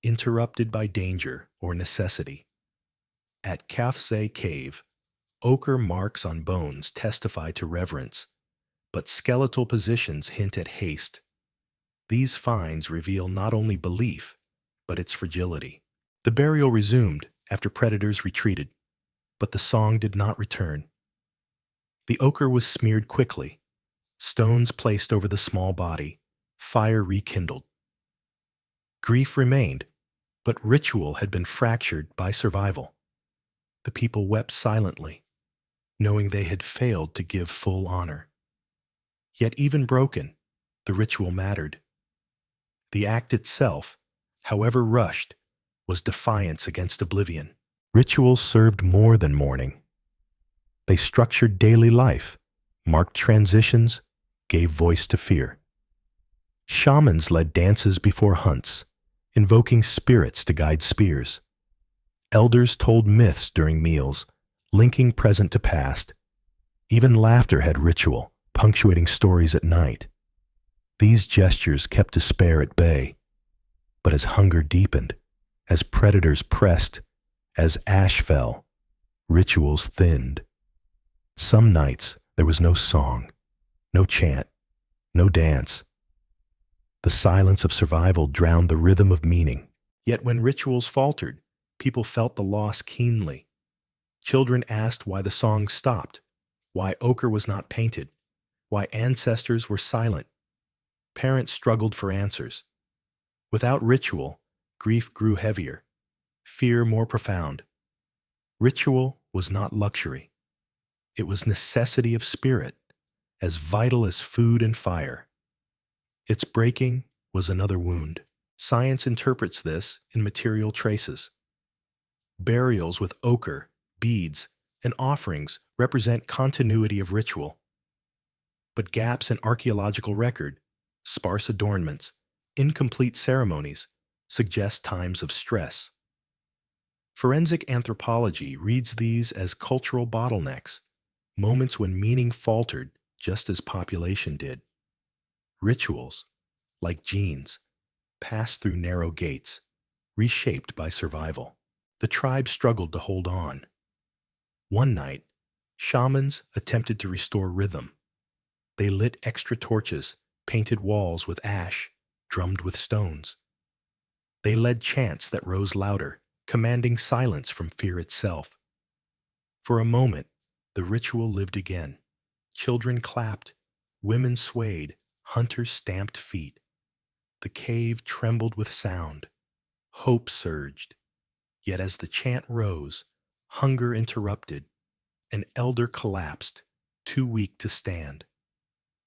interrupted by danger or necessity. At Kafze Cave, ochre marks on bones testify to reverence, but skeletal positions hint at haste. These finds reveal not only belief, but its fragility. The burial resumed after predators retreated, but the song did not return. The ochre was smeared quickly, stones placed over the small body, fire rekindled. Grief remained, but ritual had been fractured by survival. The people wept silently, knowing they had failed to give full honor. Yet even broken, the ritual mattered. The act itself, however rushed, was defiance against oblivion. Rituals served more than mourning. They structured daily life, marked transitions, gave voice to fear. Shamans led dances before hunts, invoking spirits to guide spears. Elders told myths during meals, linking present to past. Even laughter had ritual, punctuating stories at night. These gestures kept despair at bay. But as hunger deepened, as predators pressed, as ash fell, rituals thinned. Some nights there was no song, no chant, no dance. The silence of survival drowned the rhythm of meaning. Yet when rituals faltered, people felt the loss keenly. Children asked why the song stopped, why ochre was not painted, why ancestors were silent. Parents struggled for answers. Without ritual, grief grew heavier, fear more profound. Ritual was not luxury. It was necessity of spirit, as vital as food and fire. Its breaking was another wound. Science interprets this in material traces. Burials with ochre, beads, and offerings represent continuity of ritual. But gaps in archaeological record, sparse adornments, incomplete ceremonies suggest times of stress. Forensic anthropology reads these as cultural bottlenecks, moments when meaning faltered just as population did. Rituals, like genes, pass through narrow gates, reshaped by survival. The tribe struggled to hold on. One night, shamans attempted to restore rhythm. They lit extra torches, painted walls with ash, drummed with stones. They led chants that rose louder, commanding silence from fear itself. For a moment, the ritual lived again. Children clapped, women swayed, hunters stamped feet. The cave trembled with sound. Hope surged. Yet as the chant rose, hunger interrupted. An elder collapsed, too weak to stand.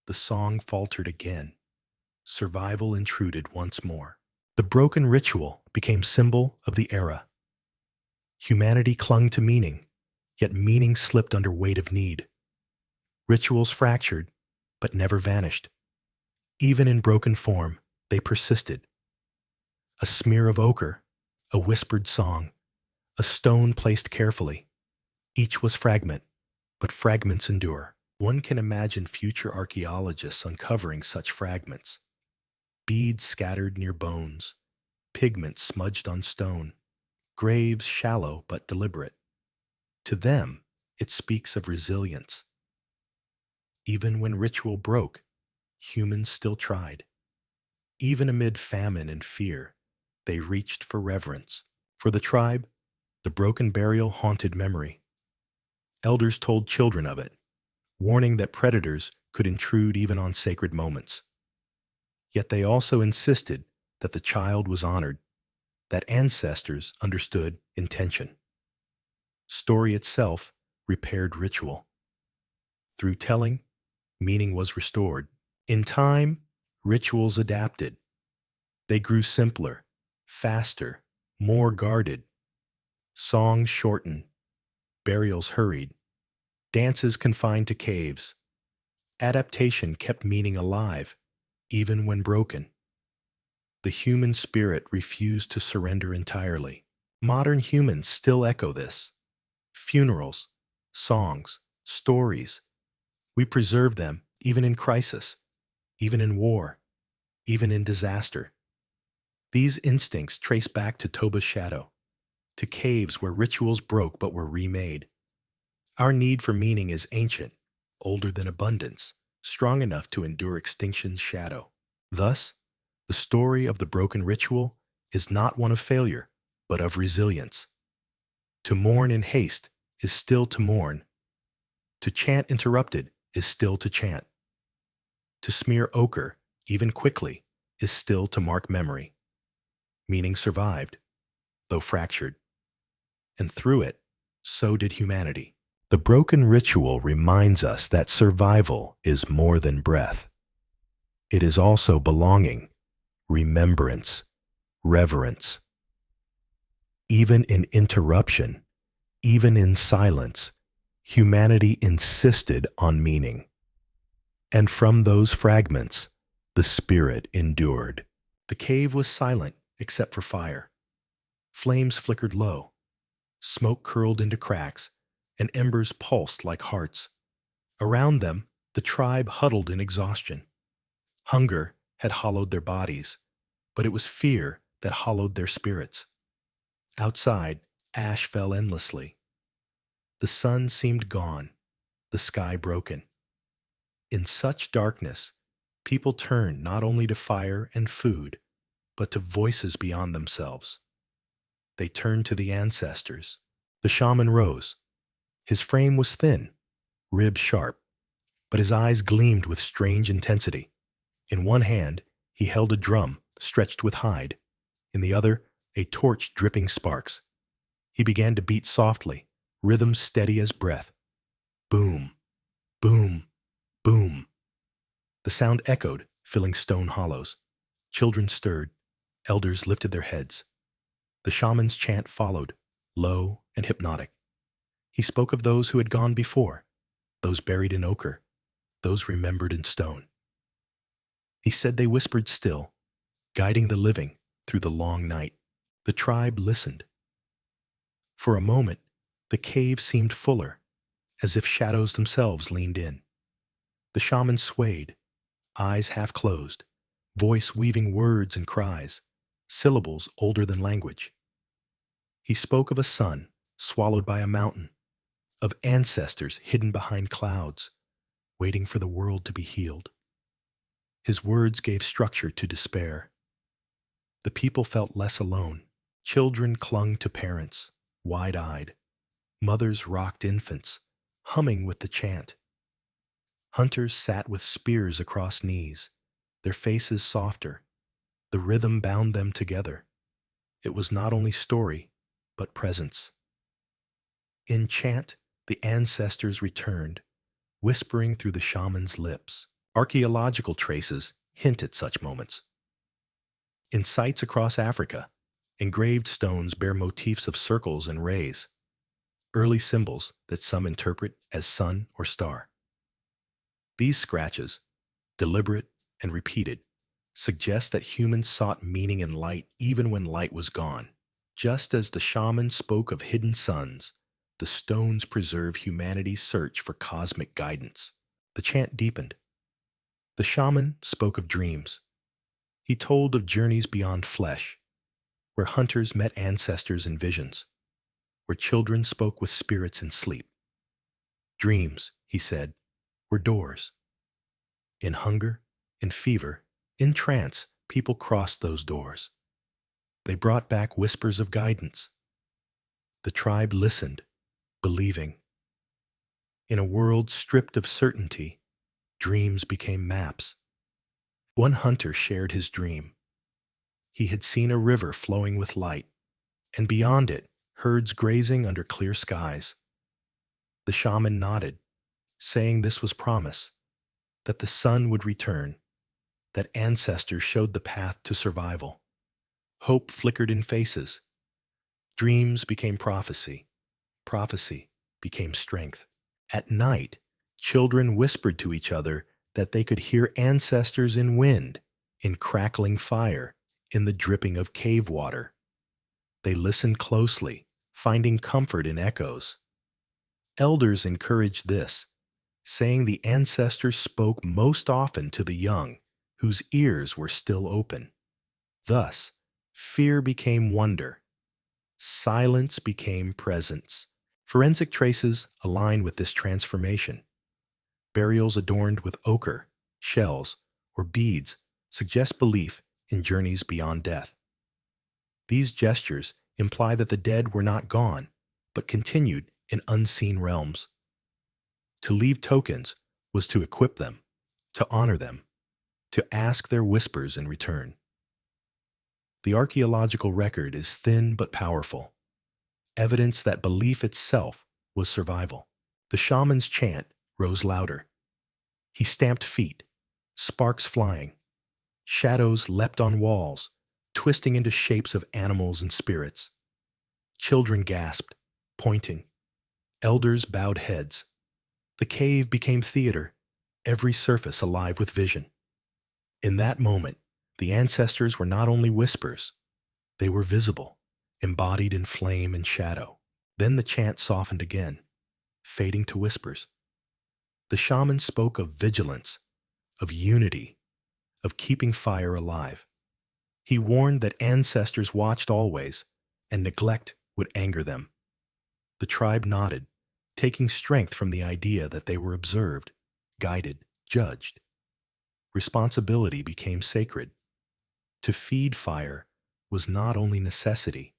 The song faltered again. Survival intruded once more. The broken ritual became symbol of the era. Humanity clung to meaning, yet meaning slipped under weight of need. Rituals fractured, but never vanished. Even in broken form, they persisted. A smear of ochre, a whispered song, a stone placed carefully. Each was fragment, but fragments endure. One can imagine future archaeologists uncovering such fragments. Beads scattered near bones, pigment smudged on stone, graves shallow but deliberate. To them, it speaks of resilience. Even when ritual broke, humans still tried. Even amid famine and fear, they reached for reverence. For the tribe, the broken burial haunted memory. Elders told children of it, warning that predators could intrude even on sacred moments. Yet they also insisted that the child was honored, that ancestors understood intention. Story itself repaired ritual. Through telling, meaning was restored. In time, rituals adapted. They grew simpler, faster, more guarded. Songs shortened, burials hurried, dances confined to caves. Adaptation kept meaning alive, even when broken. The human spirit refused to surrender entirely. Modern humans still echo this. Funerals, songs, stories. We preserve them even in crisis, even in war, even in disaster. These instincts trace back to Toba's shadow, to caves where rituals broke but were remade. Our need for meaning is ancient, older than abundance, strong enough to endure extinction's shadow. Thus, the story of the broken ritual is not one of failure, but of resilience. To mourn in haste is still to mourn. To chant interrupted is still to chant. To smear ochre, even quickly, is still to mark memory. Meaning survived, though fractured. And through it, so did humanity. The broken ritual reminds us that survival is more than breath. It is also belonging, remembrance, reverence. Even in interruption, even in silence, humanity insisted on meaning. And from those fragments, the spirit endured. The cave was silent except for fire. Flames flickered low, smoke curled into cracks, and embers pulsed like hearts. Around them, the tribe huddled in exhaustion. Hunger had hollowed their bodies, but it was fear that hollowed their spirits. Outside, ash fell endlessly. The sun seemed gone, the sky broken. In such darkness, people turned not only to fire and food, but to voices beyond themselves. They turned to the ancestors. The shaman rose. His frame was thin, ribs sharp, but his eyes gleamed with strange intensity. In one hand, he held a drum stretched with hide. In the other, a torch dripping sparks. He began to beat softly, rhythm steady as breath. Boom, boom, boom. The sound echoed, filling stone hollows. Children stirred. Elders lifted their heads. The shaman's chant followed, low and hypnotic. He spoke of those who had gone before, those buried in ochre, those remembered in stone. He said they whispered still, guiding the living through the long night. The tribe listened. For a moment, the cave seemed fuller, as if shadows themselves leaned in. The shaman swayed, eyes half closed, voice weaving words and cries, syllables older than language. He spoke of a sun swallowed by a mountain, of ancestors hidden behind clouds, waiting for the world to be healed. His words gave structure to despair. The people felt less alone. Children clung to parents, wide-eyed. Mothers rocked infants, humming with the chant. Hunters sat with spears across knees, their faces softer. The rhythm bound them together. It was not only story, but presence. In chant, the ancestors returned, whispering through the shaman's lips. Archaeological traces hint at such moments. In sites across Africa, engraved stones bear motifs of circles and rays, early symbols that some interpret as sun or star. These scratches, deliberate and repeated, suggest that humans sought meaning in light even when light was gone. Just as the shaman spoke of hidden suns, the stones preserve humanity's search for cosmic guidance. The chant deepened. The shaman spoke of dreams. He told of journeys beyond flesh, where hunters met ancestors in visions, where children spoke with spirits in sleep. Dreams, he said, were doors. In hunger, in fever, in trance, people crossed those doors. They brought back whispers of guidance. The tribe listened, believing. In a world stripped of certainty, dreams became maps. One hunter shared his dream. He had seen a river flowing with light, and beyond it, herds grazing under clear skies. The shaman nodded, saying this was promise, that the sun would return, that ancestors showed the path to survival. Hope flickered in faces. Dreams became prophecy. Prophecy became strength. At night, children whispered to each other that they could hear ancestors in wind, in crackling fire, in the dripping of cave water. They listened closely, finding comfort in echoes. Elders encouraged this, saying the ancestors spoke most often to the young, whose ears were still open. Thus, fear became wonder. Silence became presence. Forensic traces align with this transformation. Burials adorned with ochre, shells, or beads suggest belief in journeys beyond death. These gestures imply that the dead were not gone, but continued in unseen realms. To leave tokens was to equip them, to honor them, to ask their whispers in return. The archaeological record is thin but powerful, evidence that belief itself was survival. The shaman's chant rose louder. He stamped feet, sparks flying. Shadows leapt on walls, twisting into shapes of animals and spirits. Children gasped, pointing. Elders bowed heads. The cave became theater, every surface alive with vision. In that moment, the ancestors were not only whispers, they were visible, embodied in flame and shadow. Then the chant softened again, fading to whispers. The shaman spoke of vigilance, of unity, of keeping fire alive. He warned that ancestors watched always, and neglect would anger them. The tribe nodded, taking strength from the idea that they were observed, guided, judged. Responsibility became sacred. To feed fire was not only necessity,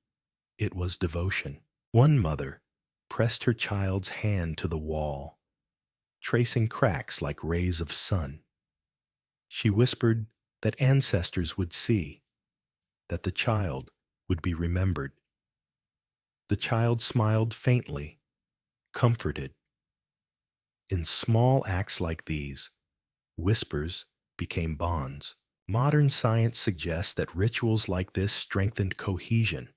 it was devotion. One mother pressed her child's hand to the wall, tracing cracks like rays of sun. She whispered that ancestors would see, that the child would be remembered. The child smiled faintly, comforted. In small acts like these, whispers became bonds. Modern science suggests that rituals like this strengthened cohesion,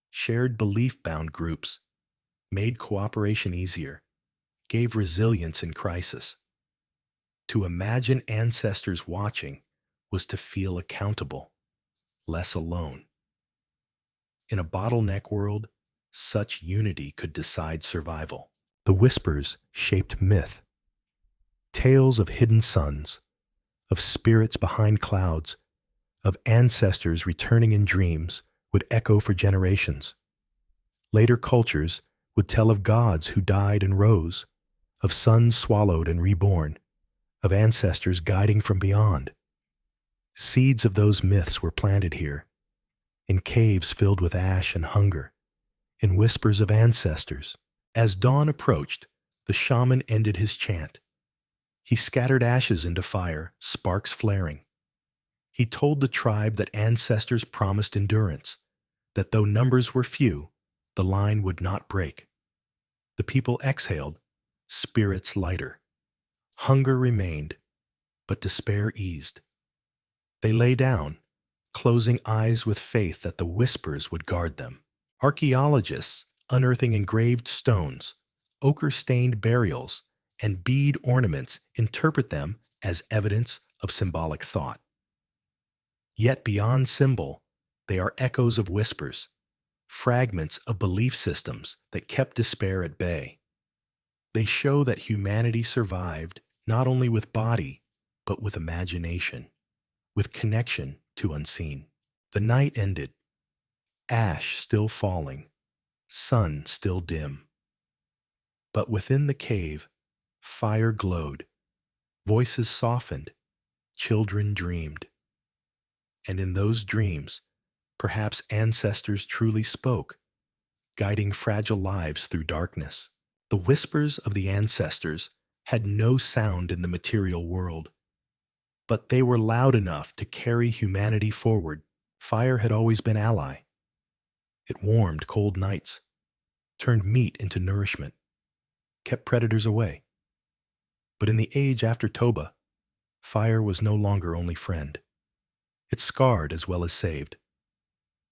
shared belief-bound groups, made cooperation easier, gave resilience in crisis. To imagine ancestors watching was to feel accountable, less alone. In a bottleneck world, such unity could decide survival. The whispers shaped myth, tales of hidden suns, of spirits behind clouds, of ancestors returning in dreams would echo for generations. Later cultures would tell of gods who died and rose, of suns swallowed and reborn, of ancestors guiding from beyond. Seeds of those myths were planted here, in caves filled with ash and hunger, in whispers of ancestors. As dawn approached, the shaman ended his chant. He scattered ashes into fire, sparks flaring. He told the tribe that ancestors promised endurance, that though numbers were few, the line would not break. The people exhaled, spirits lighter. Hunger remained, but despair eased. They lay down, closing eyes with faith that the whispers would guard them. Archaeologists, unearthing engraved stones, ochre-stained burials, and bead ornaments, interpret them as evidence of symbolic thought. Yet beyond symbol, they are echoes of whispers, fragments of belief systems that kept despair at bay. They show that humanity survived not only with body, but with imagination, with connection to unseen. The night ended, ash still falling, sun still dim. But within the cave, fire glowed, voices softened, children dreamed. And in those dreams, perhaps ancestors truly spoke, guiding fragile lives through darkness. The whispers of the ancestors had no sound in the material world, but they were loud enough to carry humanity forward. Fire had always been ally. It warmed cold nights, turned meat into nourishment, kept predators away. But in the age after Toba, fire was no longer only friend. It scarred as well as saved.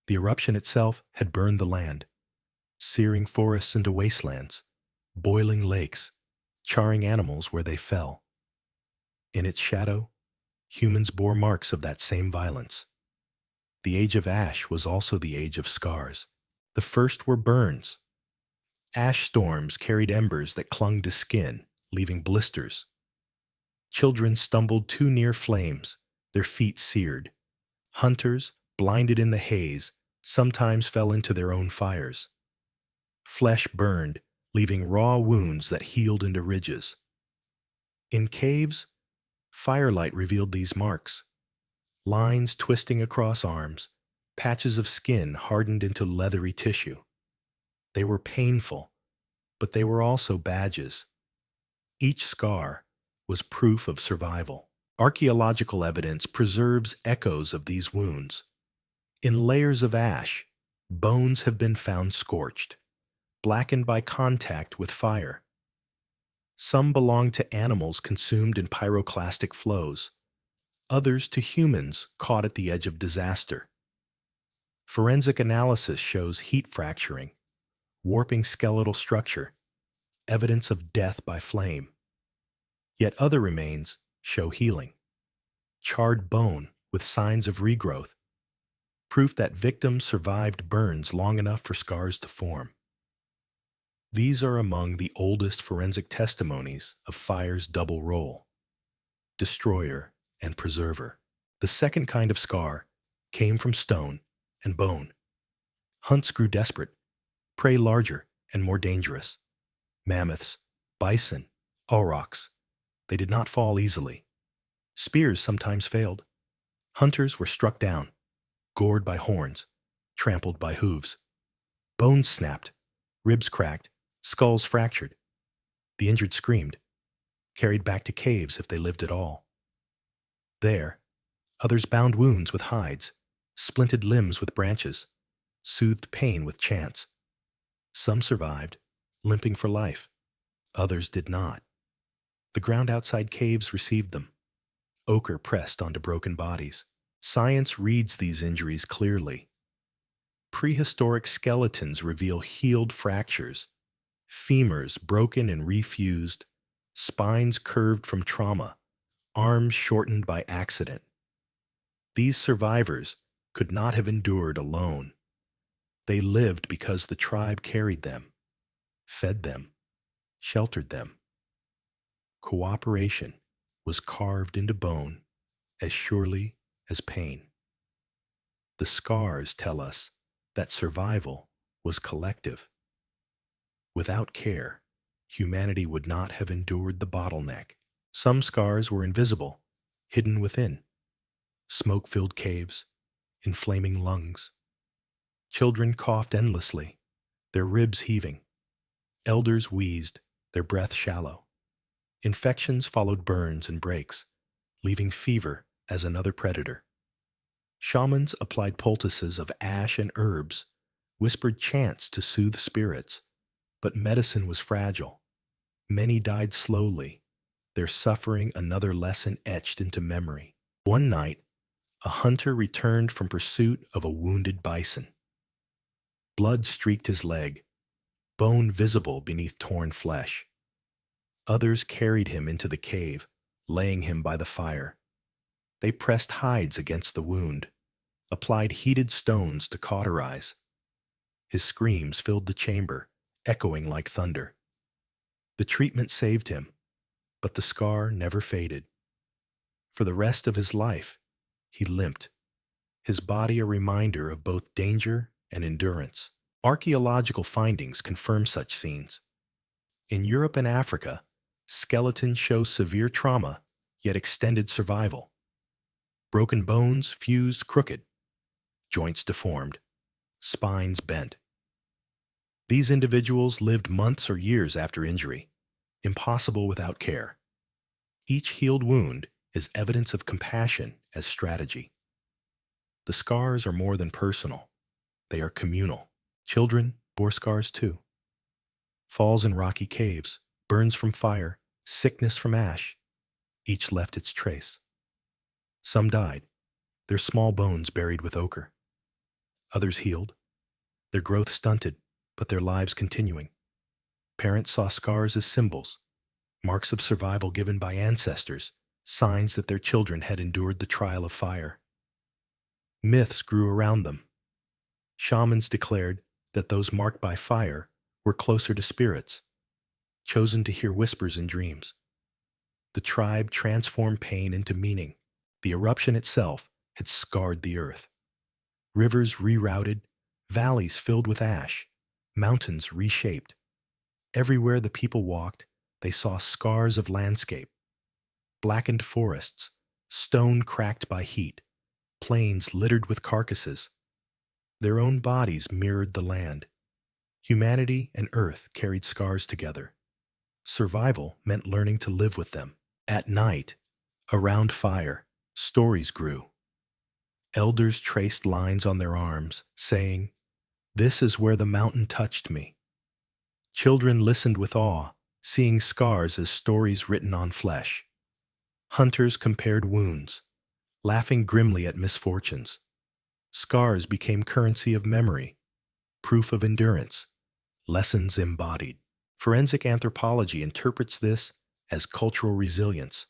The eruption itself had burned the land, searing forests into wastelands, boiling lakes, charring animals where they fell. In its shadow, humans bore marks of that same violence. The age of ash was also the age of scars. The first were burns. Ash storms carried embers that clung to skin, leaving blisters. Children stumbled too near flames, their feet seared. Hunters, blinded in the haze, sometimes fell into their own fires. Flesh burned, leaving raw wounds that healed into ridges. In caves, firelight revealed these marks. Lines twisting across arms, patches of skin hardened into leathery tissue. They were painful, but they were also badges. Each scar was proof of survival. Archaeological evidence preserves echoes of these wounds. In layers of ash, bones have been found scorched, blackened by contact with fire. Some belong to animals consumed in pyroclastic flows, others to humans caught at the edge of disaster. Forensic analysis shows heat fracturing, warping skeletal structure, evidence of death by flame. Yet other remains show healing. Charred bone with signs of regrowth, proof that victims survived burns long enough for scars to form. These are among the oldest forensic testimonies of fire's double role: destroyer and preserver. The second kind of scar came from stone and bone. Hunts grew desperate, prey larger and more dangerous. Mammoths, bison, aurochs, they did not fall easily. Spears sometimes failed. Hunters were struck down, gored by horns, trampled by hooves. Bones snapped, ribs cracked, skulls fractured. The injured screamed, carried back to caves if they lived at all. There, others bound wounds with hides, splinted limbs with branches, soothed pain with chants. Some survived, limping for life. Others did not. The ground outside caves received them. Ochre pressed onto broken bodies. Science reads these injuries clearly. Prehistoric skeletons reveal healed fractures, femurs broken and refused, spines curved from trauma, arms shortened by accident. These survivors could not have endured alone. They lived because the tribe carried them, fed them, sheltered them. Cooperation was carved into bone as surely as pain. The scars tell us that survival was collective. Without care, humanity would not have endured the bottleneck. Some scars were invisible, hidden within. Smoke-filled caves, inflaming lungs. Children coughed endlessly, their ribs heaving. Elders wheezed, their breath shallow. Infections followed burns and breaks, leaving fever as another predator. Shamans applied poultices of ash and herbs, whispered chants to soothe spirits, but medicine was fragile. Many died slowly, their suffering another lesson etched into memory. One night, a hunter returned from pursuit of a wounded bison. Blood streaked his leg, bone visible beneath torn flesh. Others carried him into the cave, laying him by the fire. They pressed hides against the wound, applied heated stones to cauterize. His screams filled the chamber, echoing like thunder. The treatment saved him, but the scar never faded. For the rest of his life, he limped, his body a reminder of both danger and endurance. Archaeological findings confirm such scenes. In Europe and Africa, skeletons show severe trauma, yet extended survival. Broken bones fused crooked, joints deformed, spines bent. These individuals lived months or years after injury, impossible without care. Each healed wound is evidence of compassion as strategy. The scars are more than personal. They are communal. Children bore scars too. Falls in rocky caves, burns from fire, sickness from ash, each left its trace. Some died, their small bones buried with ochre. Others healed, their growth stunted, but their lives continuing. Parents saw scars as symbols, marks of survival given by ancestors, signs that their children had endured the trial of fire. Myths grew around them. Shamans declared that those marked by fire were closer to spirits, chosen to hear whispers in dreams. The tribe transformed pain into meaning. The eruption itself had scarred the earth. Rivers rerouted, valleys filled with ash, mountains reshaped. Everywhere the people walked, they saw scars of landscape. Blackened forests, stone cracked by heat, plains littered with carcasses. Their own bodies mirrored the land. Humanity and earth carried scars together. Survival meant learning to live with them. At night, around fire, stories grew. Elders traced lines on their arms, saying, "This is where the mountain touched me." Children listened with awe, seeing scars as stories written on flesh. Hunters compared wounds, laughing grimly at misfortunes. Scars became currency of memory, proof of endurance, lessons embodied. Forensic anthropology interprets this as cultural resilience.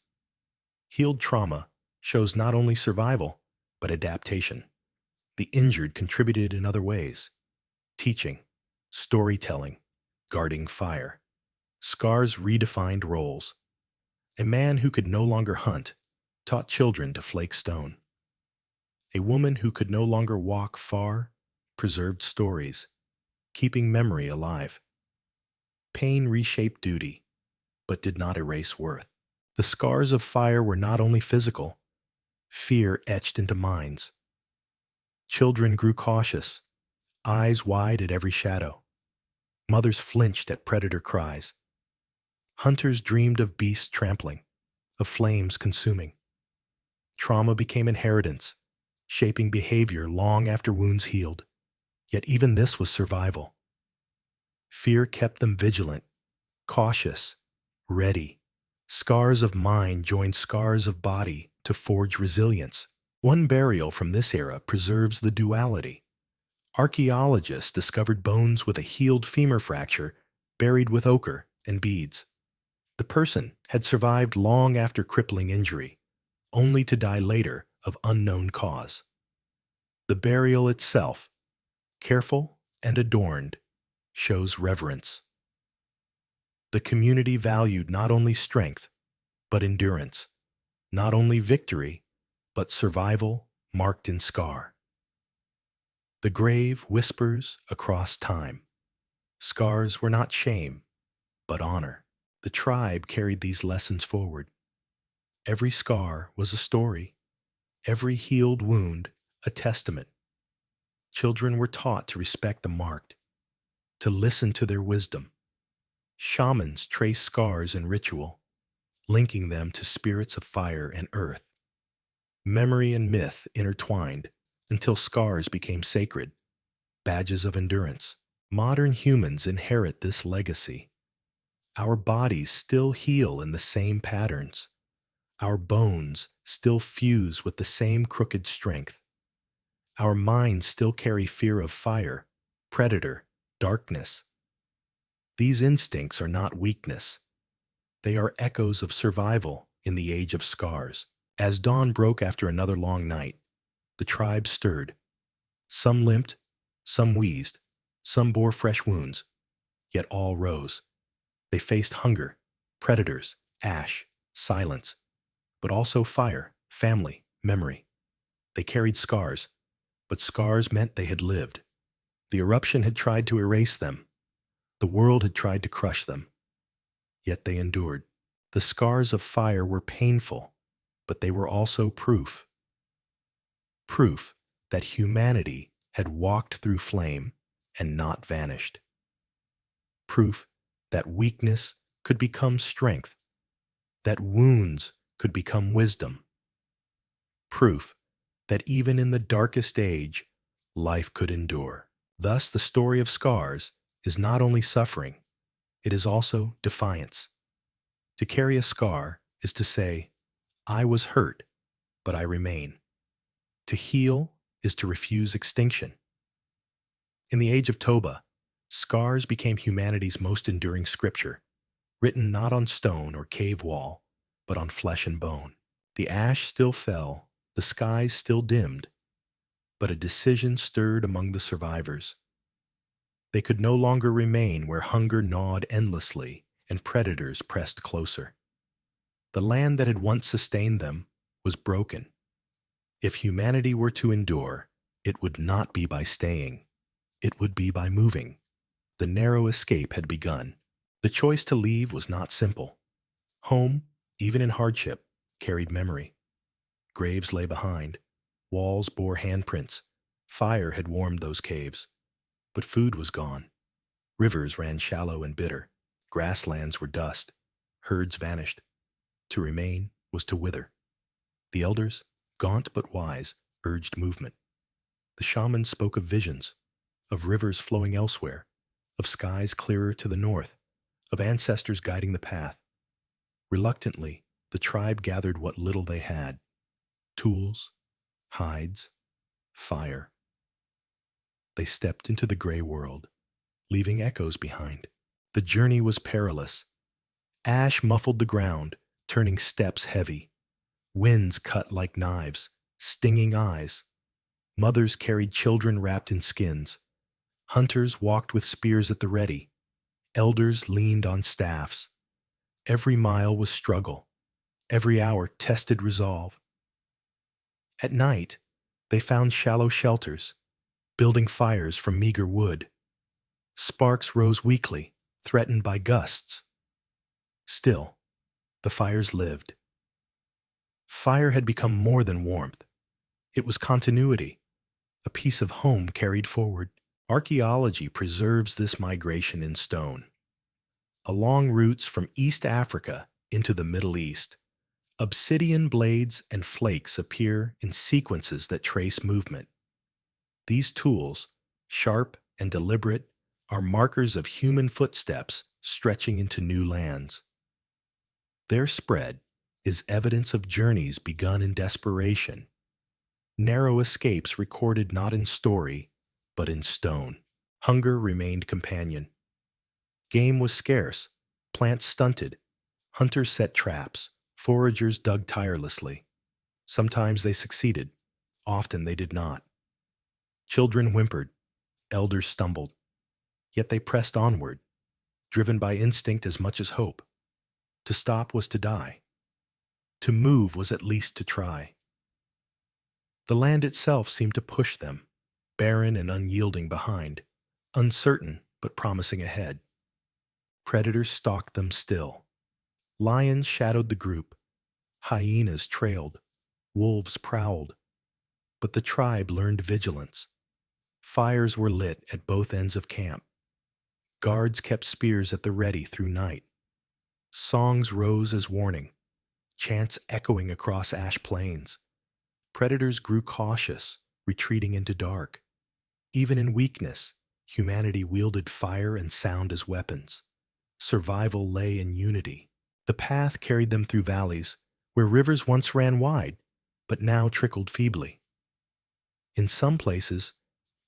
Healed trauma shows not only survival, but adaptation. The injured contributed in other ways: teaching, storytelling, guarding fire. Scars redefined roles. A man who could no longer hunt taught children to flake stone. A woman who could no longer walk far preserved stories, keeping memory alive. Pain reshaped duty, but did not erase worth. The scars of fire were not only physical, fear etched into minds. Children grew cautious, eyes wide at every shadow. Mothers flinched at predator cries. Hunters dreamed of beasts trampling, of flames consuming. Trauma became inheritance, shaping behavior long after wounds healed. Yet even this was survival. Fear kept them vigilant, cautious, ready. Scars of mind joined scars of body to forge resilience. One burial from this era preserves the duality. Archaeologists discovered bones with a healed femur fracture buried with ochre and beads. The person had survived long after crippling injury, only to die later of unknown cause. The burial itself, careful and adorned, shows reverence. The community valued not only strength, but endurance, not only victory, but survival marked in scar. The grave whispers across time. Scars were not shame, but honor. The tribe carried these lessons forward. Every scar was a story, every healed wound a testament. Children were taught to respect the marked, to listen to their wisdom. Shamans traced scars in ritual, linking them to spirits of fire and earth. Memory and myth intertwined until scars became sacred, badges of endurance. Modern humans inherit this legacy. Our bodies still heal in the same patterns. Our bones still fuse with the same crooked strength. Our minds still carry fear of fire, predator, darkness. These instincts are not weakness. They are echoes of survival in the age of scars. As dawn broke after another long night, the tribe stirred. Some limped, some wheezed, some bore fresh wounds, yet all rose. They faced hunger, predators, ash, silence, but also fire, family, memory. They carried scars, but scars meant they had lived. The eruption had tried to erase them. The world had tried to crush them. Yet they endured. The scars of fire were painful, but they were also proof. Proof that humanity had walked through flame and not vanished. Proof that weakness could become strength, that wounds could become wisdom. Proof that even in the darkest age, life could endure. Thus, the story of scars is not only suffering, it is also defiance. To carry a scar is to say, I was hurt, but I remain. To heal is to refuse extinction. In the age of Toba, scars became humanity's most enduring scripture, written not on stone or cave wall, but on flesh and bone. The ash still fell, the skies still dimmed, but a decision stirred among the survivors. They could no longer remain where hunger gnawed endlessly and predators pressed closer. The land that had once sustained them was broken. If humanity were to endure, it would not be by staying. It would be by moving. The narrow escape had begun. The choice to leave was not simple. Home, even in hardship, carried memory. Graves lay behind. Walls bore handprints. Fire had warmed those caves. But food was gone. Rivers ran shallow and bitter. Grasslands were dust. Herds vanished. To remain was to wither. The elders, gaunt but wise, urged movement. The shamans spoke of visions, of rivers flowing elsewhere, of skies clearer to the north, of ancestors guiding the path. Reluctantly, the tribe gathered what little they had: tools, hides, fire. They stepped into the gray world, leaving echoes behind. The journey was perilous. Ash muffled the ground, turning steps heavy. Winds cut like knives, stinging eyes. Mothers carried children wrapped in skins. Hunters walked with spears at the ready. Elders leaned on staffs. Every mile was struggle. Every hour tested resolve. At night, they found shallow shelters, building fires from meager wood. Sparks rose weakly, threatened by gusts. Still, the fires lived. Fire had become more than warmth. It was continuity, a piece of home carried forward. Archaeology preserves this migration in stone. Along routes from East Africa into the Middle East, obsidian blades and flakes appear in sequences that trace movement. These tools, sharp and deliberate, are markers of human footsteps stretching into new lands. Their spread is evidence of journeys begun in desperation, narrow escapes recorded not in story, but in stone. Hunger remained companion. Game was scarce, plants stunted, hunters set traps, foragers dug tirelessly. Sometimes they succeeded, often they did not. Children whimpered, elders stumbled, yet they pressed onward, driven by instinct as much as hope. To stop was to die. To move was at least to try. The land itself seemed to push them, barren and unyielding behind, uncertain but promising ahead. Predators stalked them still. Lions shadowed the group. Hyenas trailed. Wolves prowled. But the tribe learned vigilance. Fires were lit at both ends of camp. Guards kept spears at the ready through night. Songs rose as warning, chants echoing across ash plains. Predators grew cautious, retreating into dark. Even in weakness, humanity wielded fire and sound as weapons. Survival lay in unity. The path carried them through valleys where rivers once ran wide, but now trickled feebly. In some places,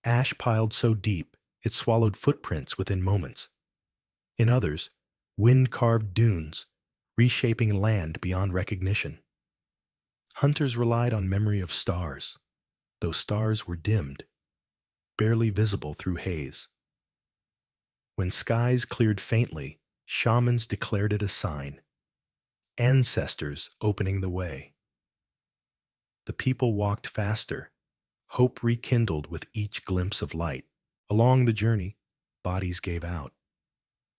ash piled so deep it swallowed footprints within moments. In others, wind carved dunes, reshaping land beyond recognition. Hunters relied on memory of stars, though stars were dimmed, barely visible through haze. When skies cleared faintly, shamans declared it a sign. Ancestors opening the way. The people walked faster, hope rekindled with each glimpse of light. Along the journey, bodies gave out.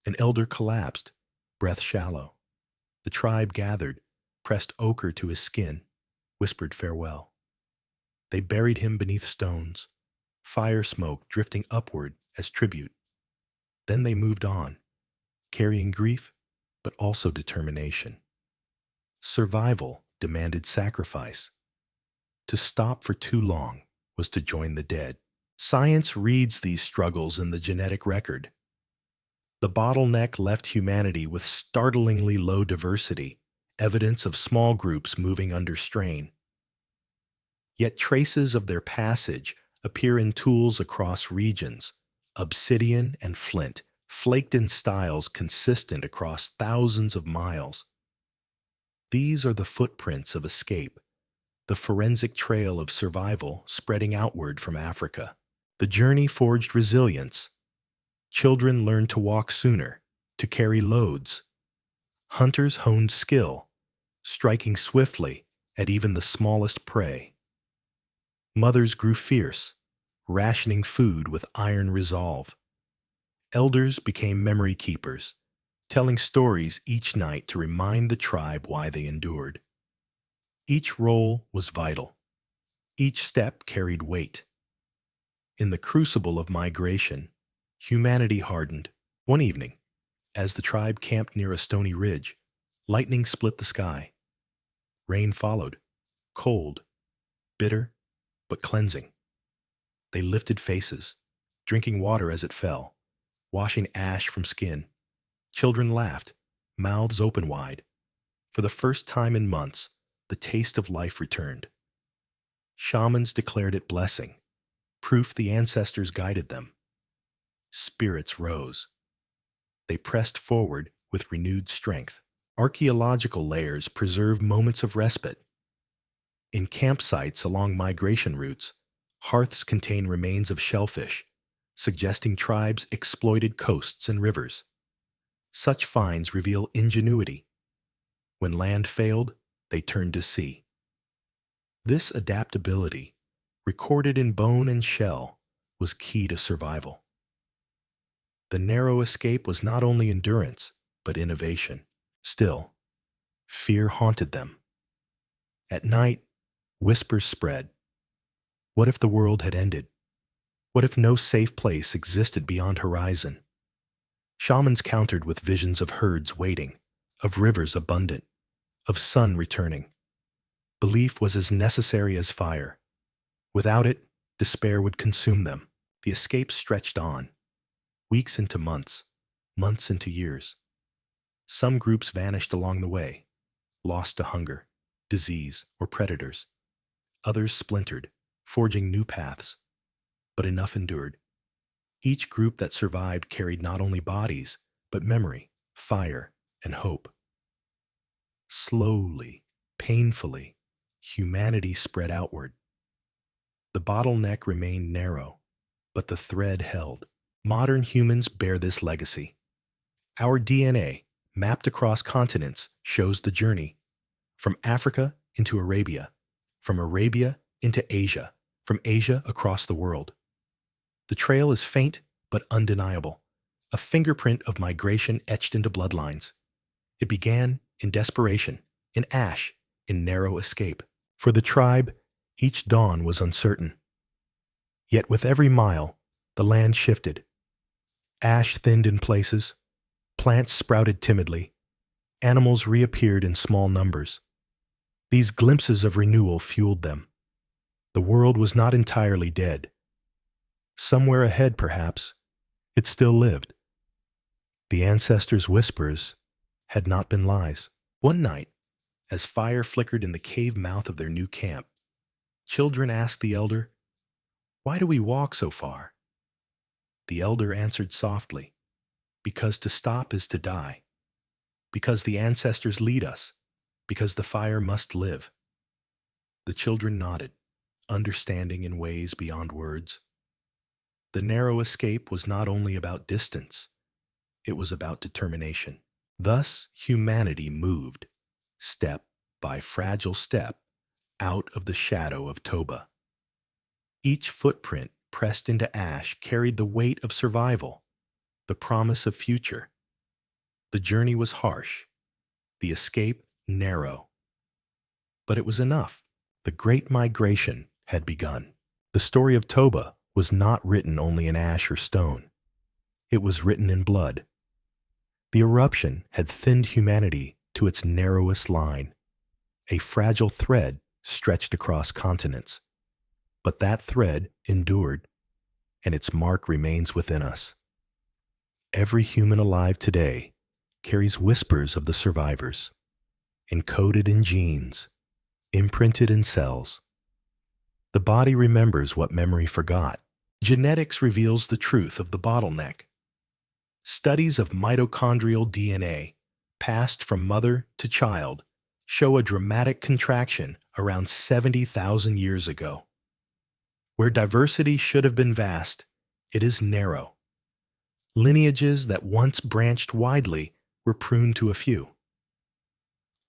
An elder collapsed, breath shallow. The tribe gathered, pressed ochre to his skin, whispered farewell. They buried him beneath stones, fire smoke drifting upward as tribute. Then they moved on, carrying grief, but also determination. Survival demanded sacrifice. To stop for too long was to join the dead. Science reads these struggles in the genetic record. The bottleneck left humanity with startlingly low diversity, evidence of small groups moving under strain. Yet traces of their passage appear in tools across regions, obsidian and flint, flaked in styles consistent across thousands of miles. These are the footprints of escape, the forensic trail of survival spreading outward from Africa. The journey forged resilience. Children learned to walk sooner, to carry loads. Hunters honed skill, striking swiftly at even the smallest prey. Mothers grew fierce, rationing food with iron resolve. Elders became memory keepers, telling stories each night to remind the tribe why they endured. Each role was vital. Each step carried weight. In the crucible of migration, humanity hardened. One evening, as the tribe camped near a stony ridge, lightning split the sky. Rain followed, cold, bitter, but cleansing. They lifted faces, drinking water as it fell, washing ash from skin. Children laughed, mouths open wide. For the first time in months, the taste of life returned. Shamans declared it blessing, proof the ancestors guided them. Spirits rose. They pressed forward with renewed strength. Archaeological layers preserve moments of respite. In campsites along migration routes, hearths contain remains of shellfish, suggesting tribes exploited coasts and rivers. Such finds reveal ingenuity. When land failed, they turned to sea. This adaptability, recorded in bone and shell, was key to survival. The narrow escape was not only endurance, but innovation. Still, fear haunted them. At night, whispers spread. What if the world had ended? What if no safe place existed beyond horizon? Shamans countered with visions of herds waiting, of rivers abundant, of sun returning. Belief was as necessary as fire. Without it, despair would consume them. The escape stretched on, weeks into months, months into years. Some groups vanished along the way, lost to hunger, disease, or predators. Others splintered, forging new paths. But enough endured. Each group that survived carried not only bodies, but memory, fire, and hope. Slowly, painfully, humanity spread outward. The bottleneck remained narrow, but the thread held. Modern humans bear this legacy. Our DNA, mapped across continents, shows the journey. From Africa into Arabia, from Arabia into Asia, from Asia across the world. The trail is faint but undeniable, a fingerprint of migration etched into bloodlines. It began in desperation, in ash, in narrow escape. For the tribe, each dawn was uncertain. Yet with every mile, the land shifted. Ash thinned in places, plants sprouted timidly, animals reappeared in small numbers. These glimpses of renewal fueled them. The world was not entirely dead. Somewhere ahead, perhaps, it still lived. The ancestors' whispers had not been lies. One night, as fire flickered in the cave mouth of their new camp, children asked the elder, "Why do we walk so far?" The elder answered softly, "Because to stop is to die. Because the ancestors lead us. Because the fire must live." The children nodded, understanding in ways beyond words. The narrow escape was not only about distance, it was about determination. Thus, humanity moved, step by fragile step, out of the shadow of Toba. Each footprint pressed into ash carried the weight of survival, the promise of future. The journey was harsh, the escape narrow. But it was enough. The Great Migration had begun. The story of Toba was not written only in ash or stone. It was written in blood. The eruption had thinned humanity to its narrowest line, a fragile thread stretched across continents. But that thread endured, and its mark remains within us. Every human alive today carries whispers of the survivors, encoded in genes, imprinted in cells. The body remembers what memory forgot. Genetics reveals the truth of the bottleneck. Studies of mitochondrial DNA, passed from mother to child, show a dramatic contraction around 70,000 years ago. Where diversity should have been vast, it is narrow. Lineages that once branched widely were pruned to a few.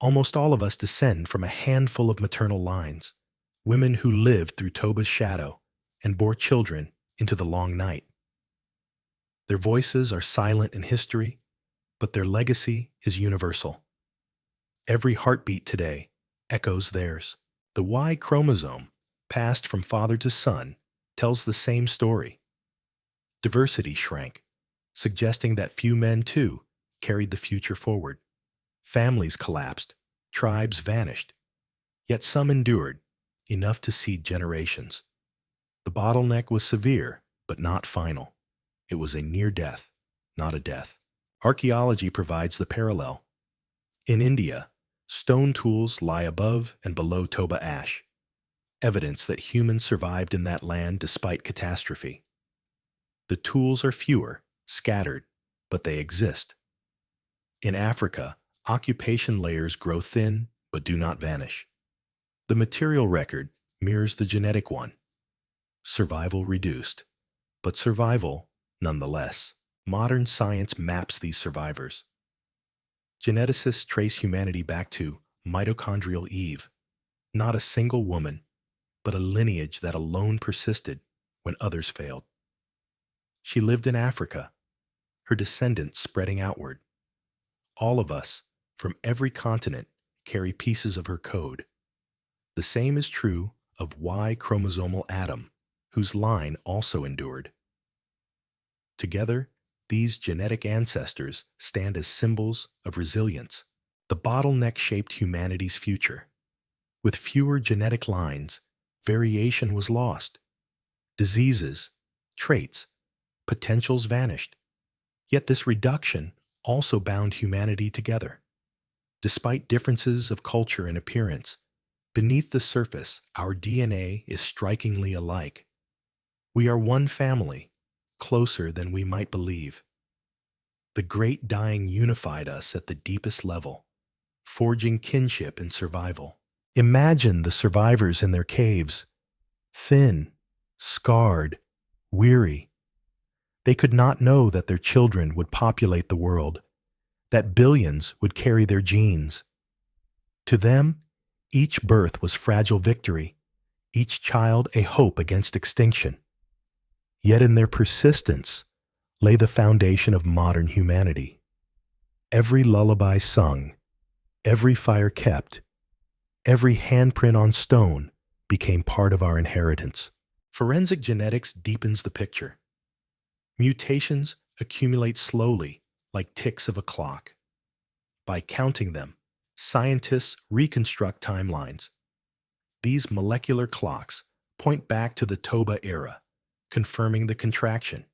Almost all of us descend from a handful of maternal lines, women who lived through Toba's shadow and bore children into the long night. Their voices are silent in history, but their legacy is universal. Every heartbeat today echoes theirs. The Y chromosome, passed from father to son, tells the same story. Diversity shrank, suggesting that few men, too, carried the future forward. Families collapsed, tribes vanished, yet some endured, enough to seed generations. The bottleneck was severe, but not final. It was a near death, not a death. Archaeology provides the parallel. In India, stone tools lie above and below Toba ash, evidence that humans survived in that land despite catastrophe. The tools are fewer, scattered, but they exist. In Africa, Occupation layers grow thin but do not vanish. The material record mirrors the genetic one. Survival reduced, but survival nonetheless. Modern science maps these survivors. Geneticists trace humanity back to mitochondrial Eve, not a single woman, but a lineage that alone persisted when others failed. She lived in Africa, her descendants spreading outward. All of us, from every continent, carry pieces of her code. The same is true of Y chromosomal Adam, whose line also endured. Together, these genetic ancestors stand as symbols of resilience. The bottleneck shaped humanity's future. With fewer genetic lines, variation was lost. Diseases, traits, potentials vanished. Yet this reduction also bound humanity together. Despite differences of culture and appearance, beneath the surface, our DNA is strikingly alike. We are one family, closer than we might believe. The great dying unified us at the deepest level, forging kinship and survival. Imagine the survivors in their caves, thin, scarred, weary. They could not know that their children would populate the world, that billions would carry their genes. To them, each birth was fragile victory, each child a hope against extinction. Yet in their persistence lay the foundation of modern humanity. Every lullaby sung, every fire kept, every handprint on stone became part of our inheritance. Forensic genetics deepens the picture. Mutations accumulate slowly, like ticks of a clock. By counting them, scientists reconstruct timelines. These molecular clocks point back to the Toba era, confirming the contraction.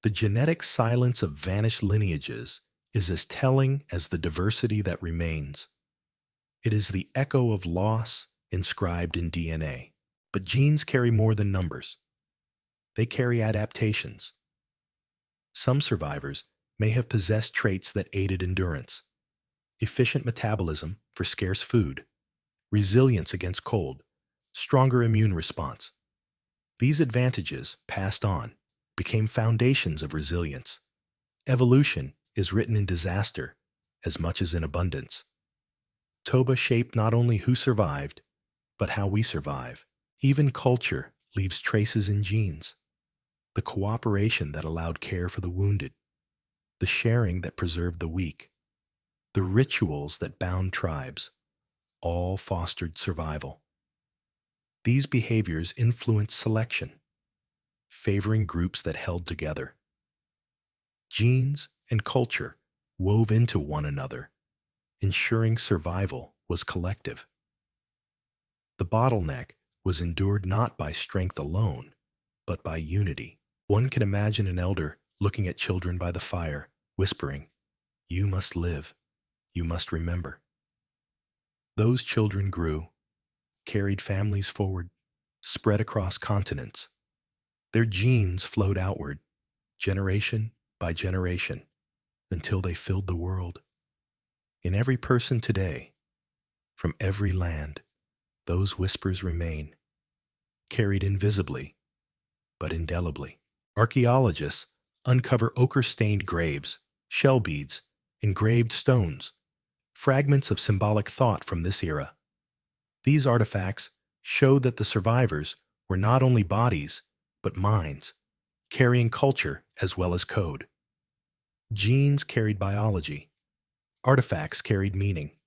The genetic silence of vanished lineages is as telling as the diversity that remains. It is the echo of loss inscribed in DNA. But genes carry more than numbers. They carry adaptations. Some survivors may have possessed traits that aided endurance, efficient metabolism for scarce food, resilience against cold, stronger immune response. These advantages, passed on, became foundations of resilience. Evolution is written in disaster as much as in abundance. Toba shaped not only who survived, but how we survive. Even culture leaves traces in genes. The cooperation that allowed care for the wounded, the sharing that preserved the weak, the rituals that bound tribes, all fostered survival. These behaviors influenced selection, favoring groups that held together. Genes and culture wove into one another, ensuring survival was collective. The bottleneck was endured not by strength alone, but by unity. One can imagine an elder looking at children by the fire, whispering, "You must live. You must remember." Those children grew, carried families forward, spread across continents. Their genes flowed outward, generation by generation, until they filled the world. In every person today, from every land, those whispers remain, carried invisibly, but indelibly. Archaeologists uncover ochre-stained graves, shell beads, engraved stones, fragments of symbolic thought from this era. These artifacts show that the survivors were not only bodies, but minds, carrying culture as well as code. Genes carried biology. Artifacts carried meaning.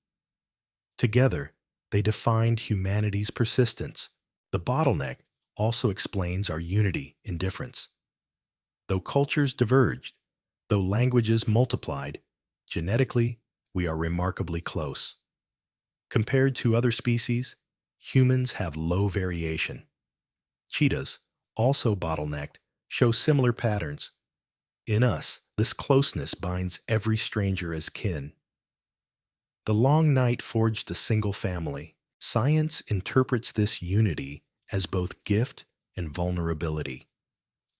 Together, they defined humanity's persistence. The bottleneck also explains our unity in difference. Though cultures diverged, though languages multiplied, genetically, we are remarkably close. Compared to other species, humans have low variation. Cheetahs, also bottlenecked, show similar patterns. In us, this closeness binds every stranger as kin. The long night forged a single family. Science interprets this unity as both gift and vulnerability.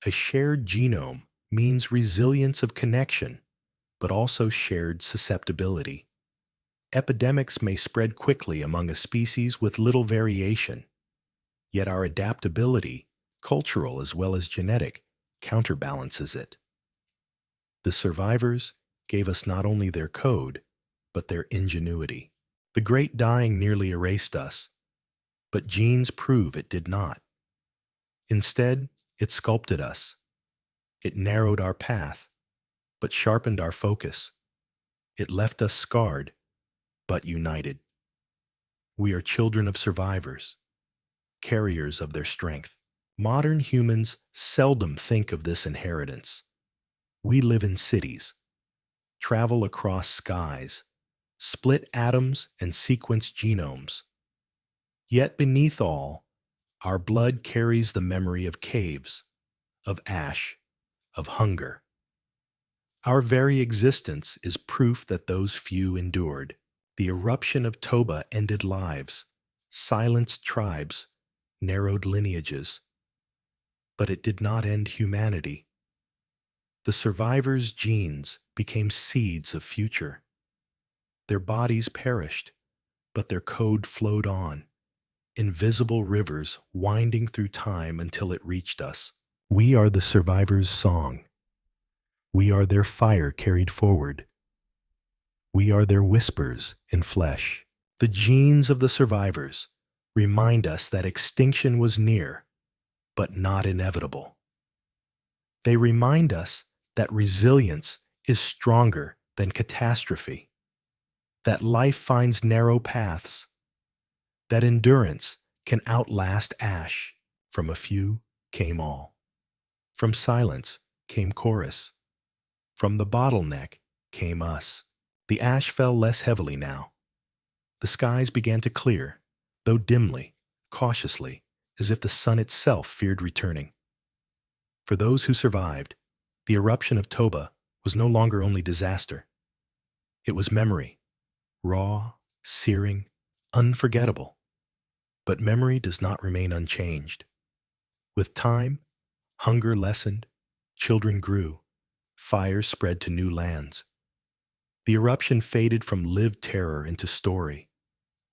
A shared genome means resilience of connection, but also shared susceptibility. Epidemics may spread quickly among a species with little variation, yet our adaptability, cultural as well as genetic, counterbalances it. The survivors gave us not only their code, but their ingenuity. The Great Dying nearly erased us, but genes prove it did not. Instead, it sculpted us. It narrowed our path, but sharpened our focus. It left us scarred, but united. We are children of survivors, carriers of their strength. Modern humans seldom think of this inheritance. We live in cities, travel across skies, split atoms and sequence genomes. Yet beneath all, our blood carries the memory of caves, of ash, of hunger. Our very existence is proof that those few endured. The eruption of Toba ended lives, silenced tribes, narrowed lineages. But it did not end humanity. The survivors' genes became seeds of future. Their bodies perished, but their code flowed on, invisible rivers winding through time until it reached us. We are the survivors' song. We are their fire carried forward. We are their whispers in flesh. The genes of the survivors remind us that extinction was near, but not inevitable. They remind us that resilience is stronger than catastrophe, that life finds narrow paths, that endurance can outlast ash. From a few came all. From silence came chorus. From the bottleneck came us. The ash fell less heavily now. The skies began to clear, though dimly, cautiously, as if the sun itself feared returning. For those who survived, the eruption of Toba was no longer only disaster. It was memory, raw, searing, unforgettable. But memory does not remain unchanged. With time, hunger lessened, children grew, fires spread to new lands. The eruption faded from lived terror into story,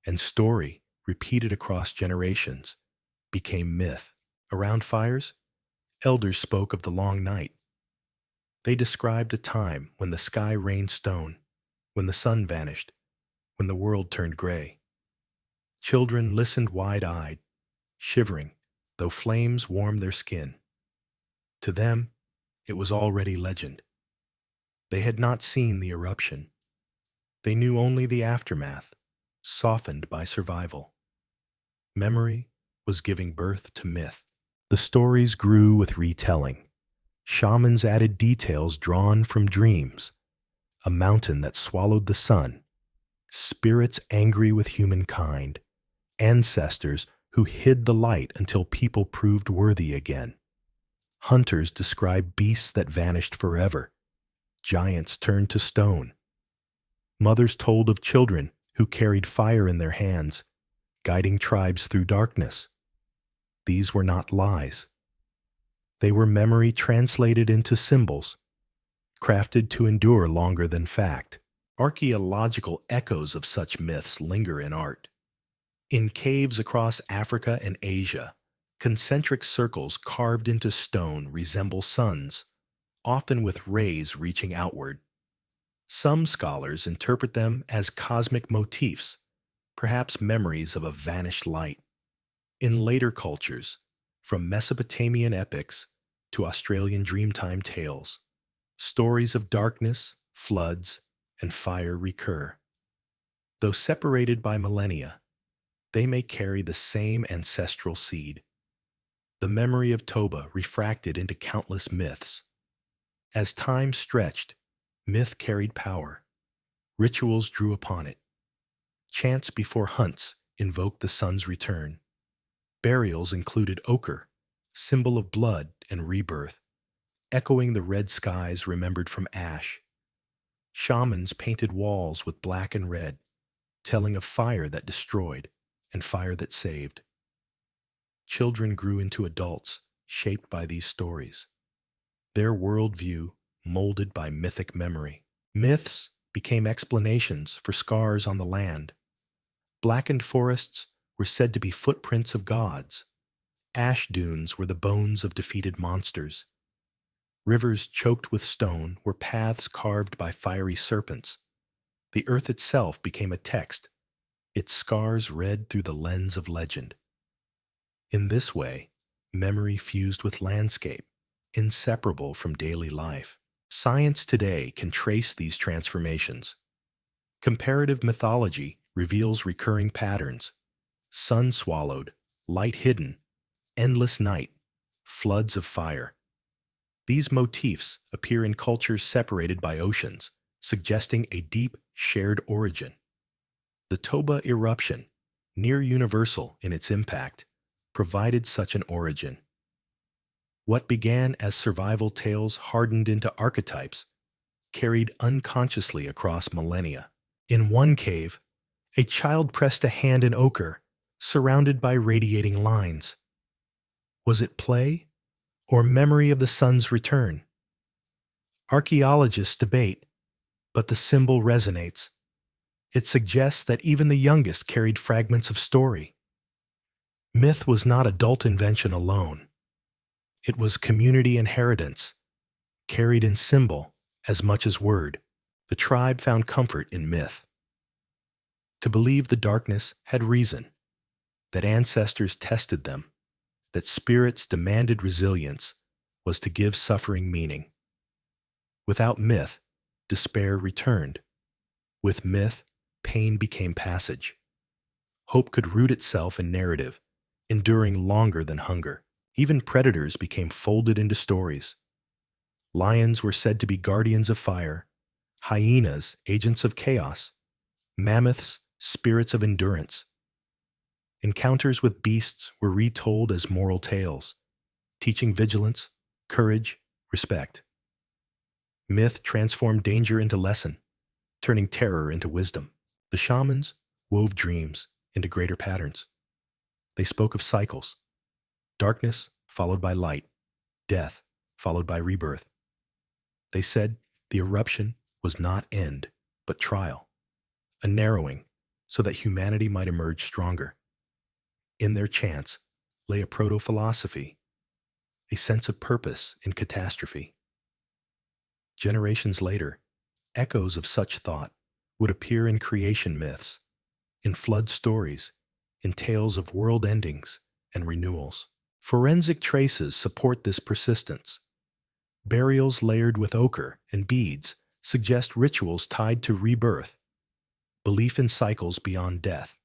and story, repeated across generations, became myth. Around fires, elders spoke of the long night. They described a time when the sky rained stone, when the sun vanished, when the world turned gray. Children listened wide-eyed, shivering, though flames warmed their skin. To them, it was already legend. They had not seen the eruption. They knew only the aftermath, softened by survival. Memory was giving birth to myth. The stories grew with retelling. Shamans added details drawn from dreams. A mountain that swallowed the sun. Spirits angry with humankind. Ancestors who hid the light until people proved worthy again. Hunters described beasts that vanished forever. Giants turned to stone. Mothers told of children who carried fire in their hands, guiding tribes through darkness. These were not lies. They were memory translated into symbols, crafted to endure longer than fact. Archaeological echoes of such myths linger in art. In caves across Africa and Asia, concentric circles carved into stone resemble suns, often with rays reaching outward. Some scholars interpret them as cosmic motifs, perhaps memories of a vanished light. In later cultures, from Mesopotamian epics to Australian Dreamtime tales, stories of darkness, floods, and fire recur. Though separated by millennia, they may carry the same ancestral seed. The memory of Toba refracted into countless myths. As time stretched, myth carried power. Rituals drew upon it. Chants before hunts invoked the sun's return. Burials included ochre, symbol of blood and rebirth, echoing the red skies remembered from ash. Shamans painted walls with black and red, telling of fire that destroyed and fire that saved. Children grew into adults, shaped by these stories. Their worldview molded by mythic memory. Myths became explanations for scars on the land. Blackened forests were said to be footprints of gods. Ash dunes were the bones of defeated monsters. Rivers choked with stone were paths carved by fiery serpents. The earth itself became a text, its scars read through the lens of legend. In this way, memory fused with landscape, inseparable from daily life. Science today can trace these transformations. Comparative mythology reveals recurring patterns: sun swallowed, light hidden, endless night, floods of fire. These motifs appear in cultures separated by oceans, suggesting a deep, shared origin. The Toba eruption, near universal in its impact, provided such an origin. What began as survival tales hardened into archetypes, carried unconsciously across millennia. In one cave, a child pressed a hand in ochre, surrounded by radiating lines. Was it play, or memory of the sun's return? Archaeologists debate, but the symbol resonates. It suggests that even the youngest carried fragments of story. Myth was not adult invention alone. It was community inheritance, carried in symbol as much as word. The tribe found comfort in myth. To believe the darkness had reason, that ancestors tested them, that spirits demanded resilience, was to give suffering meaning. Without myth, despair returned. With myth, pain became passage. Hope could root itself in narrative, enduring longer than hunger. Even predators became folded into stories. Lions were said to be guardians of fire, hyenas agents of chaos, mammoths spirits of endurance. Encounters with beasts were retold as moral tales, teaching vigilance, courage, respect. Myth transformed danger into lesson, turning terror into wisdom. The shamans wove dreams into greater patterns. They spoke of cycles: darkness followed by light, death followed by rebirth. They said the eruption was not end, but trial, a narrowing so that humanity might emerge stronger. In their chants lay a proto-philosophy, a sense of purpose in catastrophe. Generations later, echoes of such thought would appear in creation myths, in flood stories, in tales of world endings and renewals. Forensic traces support this persistence. Burials layered with ochre and beads suggest rituals tied to rebirth, belief in cycles beyond death.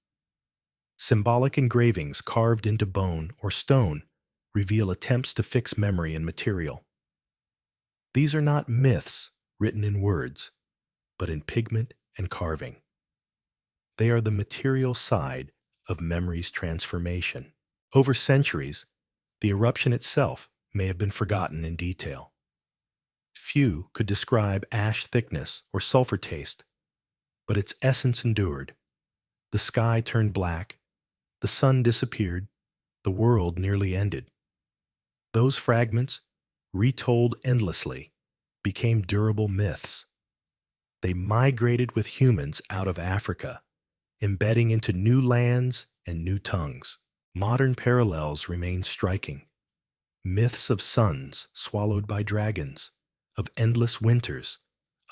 Symbolic engravings carved into bone or stone reveal attempts to fix memory in material. These are not myths written in words, but in pigment and carving. They are the material side of memory's transformation. Over centuries, the eruption itself may have been forgotten in detail. Few could describe ash thickness or sulfur taste, but its essence endured. The sky turned black, the sun disappeared, the world nearly ended. Those fragments, retold endlessly, became durable myths. They migrated with humans out of Africa, embedding into new lands and new tongues. Modern parallels remain striking. Myths of suns swallowed by dragons, of endless winters,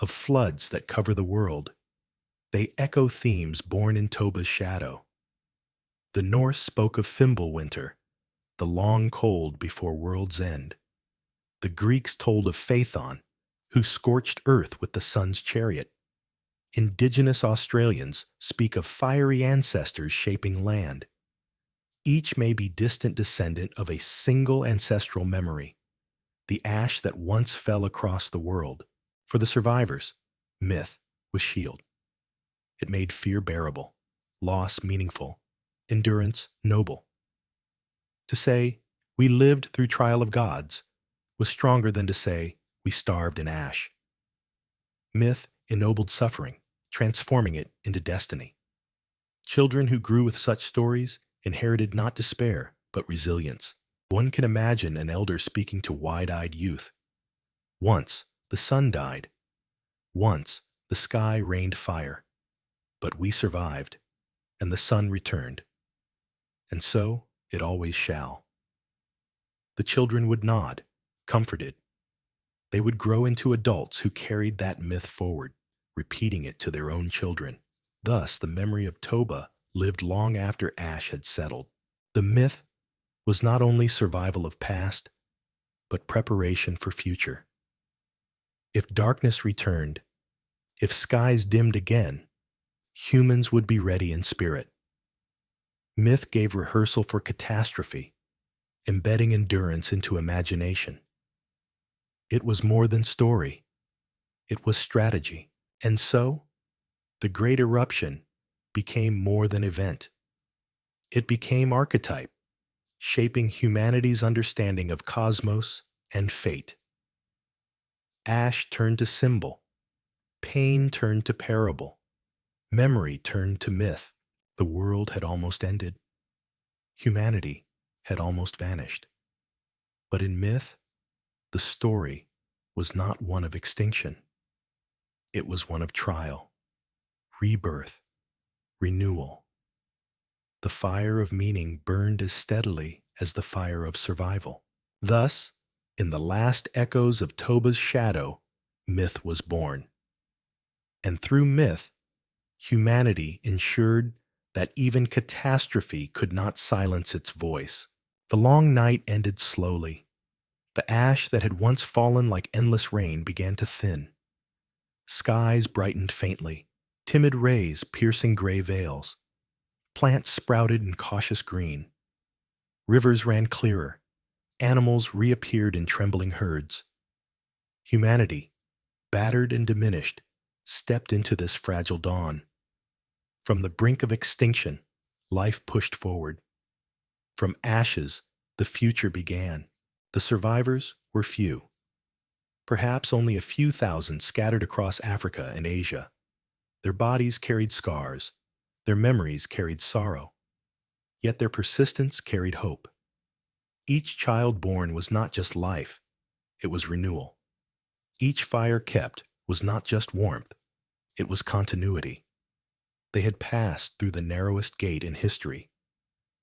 of floods that cover the world. They echo themes born in Toba's shadow. The Norse spoke of Fimbulwinter, the long cold before world's end. The Greeks told of Phaethon, who scorched earth with the sun's chariot. Indigenous Australians speak of fiery ancestors shaping land. Each may be distant descendant of a single ancestral memory, the ash that once fell across the world. For the survivors, myth was shield. It made fear bearable, loss meaningful, endurance noble. To say, we lived through trial of gods, was stronger than to say, we starved in ash. Myth ennobled suffering, transforming it into destiny. Children who grew with such stories inherited not despair, but resilience. One can imagine an elder speaking to wide-eyed youth. Once, the sun died. Once, The sky rained fire, but we survived, and the sun returned. And so it always shall. The children would nod, comforted. They would grow into adults who carried that myth forward, repeating it to their own children. Thus, the memory of Toba lived long after ash had settled. The myth was not only survival of past, but preparation for future. If darkness returned, if skies dimmed again, humans would be ready in spirit. Myth gave rehearsal for catastrophe, embedding endurance into imagination. It was more than story. It was strategy. And so, the Great Eruption became more than event. It became archetype, shaping humanity's understanding of cosmos and fate. Ash turned to symbol, pain turned to parable, memory turned to myth. The world had almost ended. Humanity had almost vanished. But in myth, the story was not one of extinction. It was one of trial, rebirth, renewal. The fire of meaning burned as steadily as the fire of survival. Thus, in the last echoes of Toba's shadow, myth was born. And through myth, humanity ensured that even catastrophe could not silence its voice. The long night ended slowly. The ash that had once fallen like endless rain began to thin. Skies brightened faintly, timid rays piercing gray veils. Plants sprouted in cautious green. Rivers ran clearer. Animals reappeared in trembling herds. Humanity, battered and diminished, stepped into this fragile dawn. From the brink of extinction, life pushed forward. From ashes, the future began. The survivors were few. Perhaps only a few thousand scattered across Africa and Asia. Their bodies carried scars. Their memories carried sorrow. Yet their persistence carried hope. Each child born was not just life, it was renewal. Each fire kept was not just warmth, it was continuity. They had passed through the narrowest gate in history.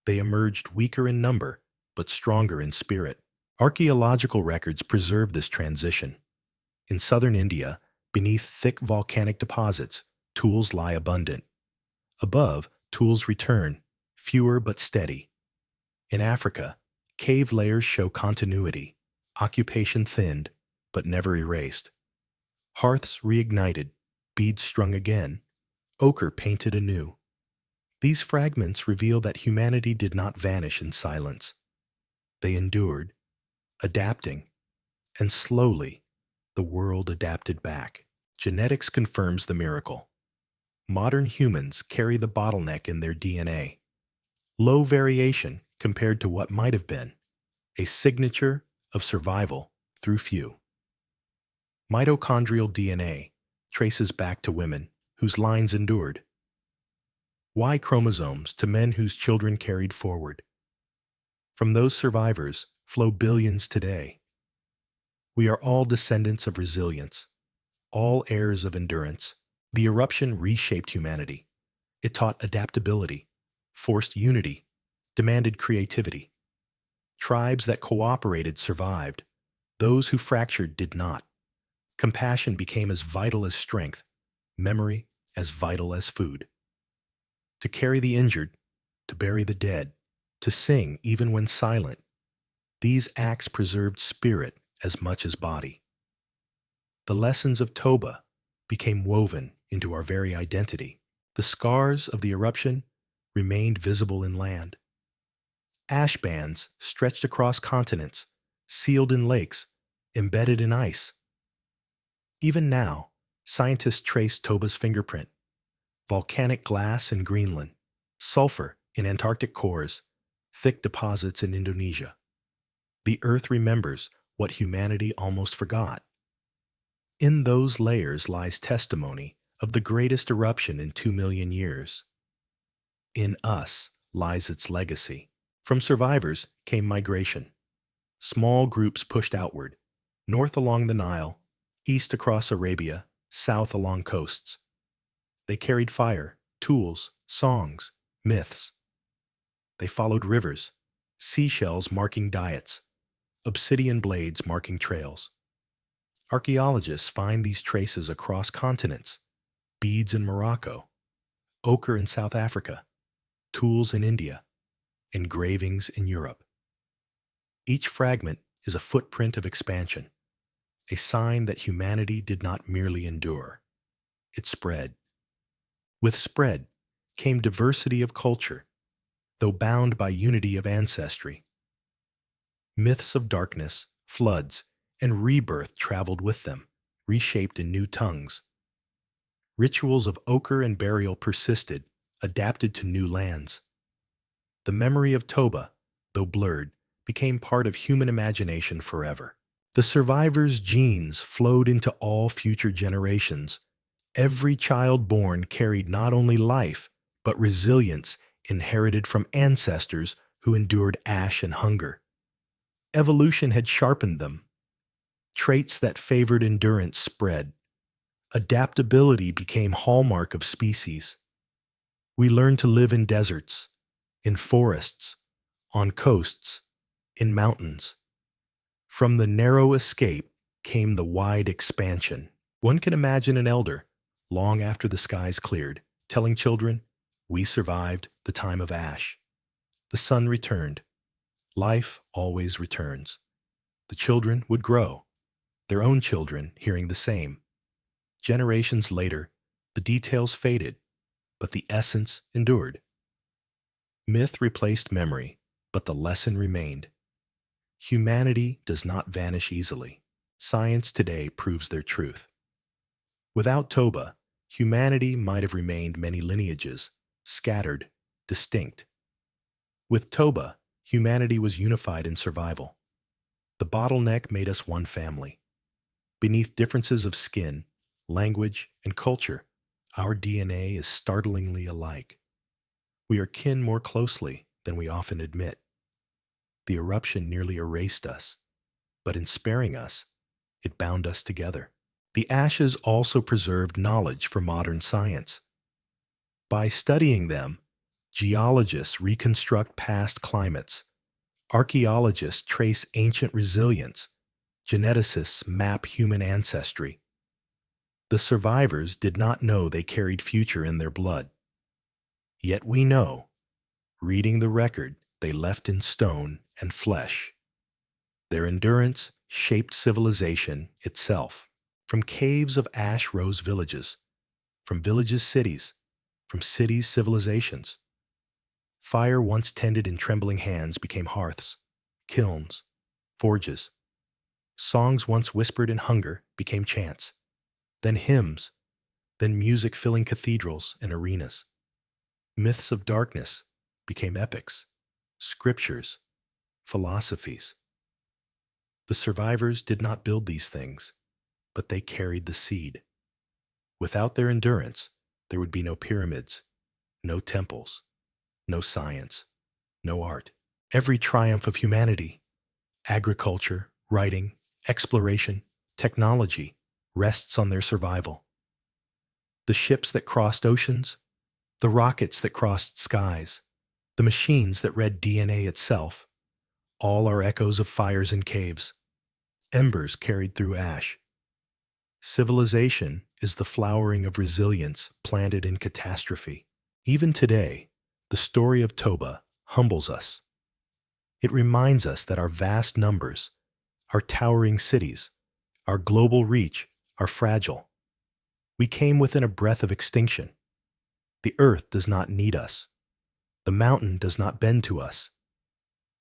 They emerged weaker in number, but stronger in spirit. Archaeological records preserve this transition. In southern India, beneath thick volcanic deposits, tools lie abundant. Above, tools return, fewer but steady. In Africa, cave layers show continuity, occupation thinned, but never erased. Hearths reignited, beads strung again, ochre painted anew. These fragments reveal that humanity did not vanish in silence. They endured, adapting, and slowly, the world adapted back. Genetics confirms the miracle. Modern humans carry the bottleneck in their DNA. Low variation compared to what might have been, a signature of survival through few. Mitochondrial DNA traces back to women whose lines endured. Y chromosomes to men whose children carried forward. From those survivors flow billions today. We are all descendants of resilience, all heirs of endurance. The eruption reshaped humanity. It taught adaptability, forced unity, demanded creativity. Tribes that cooperated survived. Those who fractured did not. Compassion became as vital as strength, memory as vital as food. To carry the injured, to bury the dead, to sing even when silent, these acts preserved spirit as much as body. The lessons of Toba became woven into our very identity. The scars of the eruption remained visible in land. Ash bands stretched across continents, sealed in lakes, embedded in ice. Even now, scientists trace Toba's fingerprint. Volcanic glass in Greenland, sulfur in Antarctic cores, thick deposits in Indonesia. The Earth remembers what humanity almost forgot. In those layers lies testimony of the greatest eruption in 2 million years. In us lies its legacy. From survivors came migration. Small groups pushed outward, north along the Nile, east across Arabia, south along coasts. They carried fire, tools, songs, myths. They followed rivers, seashells marking diets, obsidian blades marking trails. Archaeologists find these traces across continents: beads in Morocco, ochre in South Africa, tools in India, engravings in Europe. Each fragment is a footprint of expansion, a sign that humanity did not merely endure. It spread. With spread came diversity of culture, though bound by unity of ancestry. Myths of darkness, floods, and rebirth traveled with them, reshaped in new tongues. Rituals of ochre and burial persisted, adapted to new lands. The memory of Toba, though blurred, became part of human imagination forever. The survivors' genes flowed into all future generations. Every child born carried not only life, but resilience inherited from ancestors who endured ash and hunger. Evolution had sharpened them. Traits that favored endurance spread. Adaptability became hallmark of species. We learned to live in deserts, in forests, on coasts, in mountains. From the narrow escape came the wide expansion. One can imagine an elder, long after the skies cleared, telling children, "We survived the time of ash. The sun returned. Life always returns." The children would grow, their own children hearing the same. Generations later, the details faded, but the essence endured. Myth replaced memory, but the lesson remained. Humanity does not vanish easily. Science today proves their truth. Without Toba, humanity might have remained many lineages, scattered, distinct. With Toba, humanity was unified in survival. The bottleneck made us one family. Beneath differences of skin, language, and culture, our DNA is startlingly alike. We are kin more closely than we often admit. The eruption nearly erased us, but in sparing us, it bound us together. The ashes also preserved knowledge for modern science. By studying them, geologists reconstruct past climates, archaeologists trace ancient resilience, geneticists map human ancestry. The survivors did not know they carried future in their blood. Yet we know, reading the record they left in stone and flesh. Their endurance shaped civilization itself. From caves of ash rose villages, from villages cities, from cities civilizations. Fire once tended in trembling hands became hearths, kilns, forges. Songs once whispered in hunger became chants, then hymns, then music filling cathedrals and arenas. Myths of darkness became epics, scriptures, philosophies. The survivors did not build these things, but they carried the seed. Without their endurance, there would be no pyramids, no temples, no science, no art. Every triumph of humanity, agriculture, writing, exploration, technology, rests on their survival. The ships that crossed oceans, the rockets that crossed skies, the machines that read DNA itself, all are echoes of fires in caves, embers carried through ash. Civilization is the flowering of resilience planted in catastrophe. Even today, the story of Toba humbles us. It reminds us that our vast numbers, our towering cities, our global reach are fragile. We came within a breath of extinction. The earth does not need us. The mountain does not bend to us.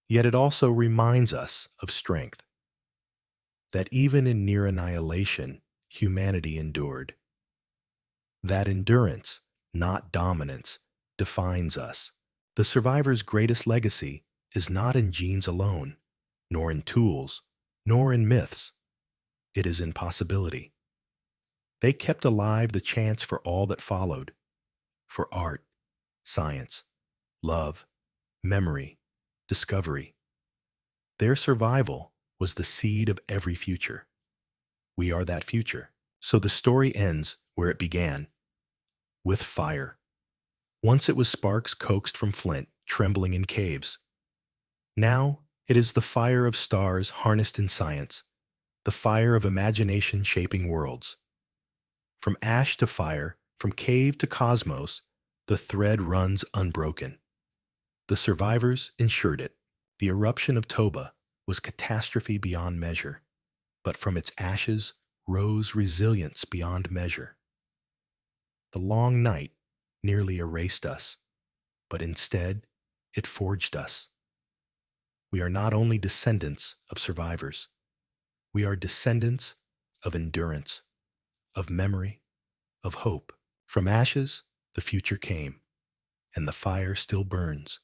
Yet it also reminds us of strength. That even in near annihilation, humanity endured. That endurance, not dominance, defines us. The survivor's greatest legacy is not in genes alone, nor in tools, nor in myths. It is in possibility. They kept alive the chance for all that followed, for art, science, love, memory, discovery. Their survival was the seed of every future. We are that future. So the story ends where it began, with fire. Once it was sparks coaxed from flint, trembling in caves. Now it is the fire of stars harnessed in science, the fire of imagination shaping worlds. From ash to fire, from cave to cosmos, the thread runs unbroken. The survivors ensured it. The eruption of Toba was catastrophe beyond measure, but from its ashes rose resilience beyond measure. The long night nearly erased us, but instead it forged us. We are not only descendants of survivors, we are descendants of endurance, of memory, of hope. From ashes, the future came, and the fire still burns.